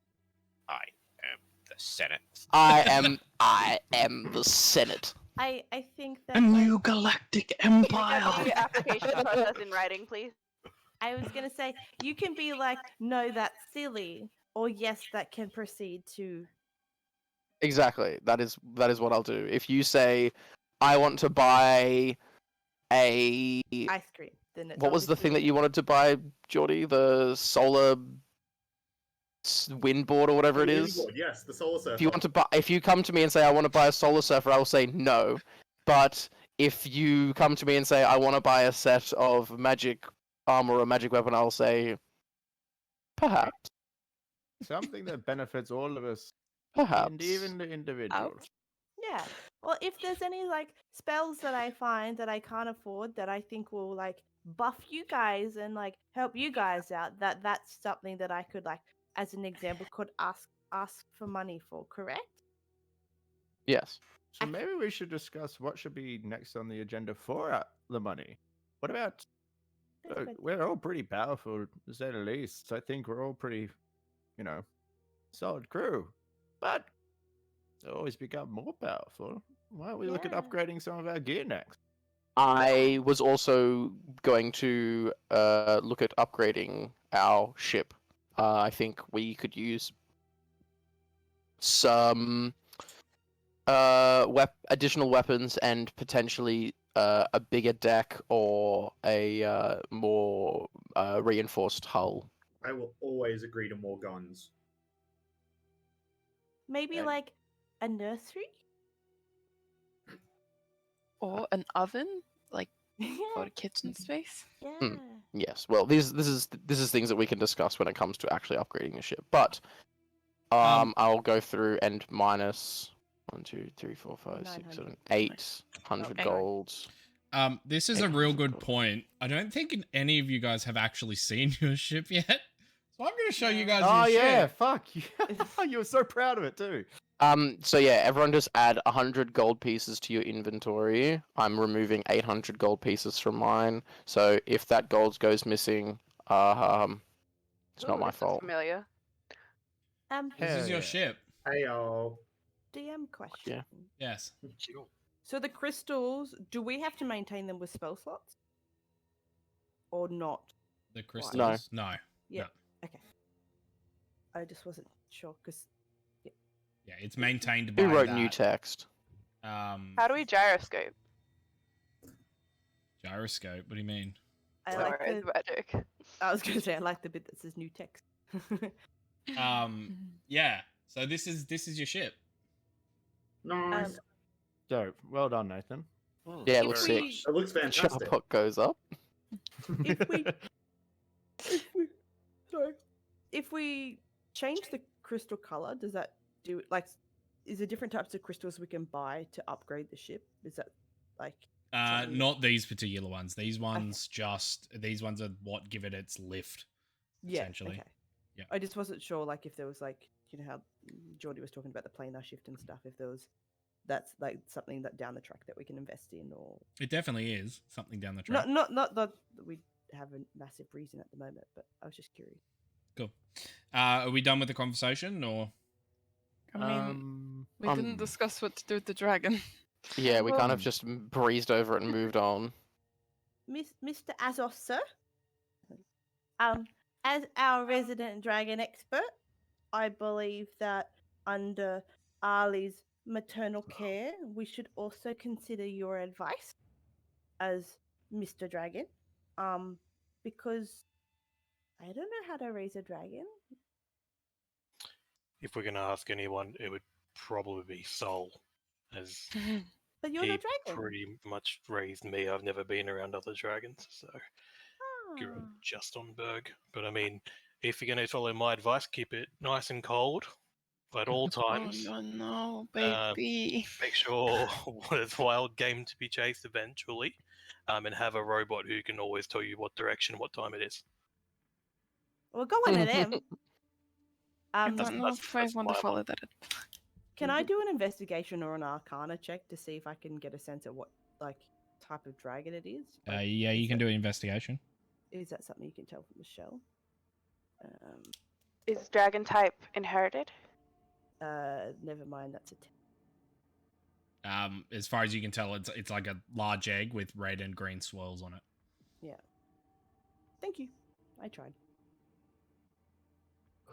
I am the Senate. I am the Senate. I think that A like, new galactic Can you empire. do your application process in writing, please? I was gonna say you can be like, no, that's silly, or yes, that can proceed to. Exactly. That is what I'll do. If you say, I want to buy a Ice cream. Then it's what was the obviously thing that a you no. wanted to buy, Geordie? The solar wind board or whatever it is. Windboard, yes, the solar surfer. If you come to me and say I want to buy a solar surfer, I will say no. But if you come to me and say I want to buy a set of magic armor or magic weapon, I'll say perhaps, something that benefits all of us, perhaps. and even the individuals. Yeah. Well, if there's any like spells that I find that I can't afford that I think will like buff you guys and like help you guys out, that's something that I could like, as an example, could ask for money for. Correct? Yes. So maybe we should discuss what should be next on the agenda for the money. What about? That's Look, good. we're all pretty powerful, to say the least. I think we're all pretty, solid crew. But to always become more powerful, why don't we look at Yeah. upgrading some of our gear next? I was also going to look at upgrading our ship. I think we could use some additional weapons and potentially a bigger deck or a more reinforced hull. I will always agree to more guns. Maybe And- like a nursery. Or an oven, like Yeah. for a kitchen space. Yeah. Yes. Well, this is things that we can discuss when it comes to actually upgrading the ship. But I'll go through and minus 1, 2, 3, 4, 5, 6, 7, 900. 800 Okay. golds. This is a real good point. I don't think any of you guys have actually seen your ship yet. So I'm going to show you guys Oh your yeah, ship. fuck. You were so proud of it too. So yeah, everyone just add 100 gold pieces to your inventory. I'm removing 800 gold pieces from mine. So if that gold goes missing, it's not Ooh, my this is fault. familiar. This Hell is your yeah. ship. Heyo. DM question. Yes. Sure. So the crystals, do we have to maintain them with spell slots? Or not? The crystals? No. Yeah. No. Okay. I just wasn't sure because Yeah, it's maintained by Who wrote that. new text? How do we gyroscope? Gyroscope? What do you mean? I Sorry, like it's the. magic. I was going to say I like the bit that says new text. Yeah. So this is your ship. Nice. Dope. Well done, Nathan. Yeah, it If looks we- sick. It looks fantastic. Sharphook goes up. if we sorry, if we change the crystal color, does that do like? Is there different types of crystals we can buy to upgrade the ship? Is that like? something- Not these particular ones. These ones these ones are what give it its lift. Yeah. essentially. Okay. Yeah. I just wasn't sure, like, if there was like, you know how Geordie was talking about the planar shift and stuff. If there was, that's like something that down the track that we can invest in, or It definitely is something down the track. not that we have a massive reason at the moment, but I was just curious. Cool. Are we done with the conversation, or? I mean, we um, didn't discuss what to do with the dragon. Yeah, we kind of Well- just breezed over it and moved on. Mr. Azos, sir. As our resident dragon expert, I believe that under Ali's maternal care, we should also consider your advice as Mr. Dragon. Because I don't know how to raise a dragon. If we're going to ask anyone, it would probably be Sol, as But you're he the dragon. pretty much raised me. I've never been around other dragons, so grew up Ah. just on Berg. But I mean, if you're going to follow my advice, keep it nice and cold at all times. Oh no, Um, baby. Make sure there's wild game to be chased eventually, and have a robot who can always tell you what direction, what time it is. We're going to them. I don't know that's- if I that's want to my follow that. Can I do an investigation or an arcana check to see if I can get a sense of what like type of dragon it is? Like, Yeah, you is can that- do an investigation. Is that something you can tell from the shell? Is dragon type inherited? Never mind. That's a. As far as you can tell, it's like a large egg with red and green swirls on it. Yeah. Thank you. I tried.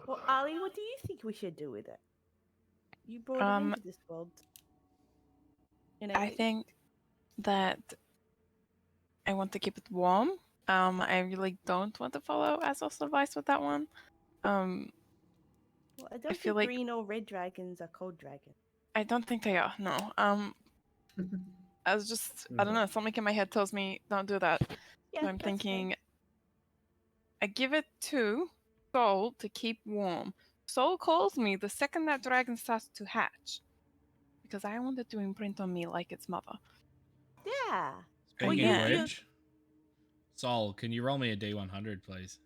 Well, Ali, what do you think we should do with it? You brought it into this world. I think that I want to keep it warm. I really don't want to follow Azos' advice with that one. Well, I don't feel think like- green or red dragons are cold dragons. I don't think they are. No. I was just I don't know. Something in my head tells me don't do that. Yeah, So I'm that's fair. thinking I give it to Soul to keep warm. Soul calls me the second that dragon starts to hatch, because I want it to imprint on me like its mother. Yeah. Speaking yeah. of which, Sol, can you roll me a D100, please?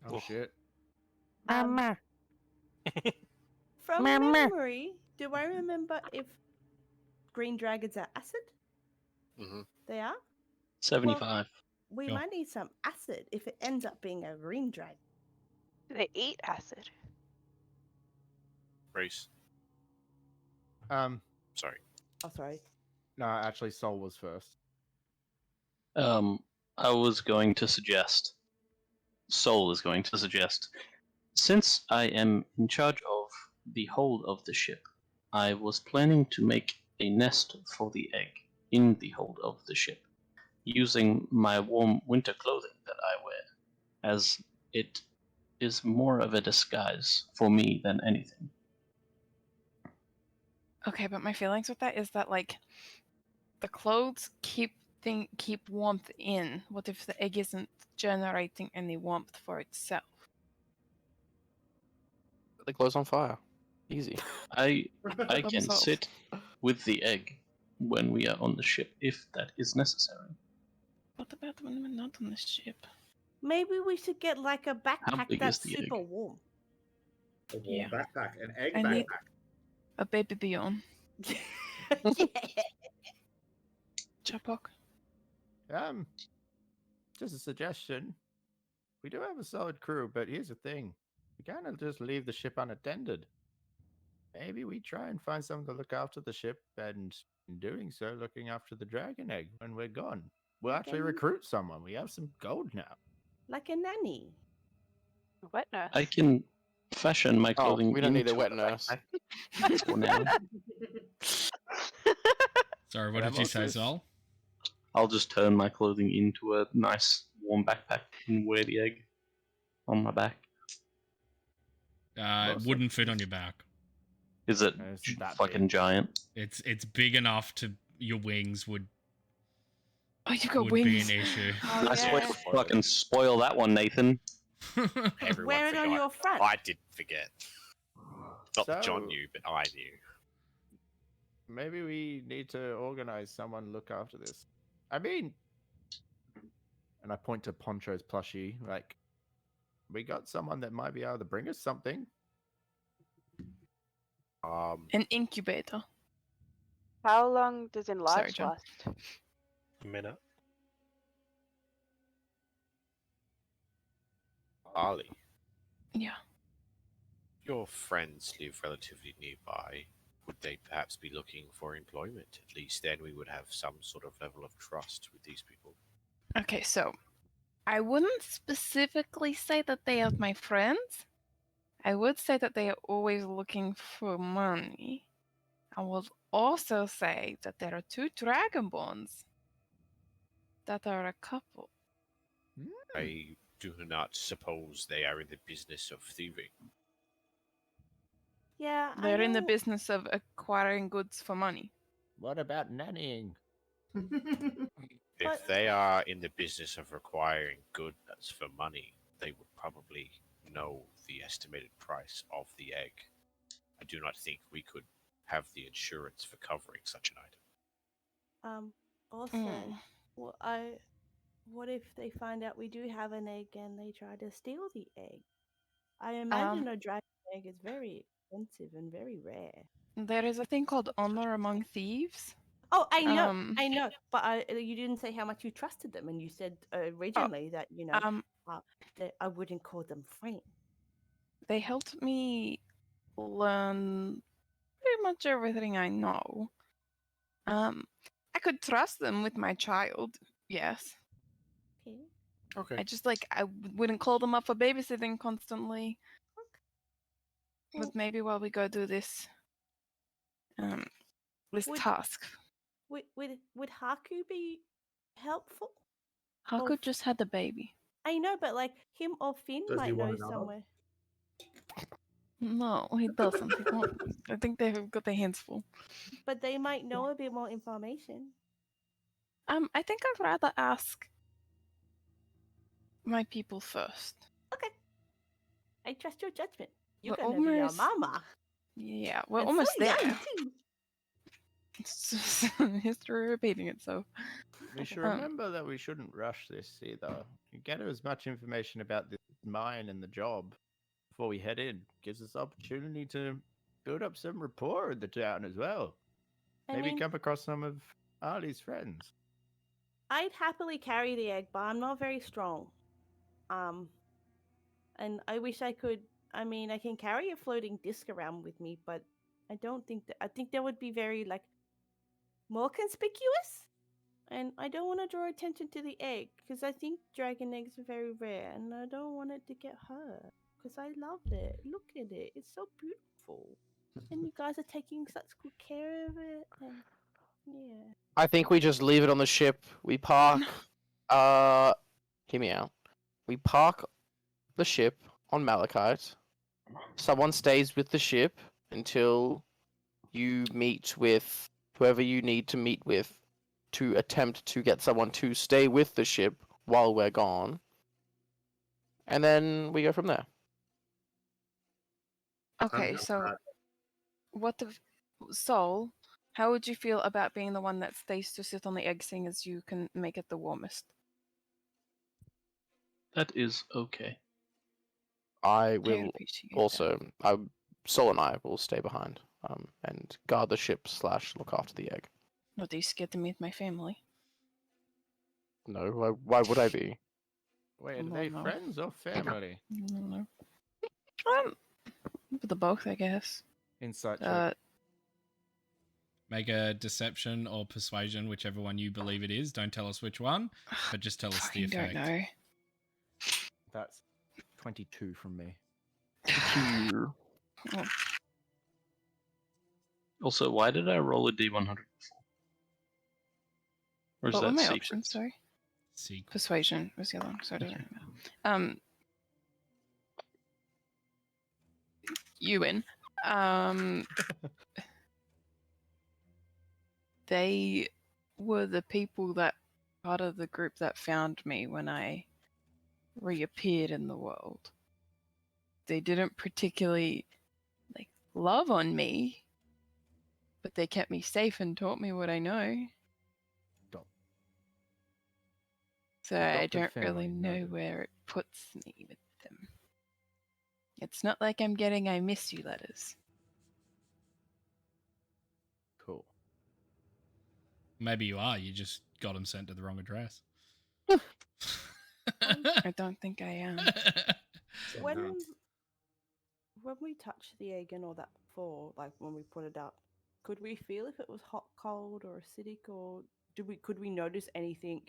Oh shit. From Mama. memory, do I remember if green dragons are acid? Mm-hmm. They are? 75. We Sure. might need some acid if it ends up being a green dragon. Do they eat acid? Reese, sorry. Oh, sorry. No, actually, Sol was first. I was going to suggest, Soul is going to suggest, since I am in charge of the hold of the ship, I was planning to make a nest for the egg in the hold of the ship, using my warm winter clothing that I wear, as it is more of a disguise for me than anything. Okay, but my feelings with that is that like the clothes keep warmth in. What if the egg isn't generating any warmth for itself? The clothes on fire. Easy. I Problem can solved. sit with the egg when we are on the ship, if that is necessary. What about when we're not on the ship? Maybe we should get like a backpack big is that's the super egg? warm. A warm Yeah. backpack, an egg I need- backpack. A baby beyond. Yeah. Chapok. Just a suggestion. We do have a solid crew, but here's the thing. We can't just leave the ship unattended. Maybe we try and find someone to look after the ship, and in doing so, looking after the dragon egg when we're gone. We'll actually Okay. recruit someone. We have some gold now. Like a nanny. Wet nurse. I can fashion my Oh, clothing we don't need a into wet nurse. backpack for now. Sorry, what And did you say, I'm also Sol? I'll just turn my clothing into a nice warm backpack and wear the egg on my back. It Awesome. wouldn't fit on your back. Is it It's that fucking big. giant? It's big enough to your wings would Oh, you got be an wings. issue. Oh, Nice yeah. way to fucking spoil that one, Nathan. Everyone Wear it forgot. on your front. I didn't forget. Not that John So- knew, but I knew. Maybe we need to organize someone to look after this. I mean, and I point to Poncho's plushie, like, we got someone that might be able to bring us something. An incubator. How long does enlarge John. last? A minute. Ali, Yeah. your friends live relatively nearby. Would they perhaps be looking for employment? At least then we would have some sort of level of trust with these people. Okay, so I wouldn't specifically say that they are my friends. I would say that they are always looking for money. I will also say that there are two dragonborns that are a couple. I do not suppose they are in the business of thieving. Yeah, They're in the know. business of acquiring goods for money. What about nannying? If But- they are in the business of acquiring goods for money, they would probably know the estimated price of the egg. I do not think we could have the insurance for covering such an item. Also, Mm. what if they find out we do have an egg and they try to steal the egg? I imagine a dragon egg is very expensive and very rare. There is a thing called honor among thieves. Oh, I know, Um, but you didn't say how much you trusted them, and you said originally that that I wouldn't call them friends. They helped me learn pretty much everything I know. I could trust them with my child, yes. Okay. Okay. I just I wouldn't call them up for babysitting constantly. Well, But maybe while we go do this this Would- task. would Haku be helpful? Haku f- just had the baby. I know, but like him or Finn Does he might know want another? somewhere. No, he doesn't. He won't. I think they've got their hands full. But they might know a bit more information. I think I'd rather ask my people first. Okay. I trust your judgment. You're We're gonna be a almost- mama. Yeah, we're and almost so young, there. too. It's just history repeating itself. We should Um, remember that we shouldn't rush this either. You get as much information about the mine and the job before we head in. Gives us opportunity to build up some rapport in the town as well. I Maybe mean, come across some of Ali's friends. I'd happily carry the egg, but I'm not very strong. And I wish I could. I mean, I can carry a floating disc around with me, but I don't think that. I think that would be very more conspicuous, and I don't want to draw attention to the egg because I think dragon eggs are very rare, and I don't want it to get hurt because I love it. Look at it; it's so beautiful, and you guys are taking such good care of it. And yeah. I think we just leave it on the ship. We park. Hear me out. We park the ship on Malachite. Someone stays with the ship until you meet with whoever you need to meet with to attempt to get someone to stay with the ship while we're gone. And then we go from there. Okay, so what the Soul? How would you feel about being the one that stays to sit on the egg, seeing as you can make it the warmest? That is okay. I I will appreciate that. also. Sol and I will stay behind and guard the ship / look after the egg. Not are you scared to meet my family? No, why would I be? Wait, are No, they no. friends or family? No. The both, I guess. Insight check. Make a deception or persuasion, whichever one you believe it is. Don't tell us which one, but just tell us the I don't effect. know. That's 22 from me. Oh, Also, why did I roll a D100 before? Or is what were that my secret? options? Sorry. Secret. Persuasion was the other one, so it doesn't matter. You win. They were the people that part of the group that found me when I reappeared in the world. They didn't particularly love on me, but they kept me safe and taught me what I know. So I Adopted don't really family, know noted. where it puts me with them. It's not like I'm getting I miss you letters. Cool. Maybe you are. You just got them sent to the wrong address. I don't think I am. When we touched the egg and all that before, like when we put it up, could we feel if it was hot, cold, or acidic, or could we notice anything?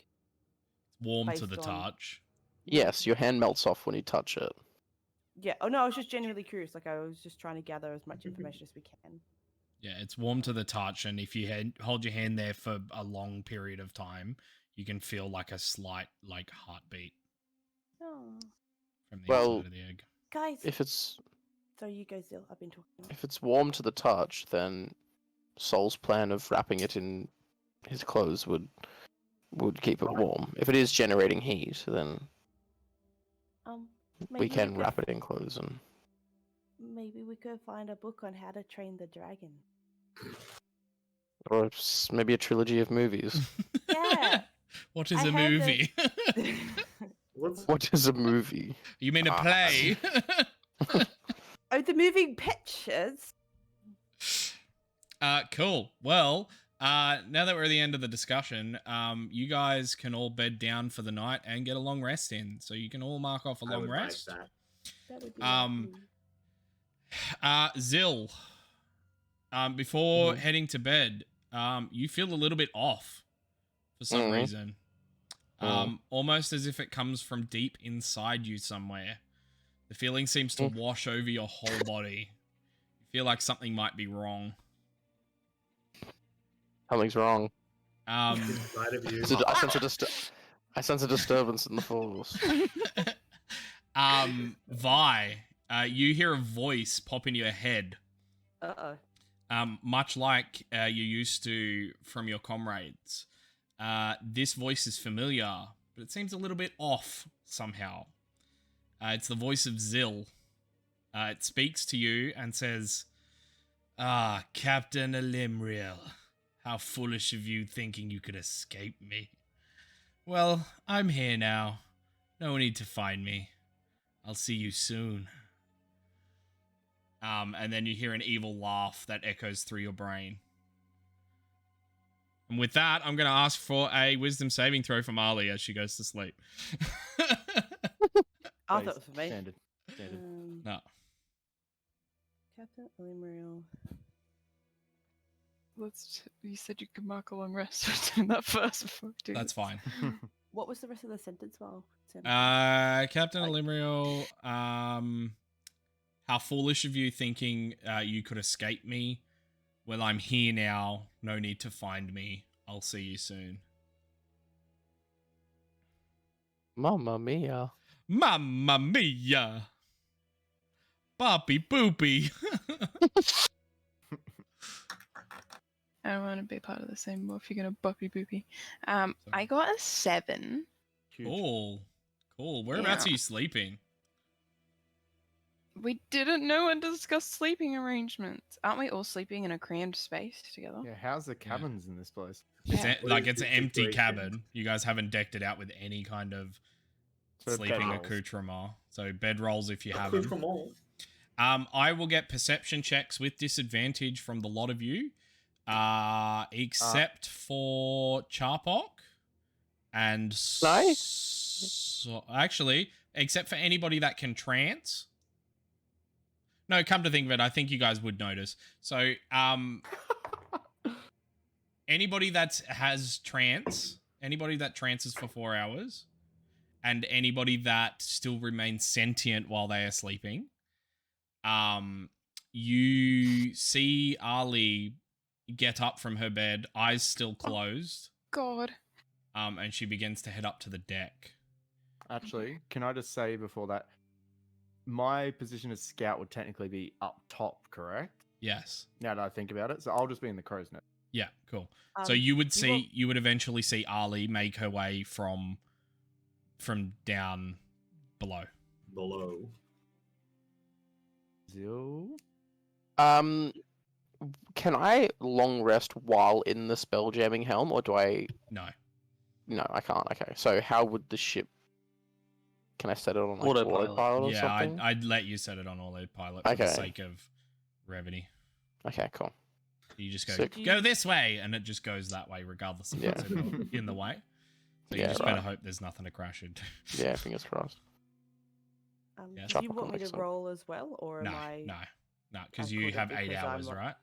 Warm to Based the on- touch. Yes, your hand melts off when you touch it. Yeah. Oh no, I was just genuinely curious. Like I was just trying to gather as much information as we can. Yeah, it's warm to the touch, and if you hold your hand there for a long period of time, you can feel like a slight heartbeat Oh, from the Well, inside of the egg. guys. If it's So you go, Zil. I've been talking. if it's warm to the touch, then Sol's plan of wrapping it in his clothes would keep it warm. If it is generating heat, then we can could wrap it in clothes and. Maybe we could find a book on how to train the dragon. Or maybe a trilogy of movies. Yeah. What is I a heard movie? What is a movie? You mean a play? Oh, the moving pictures. Cool. Well, now that we're at the end of the discussion, you guys can all bed down for the night and get a long rest in. So you can all mark off a long rest. That would be lovely. Zil, before heading to bed, you feel a little bit off for some reason. Almost as if it comes from deep inside you somewhere. The feeling seems to wash over your whole body. You feel like something might be wrong. Something's wrong. Inside of you. I sense a disturbance in the force. Vi, you hear a voice pop in your head. Much like you used to from your comrades. This voice is familiar, but it seems a little bit off somehow. It's the voice of Zil. It speaks to you and says, "Ah, Captain Elimriel, how foolish of you thinking you could escape me. Well, I'm here now. No need to find me. I'll see you soon." And then you hear an evil laugh that echoes through your brain. And with that, I'm going to ask for a wisdom saving throw from Ali as she goes to sleep. I thought it was for me. Standard. No. Captain Elimriel. You said you could mark a long rest. We're doing that first before we do That's this. fine. What was the rest of the sentence? Well, Captain Elimriel, how foolish of you thinking you could escape me. Well, I'm here now. No need to find me. I'll see you soon. Mamma mia. Mamma mia. Boppy boopy. I don't want to be part of the same more if you're gonna boppy boopy. I got a 7. Cool. Whereabouts are you sleeping? We didn't know and discuss sleeping arrangements. Aren't we all sleeping in a crammed space together? Yeah, how's the cabins in this place? It's Yeah. like it's an What is the empty situation? cabin. You guys haven't decked it out with any kind of So sleeping bedrolls. accoutrement. So bedrolls if you have them. Accoutrement. I will get perception checks with disadvantage from the lot of you, except for Charpok and actually, except for anybody that can trance. No, come to think of it, I think you guys would notice. So, anybody that has trance, anybody that trances for 4 hours, and anybody that still remains sentient while they are sleeping, you see Ali get up from her bed, eyes still closed, God. and she begins to head up to the deck. Actually, can I just say before that, my position as scout would technically be up top, correct? Yes. Now that I think about it, so I'll just be in the crow's nest. Yeah, cool. So Um, you would you see, won't- you would eventually see Ali make her way from down below. Below. Zil? Can I long rest while in the spell jamming helm, or do I? No. No, I can't. Okay, so how would the ship? Can I set it on like Autopilot. autopilot or Yeah, something? I'd let you set it on autopilot for the Okay. sake of brevity. Okay, cool. You just go, Sick. go this way, and it just goes that way, regardless of what's in the way. So you Yeah, just right. better hope there's nothing to crash into. Yeah, fingers crossed. Yeah. Do Chopper you want me to makes sense. roll as well, or No, am I? no, because I you couldn't have 8 because I'm hours, not- right?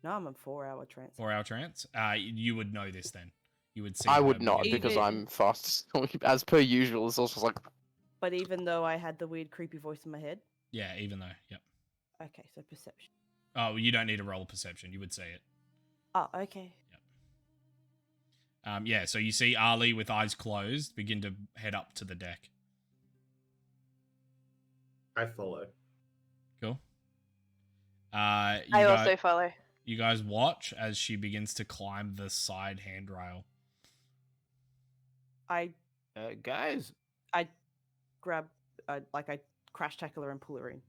No, I'm on 4-hour trance. 4-hour trance. You would know this then. You would see. I her would not begin- because Even- I'm fast asleep. As per usual. It's also like But even though I had the weird, creepy voice in my head. Yeah, even though. Yep. Okay, so perception. Oh, you don't need to roll a perception. You would see it. Oh, okay. Yeah, so you see Ali with eyes closed begin to head up to the deck. I follow. Cool. I also follow. You guys watch as she begins to climb the side handrail. I Guys, grab, I crash tackle her and pull her in.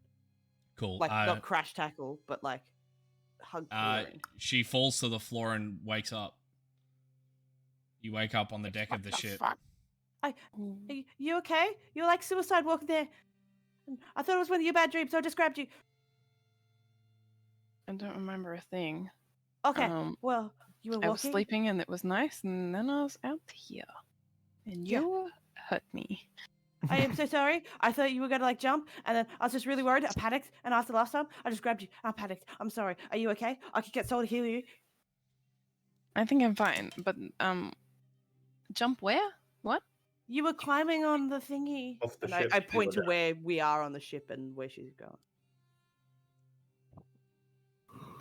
Cool. Like not crash tackle, but like hug pull her in. She falls to the floor and wakes up. You wake up on the deck of the what the ship. fuck? Are you okay? You're like suicide walking there. I thought it was one of your bad dreams, so I just grabbed you. I don't remember a thing. Okay, well, you were I was walking. sleeping and it was nice, and then I was out here. And Yeah. you hurt me. I am so sorry. I thought you were gonna like jump, and then I was just really worried. I panicked, and after last time, I just grabbed you. I panicked. I'm sorry. Are you okay? I could get Soul to heal you. I think I'm fine, but jump where? What? You were climbing on the thingy. Off the And ship I to point the to where we are on the ship and where she's going.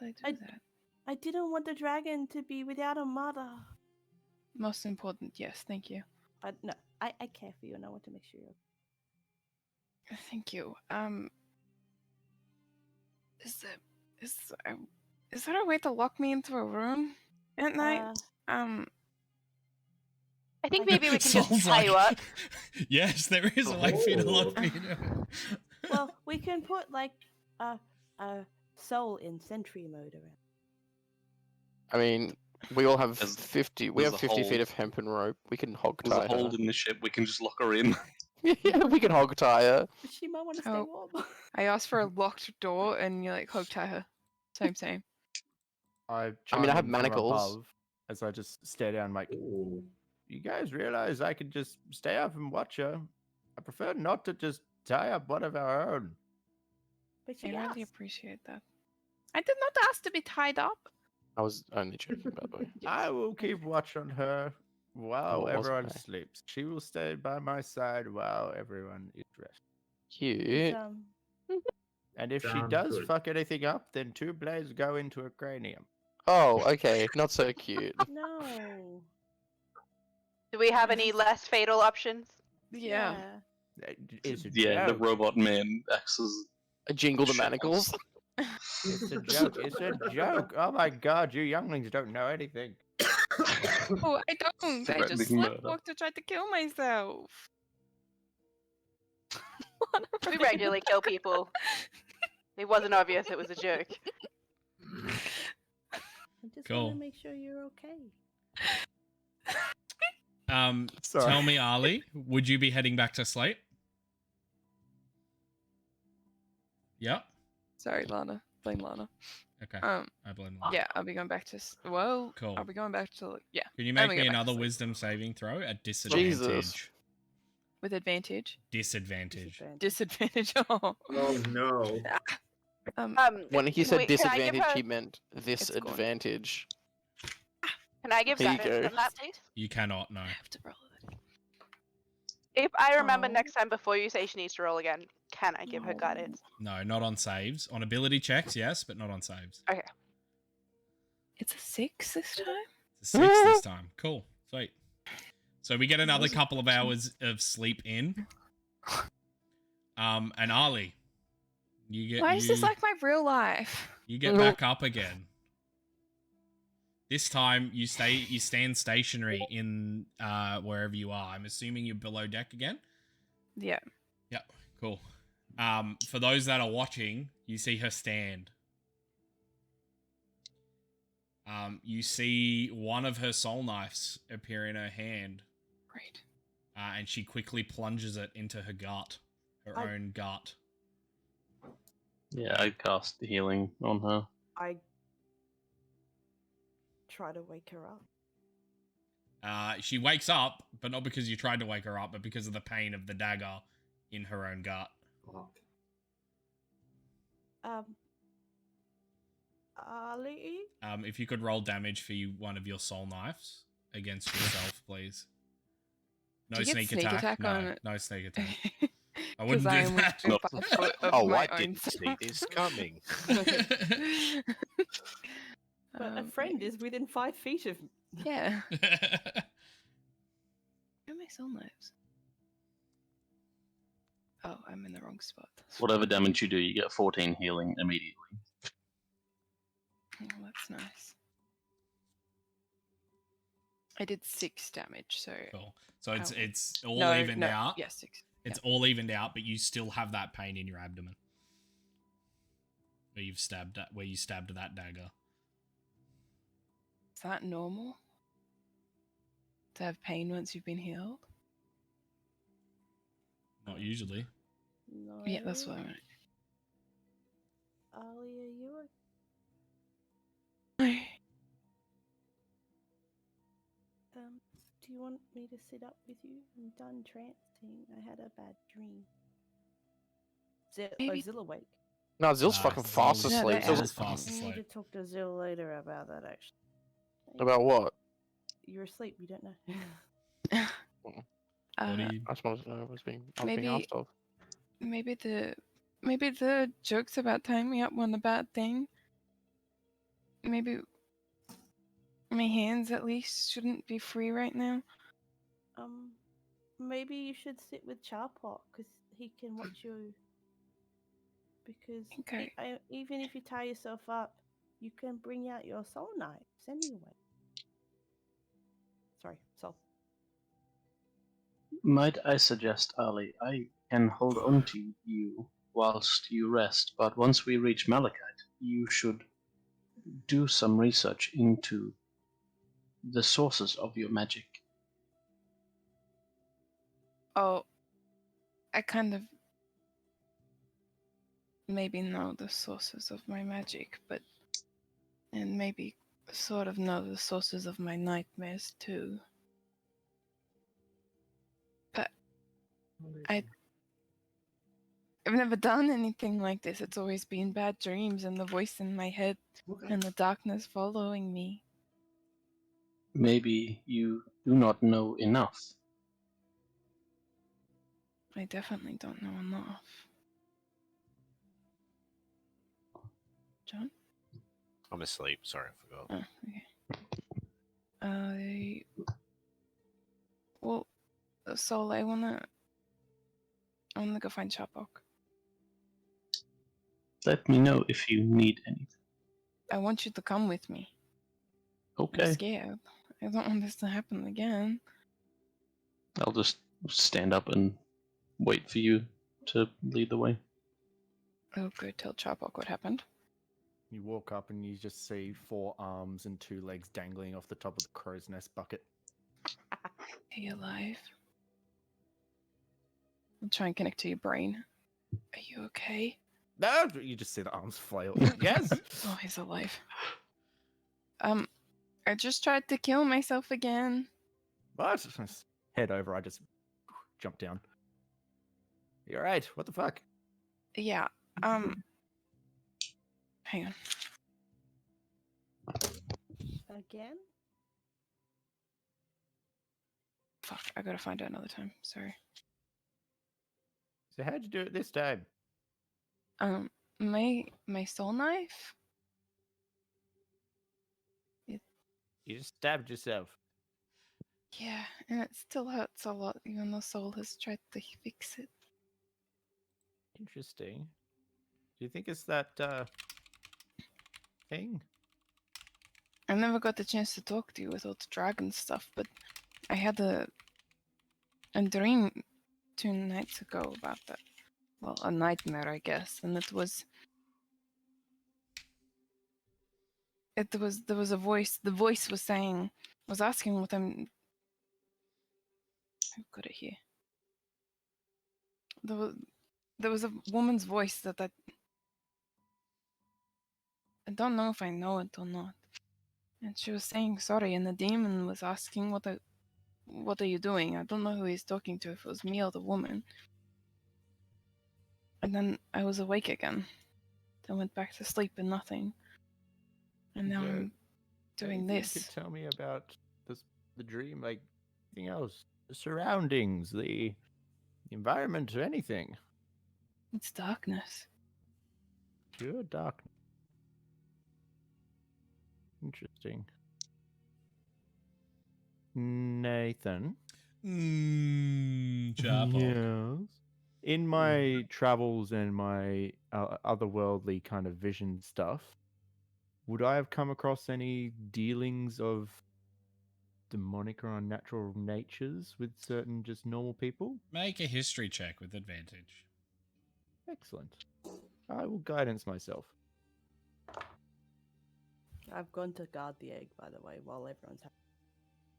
Did I do that? I didn't want the dragon to be without a mother. Most important, yes, thank you. No, I care for you, and I want to make sure you're Thank you. Is there a way to lock me into a room at night? I think maybe we can Soul's just tie you up. Yes, there is a way for you to lock Oh. me in. well, we can put like a soul in sentry mode around. I mean, we all have There's- 50. We there's have a 50 feet hold. of hempen rope. We can hog There's tie a her. hold in the ship. We can just lock her in. Yeah, we can hog tie her. But she might want to stay Oh. warm. I asked for a locked door and you like hog tie her. Same. I I chime mean, I have in from manacles. above as I just stare down, like, Ooh. you guys realize I could just stay up and watch her. I prefer not to just tie up one of our own. But she I really asked. appreciate that. I did not ask to be tied up. I was only joking, by the way. I will keep watch on her while Oh, wasn't everyone I? sleeps. She will stay by my side while everyone is resting. Cute. It's, And if she Sounds does good. fuck anything up, then 2 blades go into her cranium. Oh, okay. Not so cute. no. Do we have any less fatal options? Yeah. It's a Yeah, the joke. robot man acts as Jingle the Shit. manacles. It's a joke. It's a joke. Oh my god, you younglings don't know anything. Oh, I don't. I just Threatening murder. sleepwalked to try to kill myself. We regularly kill people. It wasn't obvious it was a joke. I just Cool. want to make sure you're okay. Sorry. Tell me, Ali, would you be heading back to Slate? Yep. Sorry, Lana. Blame Lana. Okay. Um, I blame Lana. yeah, I'll be going back to. Well, Cool. I'll be going back to. Yeah. Can you I'm make gonna me go back to another sleep. wisdom saving throw at disadvantage? Jesus. With advantage. Disadvantage. Disadvantage. Oh. Oh no. When he can said we- can I give disadvantage, her- he meant this It's gone. advantage. Can I give Here you guidance go. on that, please? You cannot, no. I have to roll it. If I remember Oh. next time before you say she needs to roll again, can I give her guidance? No, not on saves. On ability checks, yes, but not on saves. Okay. It's a 6 this time. It's a 6 this time. Cool. Sweet. So we get another couple of hours of sleep in. And Ali, you get Why is this like my real life? you get back up again. This time you stand stationary in wherever you are. I'm assuming you're below deck again. Yeah. Yep. Cool. For those that are watching, you see her stand. You see one of her soul knives appear in her hand. Right. And she quickly plunges it into her gut, her own gut. Yeah, I cast healing on her. I try to wake her up. She wakes up, but not because you tried to wake her up, but because of the pain of the dagger in her own gut. Ali? If you could roll damage for one of your soul knives against yourself, please. No Do you get sneak attack. on No, it? no sneak attack. I 'Cause wouldn't I do am that. within 5 foot of Oh, my I own didn't see this coming. But a friend is within 5 feet of me. Yeah. Where are my soul knives? Oh, I'm in the wrong spot. Whatever damage you do, you get 14 healing immediately. Oh, that's nice. I did 6 damage, so. Cool. So it's all no, evened no. out. Yeah, 6. It's all evened out, but you still have that pain in your abdomen where you stabbed that dagger. Is that normal? To have pain once you've been healed? Not usually. No. Yeah, that's what I meant. Ali, are you do you want me to sit up with you? I'm done trancing. I had a bad dream. Maybe- Zill awake. No, Zill's fucking fast Zill's- asleep. they're Zill's out. fast I need to asleep. talk to Zill later about that, actually. About what? You're asleep, you don't know. What do you... I just wanted to know. I was being Maybe- asked of. maybe the jokes about tying me up weren't a bad thing. Maybe my hands at least shouldn't be free right now. Maybe you should sit with Charpot, because he can watch you. Because Okay. even if you tie yourself up, you can bring out your soul knives anyway. Sorry, soul. Might I suggest, Ali, I can hold on to you whilst you rest, but once we reach Malachite, you should do some research into the sources of your magic. Oh, I kind of maybe know the sources of my magic, and maybe sort of know the sources of my nightmares too. But I've never done anything like this. It's always been bad dreams and the voice in my head and the darkness following me. Maybe you do not know enough. I definitely don't know enough. John? I'm asleep. Sorry, I forgot. Oh, okay. Well, Sol, I wanna go find Chapok. Let me know if you need anything. I want you to come with me. I'm Okay. scared. I don't want this to happen again. I'll just stand up and wait for you to lead the way. Oh, good. Tell Charbok what happened. You walk up and you just see 4 arms and 2 legs dangling off the top of the crow's nest bucket. Are you alive? I'll try and connect to your brain. Are you okay? No, you just see the arms flail. Yes. Oh, he's alive. I just tried to kill myself again. What? Head over. I just jump down. You're right. What the fuck? Yeah. Hang on. Again? Fuck, I gotta find it another time. Sorry. So how'd you do it this time? My soul knife? You just stabbed yourself. Yeah, and it still hurts a lot, even though Soul has tried to fix it. Interesting. Do you think it's that thing? I never got the chance to talk to you with all the dragon stuff, but I had a dream 2 nights ago about that. Well, a nightmare, I guess, and there was a voice. The voice was asking what I'm. I've got it here. There was a woman's voice that I don't know if I know it or not. And she was saying sorry, and the demon was asking what are you doing? I don't know who he's talking to, if it was me or the woman. And then I was awake again. Then went back to sleep and nothing. And now I'm doing Anything this. You could tell me about the dream, like anything else, the surroundings, the environment, or anything. It's darkness. Pure darkness. Interesting. Nathan. Charbok. Yes. In my travels and my otherworldly kind of vision stuff, would I have come across any dealings of demonic or unnatural natures with certain just normal people? Make a history check with advantage. Excellent. I will guidance myself. I've gone to guard the egg, by the way, while everyone's having.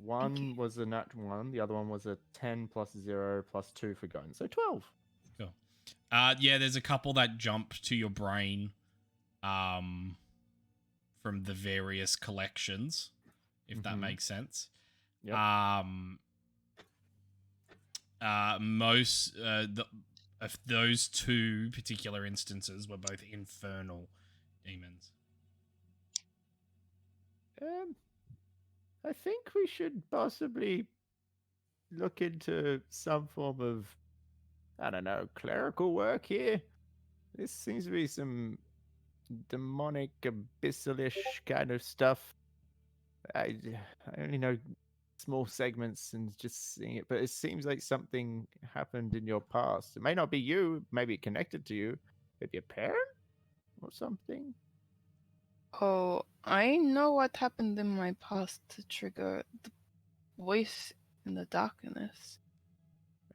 One was a natural 1, the other one was a 10 plus 0 plus 2 for guidance. So 12. Cool. Yeah, there's a couple that jump to your brain from the various collections, if that makes sense. Yep. Most of those 2 particular instances were both infernal demons. I think we should possibly look into some form of, I don't know, clerical work here. This seems to be some demonic, abyssalish kind of stuff. I only know small segments and just seeing it, but it seems like something happened in your past. It may not be you, maybe connected to you, maybe a parent or something. Oh, I know what happened in my past to trigger the voice in the darkness.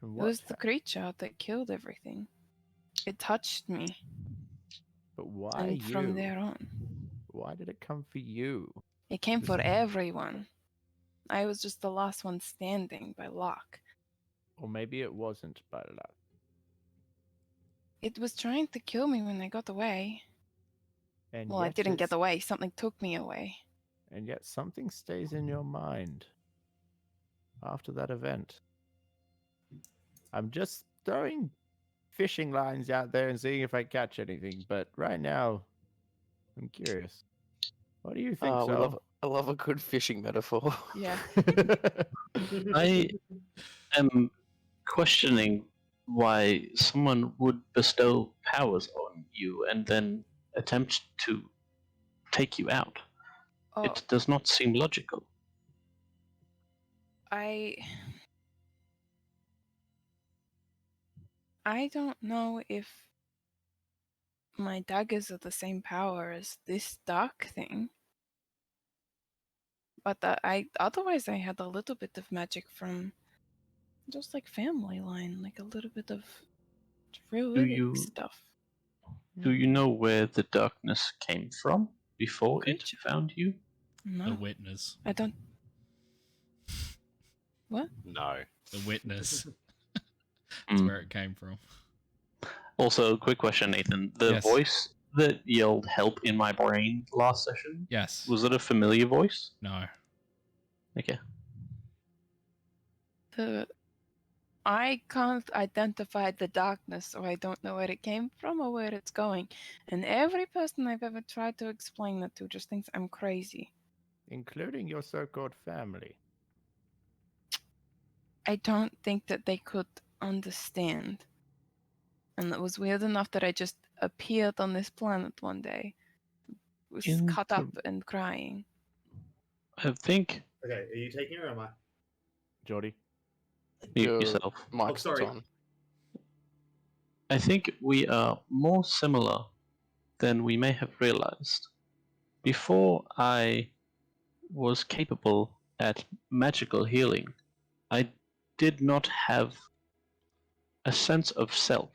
And It was the creature that killed everything. It touched me. But why And you? from there on. Why did it come for you? It came for everyone. I was just the last one standing by luck. Or maybe it wasn't by luck. It was trying to kill me when I got away. And Well, I yet didn't get it's- away. Something took me away. And yet something stays in your mind after that event. I'm just throwing fishing lines out there and seeing if I catch anything, but right now, I'm curious. What do you think, I love a good fishing metaphor. Yeah. I am questioning why someone would bestow powers on you and then attempt to take you out. Oh, It does not seem logical. I don't know if my daggers are the same power as this dark thing. But otherwise I had a little bit of magic from just like family line, like a little bit of ruining you- stuff. Do you know where the darkness came from before Creature. it found you? The No, witness. I don't. What? No. The witness. That's Mm. where it came from. Also, quick question, Nathan. The Yes. voice that yelled "help" in my brain last session, Yes. was it a familiar voice? No. Okay. I can't identify the darkness, so I don't know where it came from or where it's going. And every person I've ever tried to explain that to just thinks I'm crazy. Including your so-called family. I don't think that they could understand. And it was weird enough that I just appeared on this planet one day, was cut up and crying. I think Okay, are you taking it or am I? Geordie. mute Your yourself. mic's sorry. on. I think we are more similar than we may have realized. Before I was capable at magical healing, I did not have a sense of self.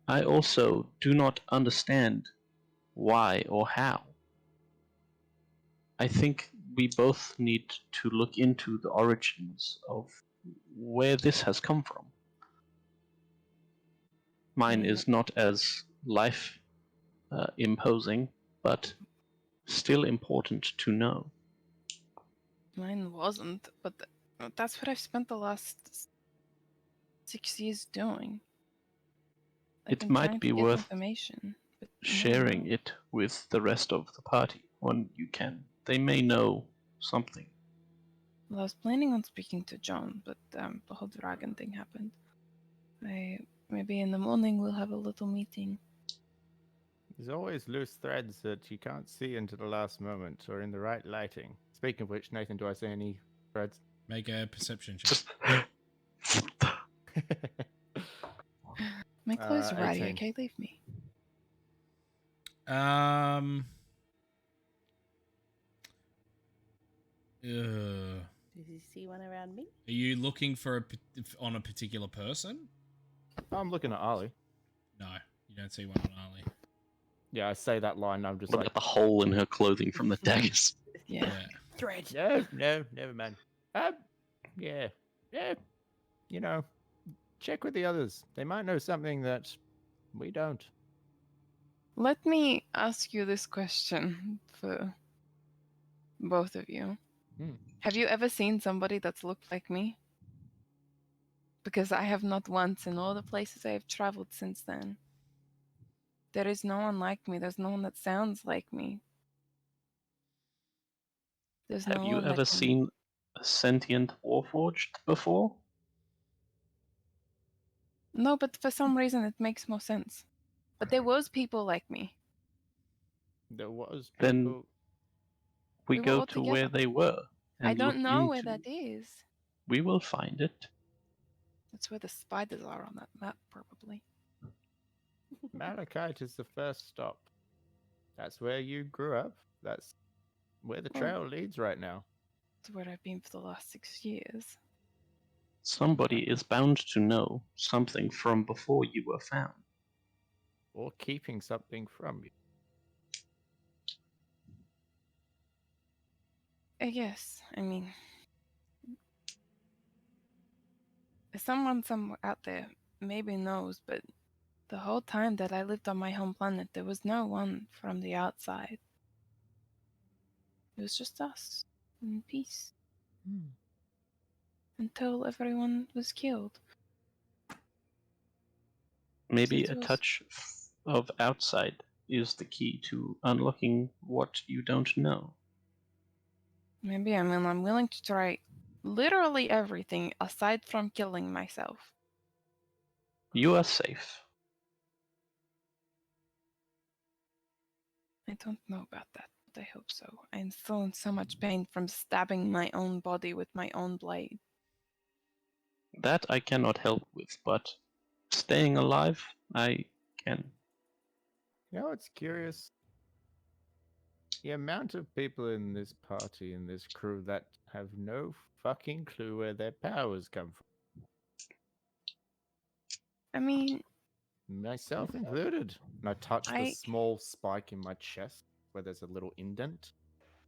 I also do not understand why or how. I think we both need to look into the origins of where this has come from. Mine Yeah. is not as life imposing, but still important to know. Mine wasn't, but that's what I've spent the last 6 years doing. I've It been might trying be to get worth information, but no one sharing knows. it with the rest of the party when you can. They may know something. Well, I was planning on speaking to John, but the whole dragon thing happened. Maybe in the morning we'll have a little meeting. There's always loose threads that you can't see until the last moment or in the right lighting. Speaking of which, Nathan, do I see any threads? Make a perception check. My clothes are ready, 18. okay? Leave me. Does he see one around me? Are you looking for on a particular person? I'm looking at Ollie. No, you don't see one on Ali. Yeah, I say that line. I'm just Look like, at the hole in her clothing from the daggers. Yeah. Thread. no, never mind. Yeah. You know, check with the others. They might know something that we don't. Let me ask you this question for both of you. Have you ever seen somebody that's looked like me? Because I have not once in all the places I have traveled since then. There is no one like me. There's no one that sounds like me. There's Have no you one that ever can- seen a sentient warforged before? No, but for some reason it makes more sense. But there was people like me. There was Then people. we We were go all to where together. they were. And I don't look know where into- that is. We will find it. That's where the spiders are on that map, probably. Malachite is the first stop. That's where you grew up. That's where the Oh. trail leads right now. That's where I've been for the last 6 years. Somebody is bound to know something from before you were found. Or keeping something from you. I guess. I mean, someone somewhere out there maybe knows, but the whole time that I lived on my home planet, there was no one from the outside. It was just us in peace until everyone was killed. Maybe It a was- touch of outside is the key to unlocking what you don't know. Maybe. I mean, I'm willing to try literally everything aside from killing myself. You are safe. I don't know about that, but I hope so. I'm still in so much pain from stabbing my own body with my own blade. That I cannot help with, but staying alive, I can. You know what's curious? The amount of people in this party, in this crew, that have no fucking clue where their powers come from. I mean, Myself included. And I touch the I- small spike in my chest where there's a little indent,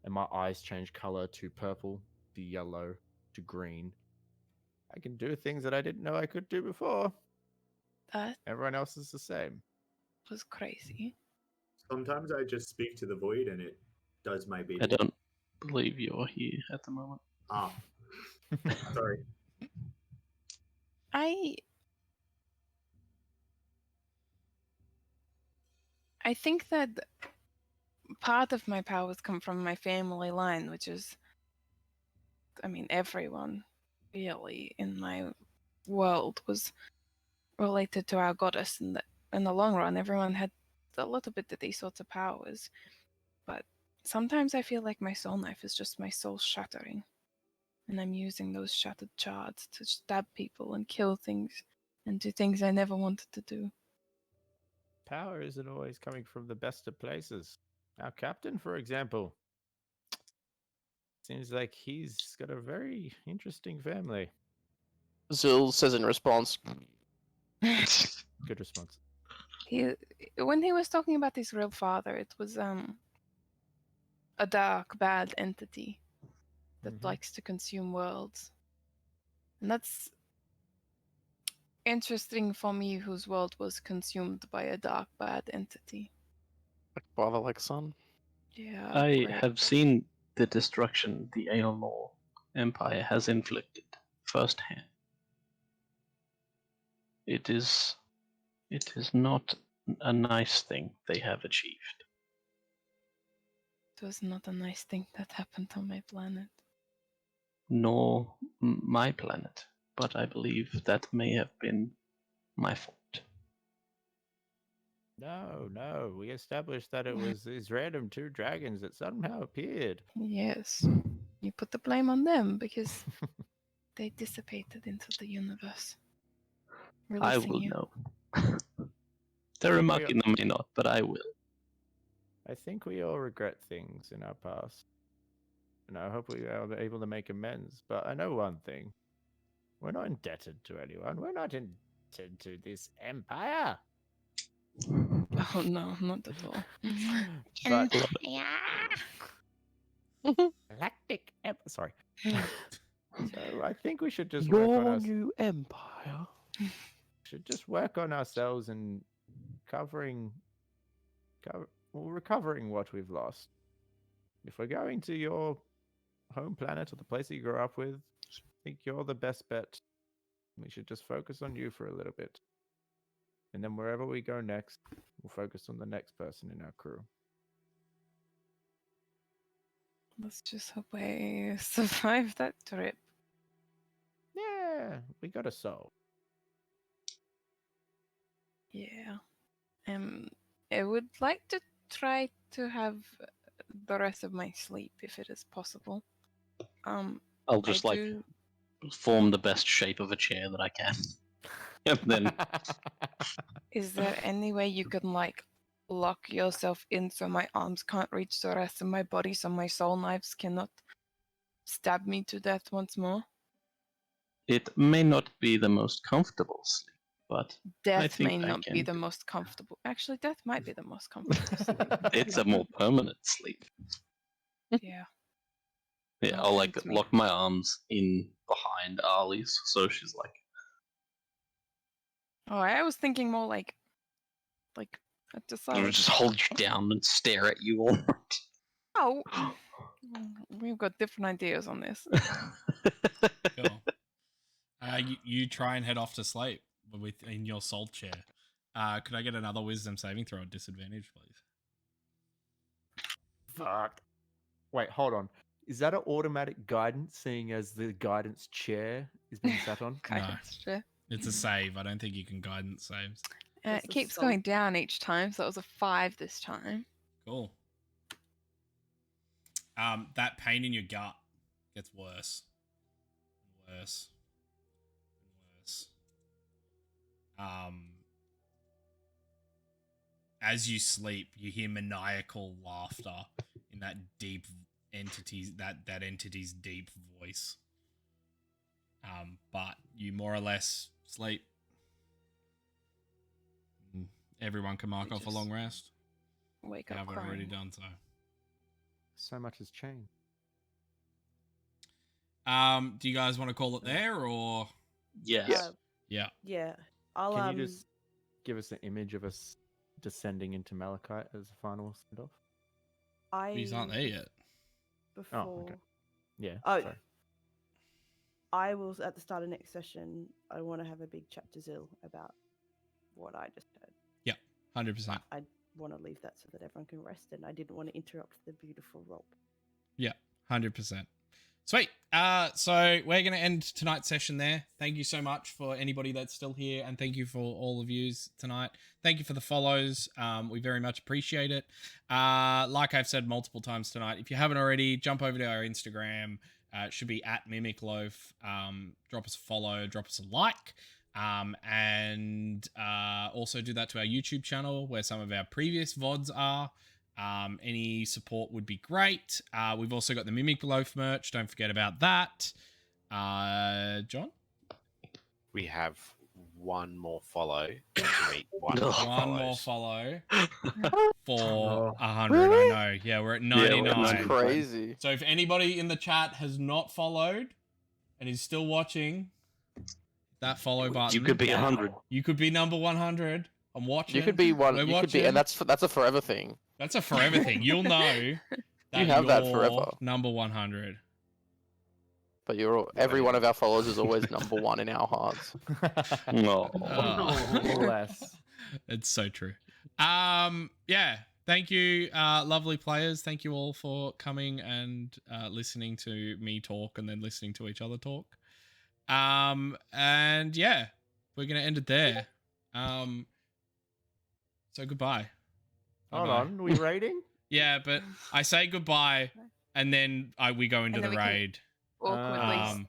and my eyes change color to purple, to yellow, to green. I can do things that I didn't know I could do before. that Everyone else is the same. was crazy. Sometimes I just speak to the void and it does my I bidding. don't believe you're here at the moment. Ah, sorry. I think that part of my powers come from my family line, which is, I mean, everyone really in my world was related to our goddess. And in the long run, everyone had a little bit of these sorts of powers. But sometimes I feel like my soul knife is just my soul shattering. And I'm using those shattered shards to stab people and kill things and do things I never wanted to do. Power isn't always coming from the best of places. Our captain, for example, seems like he's got a very interesting family. Zil says in response, Good response. When he was talking about his real father, it was a dark, bad entity that likes to consume worlds. And that's interesting for me, whose world was consumed by a dark, bad entity. father like son. Yeah. I great. have seen the destruction the Aeonor Empire has inflicted firsthand. It is not a nice thing they have achieved. It was not a nice thing that happened on my planet. Nor my planet, but I believe that may have been my fault. No. We established that it was these random two dragons that somehow appeared. Yes. You put the blame on them because they dissipated into the universe. I Releasing will you. know. Terra Machina may not, but I will. I think we all regret things in our past. And I hope we are able to make amends. But I know one thing. We're not indebted to anyone. We're not indebted to this empire. Oh no, not at all. But Mm-hmm. galactic sorry. So I think we should just work on Your us. new empire. Should just work on ourselves and recovering what we've lost. If we're going to your home planet or the place that you grew up with, I think you're the best bet. We should just focus on you for a little bit. And then wherever we go next, we'll focus on the next person in our crew. Let's just hope I survive that trip. Yeah, we got a soul. Yeah. I would like to try to have the rest of my sleep if it is possible. I'll just form the best shape of a chair that I can. And then Is there any way you can lock yourself in so my arms can't reach the rest of my body, so my soul knives cannot stab me to death once more? it may not be the most comfortable sleep, but I Death think may I not be can the do most comfortable. Actually, death might be the most comfortable sleep. it's a more permanent sleep. Yeah. Yeah, No, I'll suits me. lock my arms in behind Arlie's, so she's like, Oh, I was thinking more like at the I'll side. just hold you down and stare at you all night. Oh, we've got different ideas on this. Cool. You try and head off to sleep in your soul chair. Could I get another wisdom saving throw at disadvantage, please? Fuck. Wait, hold on. Is that an automatic guidance, seeing as the guidance chair is being sat on? Guidance chair. It's a save. I don't think you can guidance saves. It keeps going down each time, so it was a 5 this time. Cool. That pain in your gut gets worse and worse and worse. As you sleep, you hear maniacal laughter in that deep entity's deep voice. But you more or less sleep. everyone can mark We off a just long rest. Wake If you up haven't already crying. done so. So much has changed. Do you guys want to call it there or? Yes. Yes. Yeah. Yeah. I'll Can you just give us an image of us descending into Malachite as a final send off? These aren't there yet. Before okay. Yeah. Oh. Sorry. I will at the start of next session. I want to have a big chat to Zil about what I just heard. 100%. I want to leave that so that everyone can rest, and I didn't want to interrupt the beautiful rope. Yeah, 100%. Sweet. So we're going to end tonight's session there. Thank you so much for anybody that's still here, and thank you for all of yous tonight. Thank you for the follows. We very much appreciate it. Like I've said multiple times tonight, if you haven't already, jump over to our Instagram. It should be at MimicLoaf. Drop us a follow, drop us a like. And also do that to our YouTube channel where some of our previous VODs are. Any support would be great. We've also got the Mimic Loaf merch. Don't forget about that. John? We have one more follow to meet one One more follows. follow for 100. Really? I know. Yeah, we're at Yeah, we're 99. at That's crazy. So if anybody in the chat has not followed and is still watching, that follow button. You could be 100. You could be number 100. I'm watching. You could be one. We're You could be, watching. and that's a forever thing. That's a forever thing. You'll know that You have that you're forever. number 100. But every one of our followers is always number one in our hearts. No. Less. It's so true. Yeah. Thank you, lovely players. Thank you all for coming and listening to me talk and then listening to each other talk. And yeah, we're gonna end it there. So goodbye. Hold Bye-bye. on, we raiding? Yeah, but I say goodbye and then we go into And the then we can raid. Awkwardly.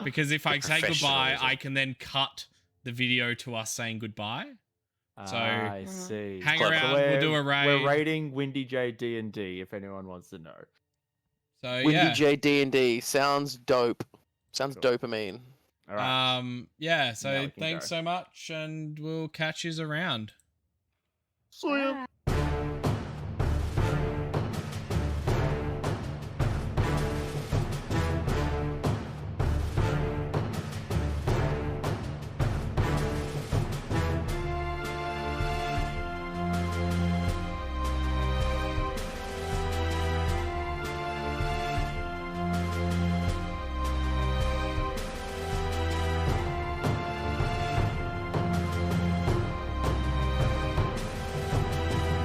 Because if I say goodbye, Professionalism. I can then cut the video to us saying goodbye. So I see. hang Clever. around, we'll do a raid. We're raiding Windy J D&D if anyone wants to know. So Windy yeah. J D&D sounds dope. Sounds Cool. dopamine. All right. Yeah, Now so we can thanks go. so much and we'll catch yous around. See ya. Bye.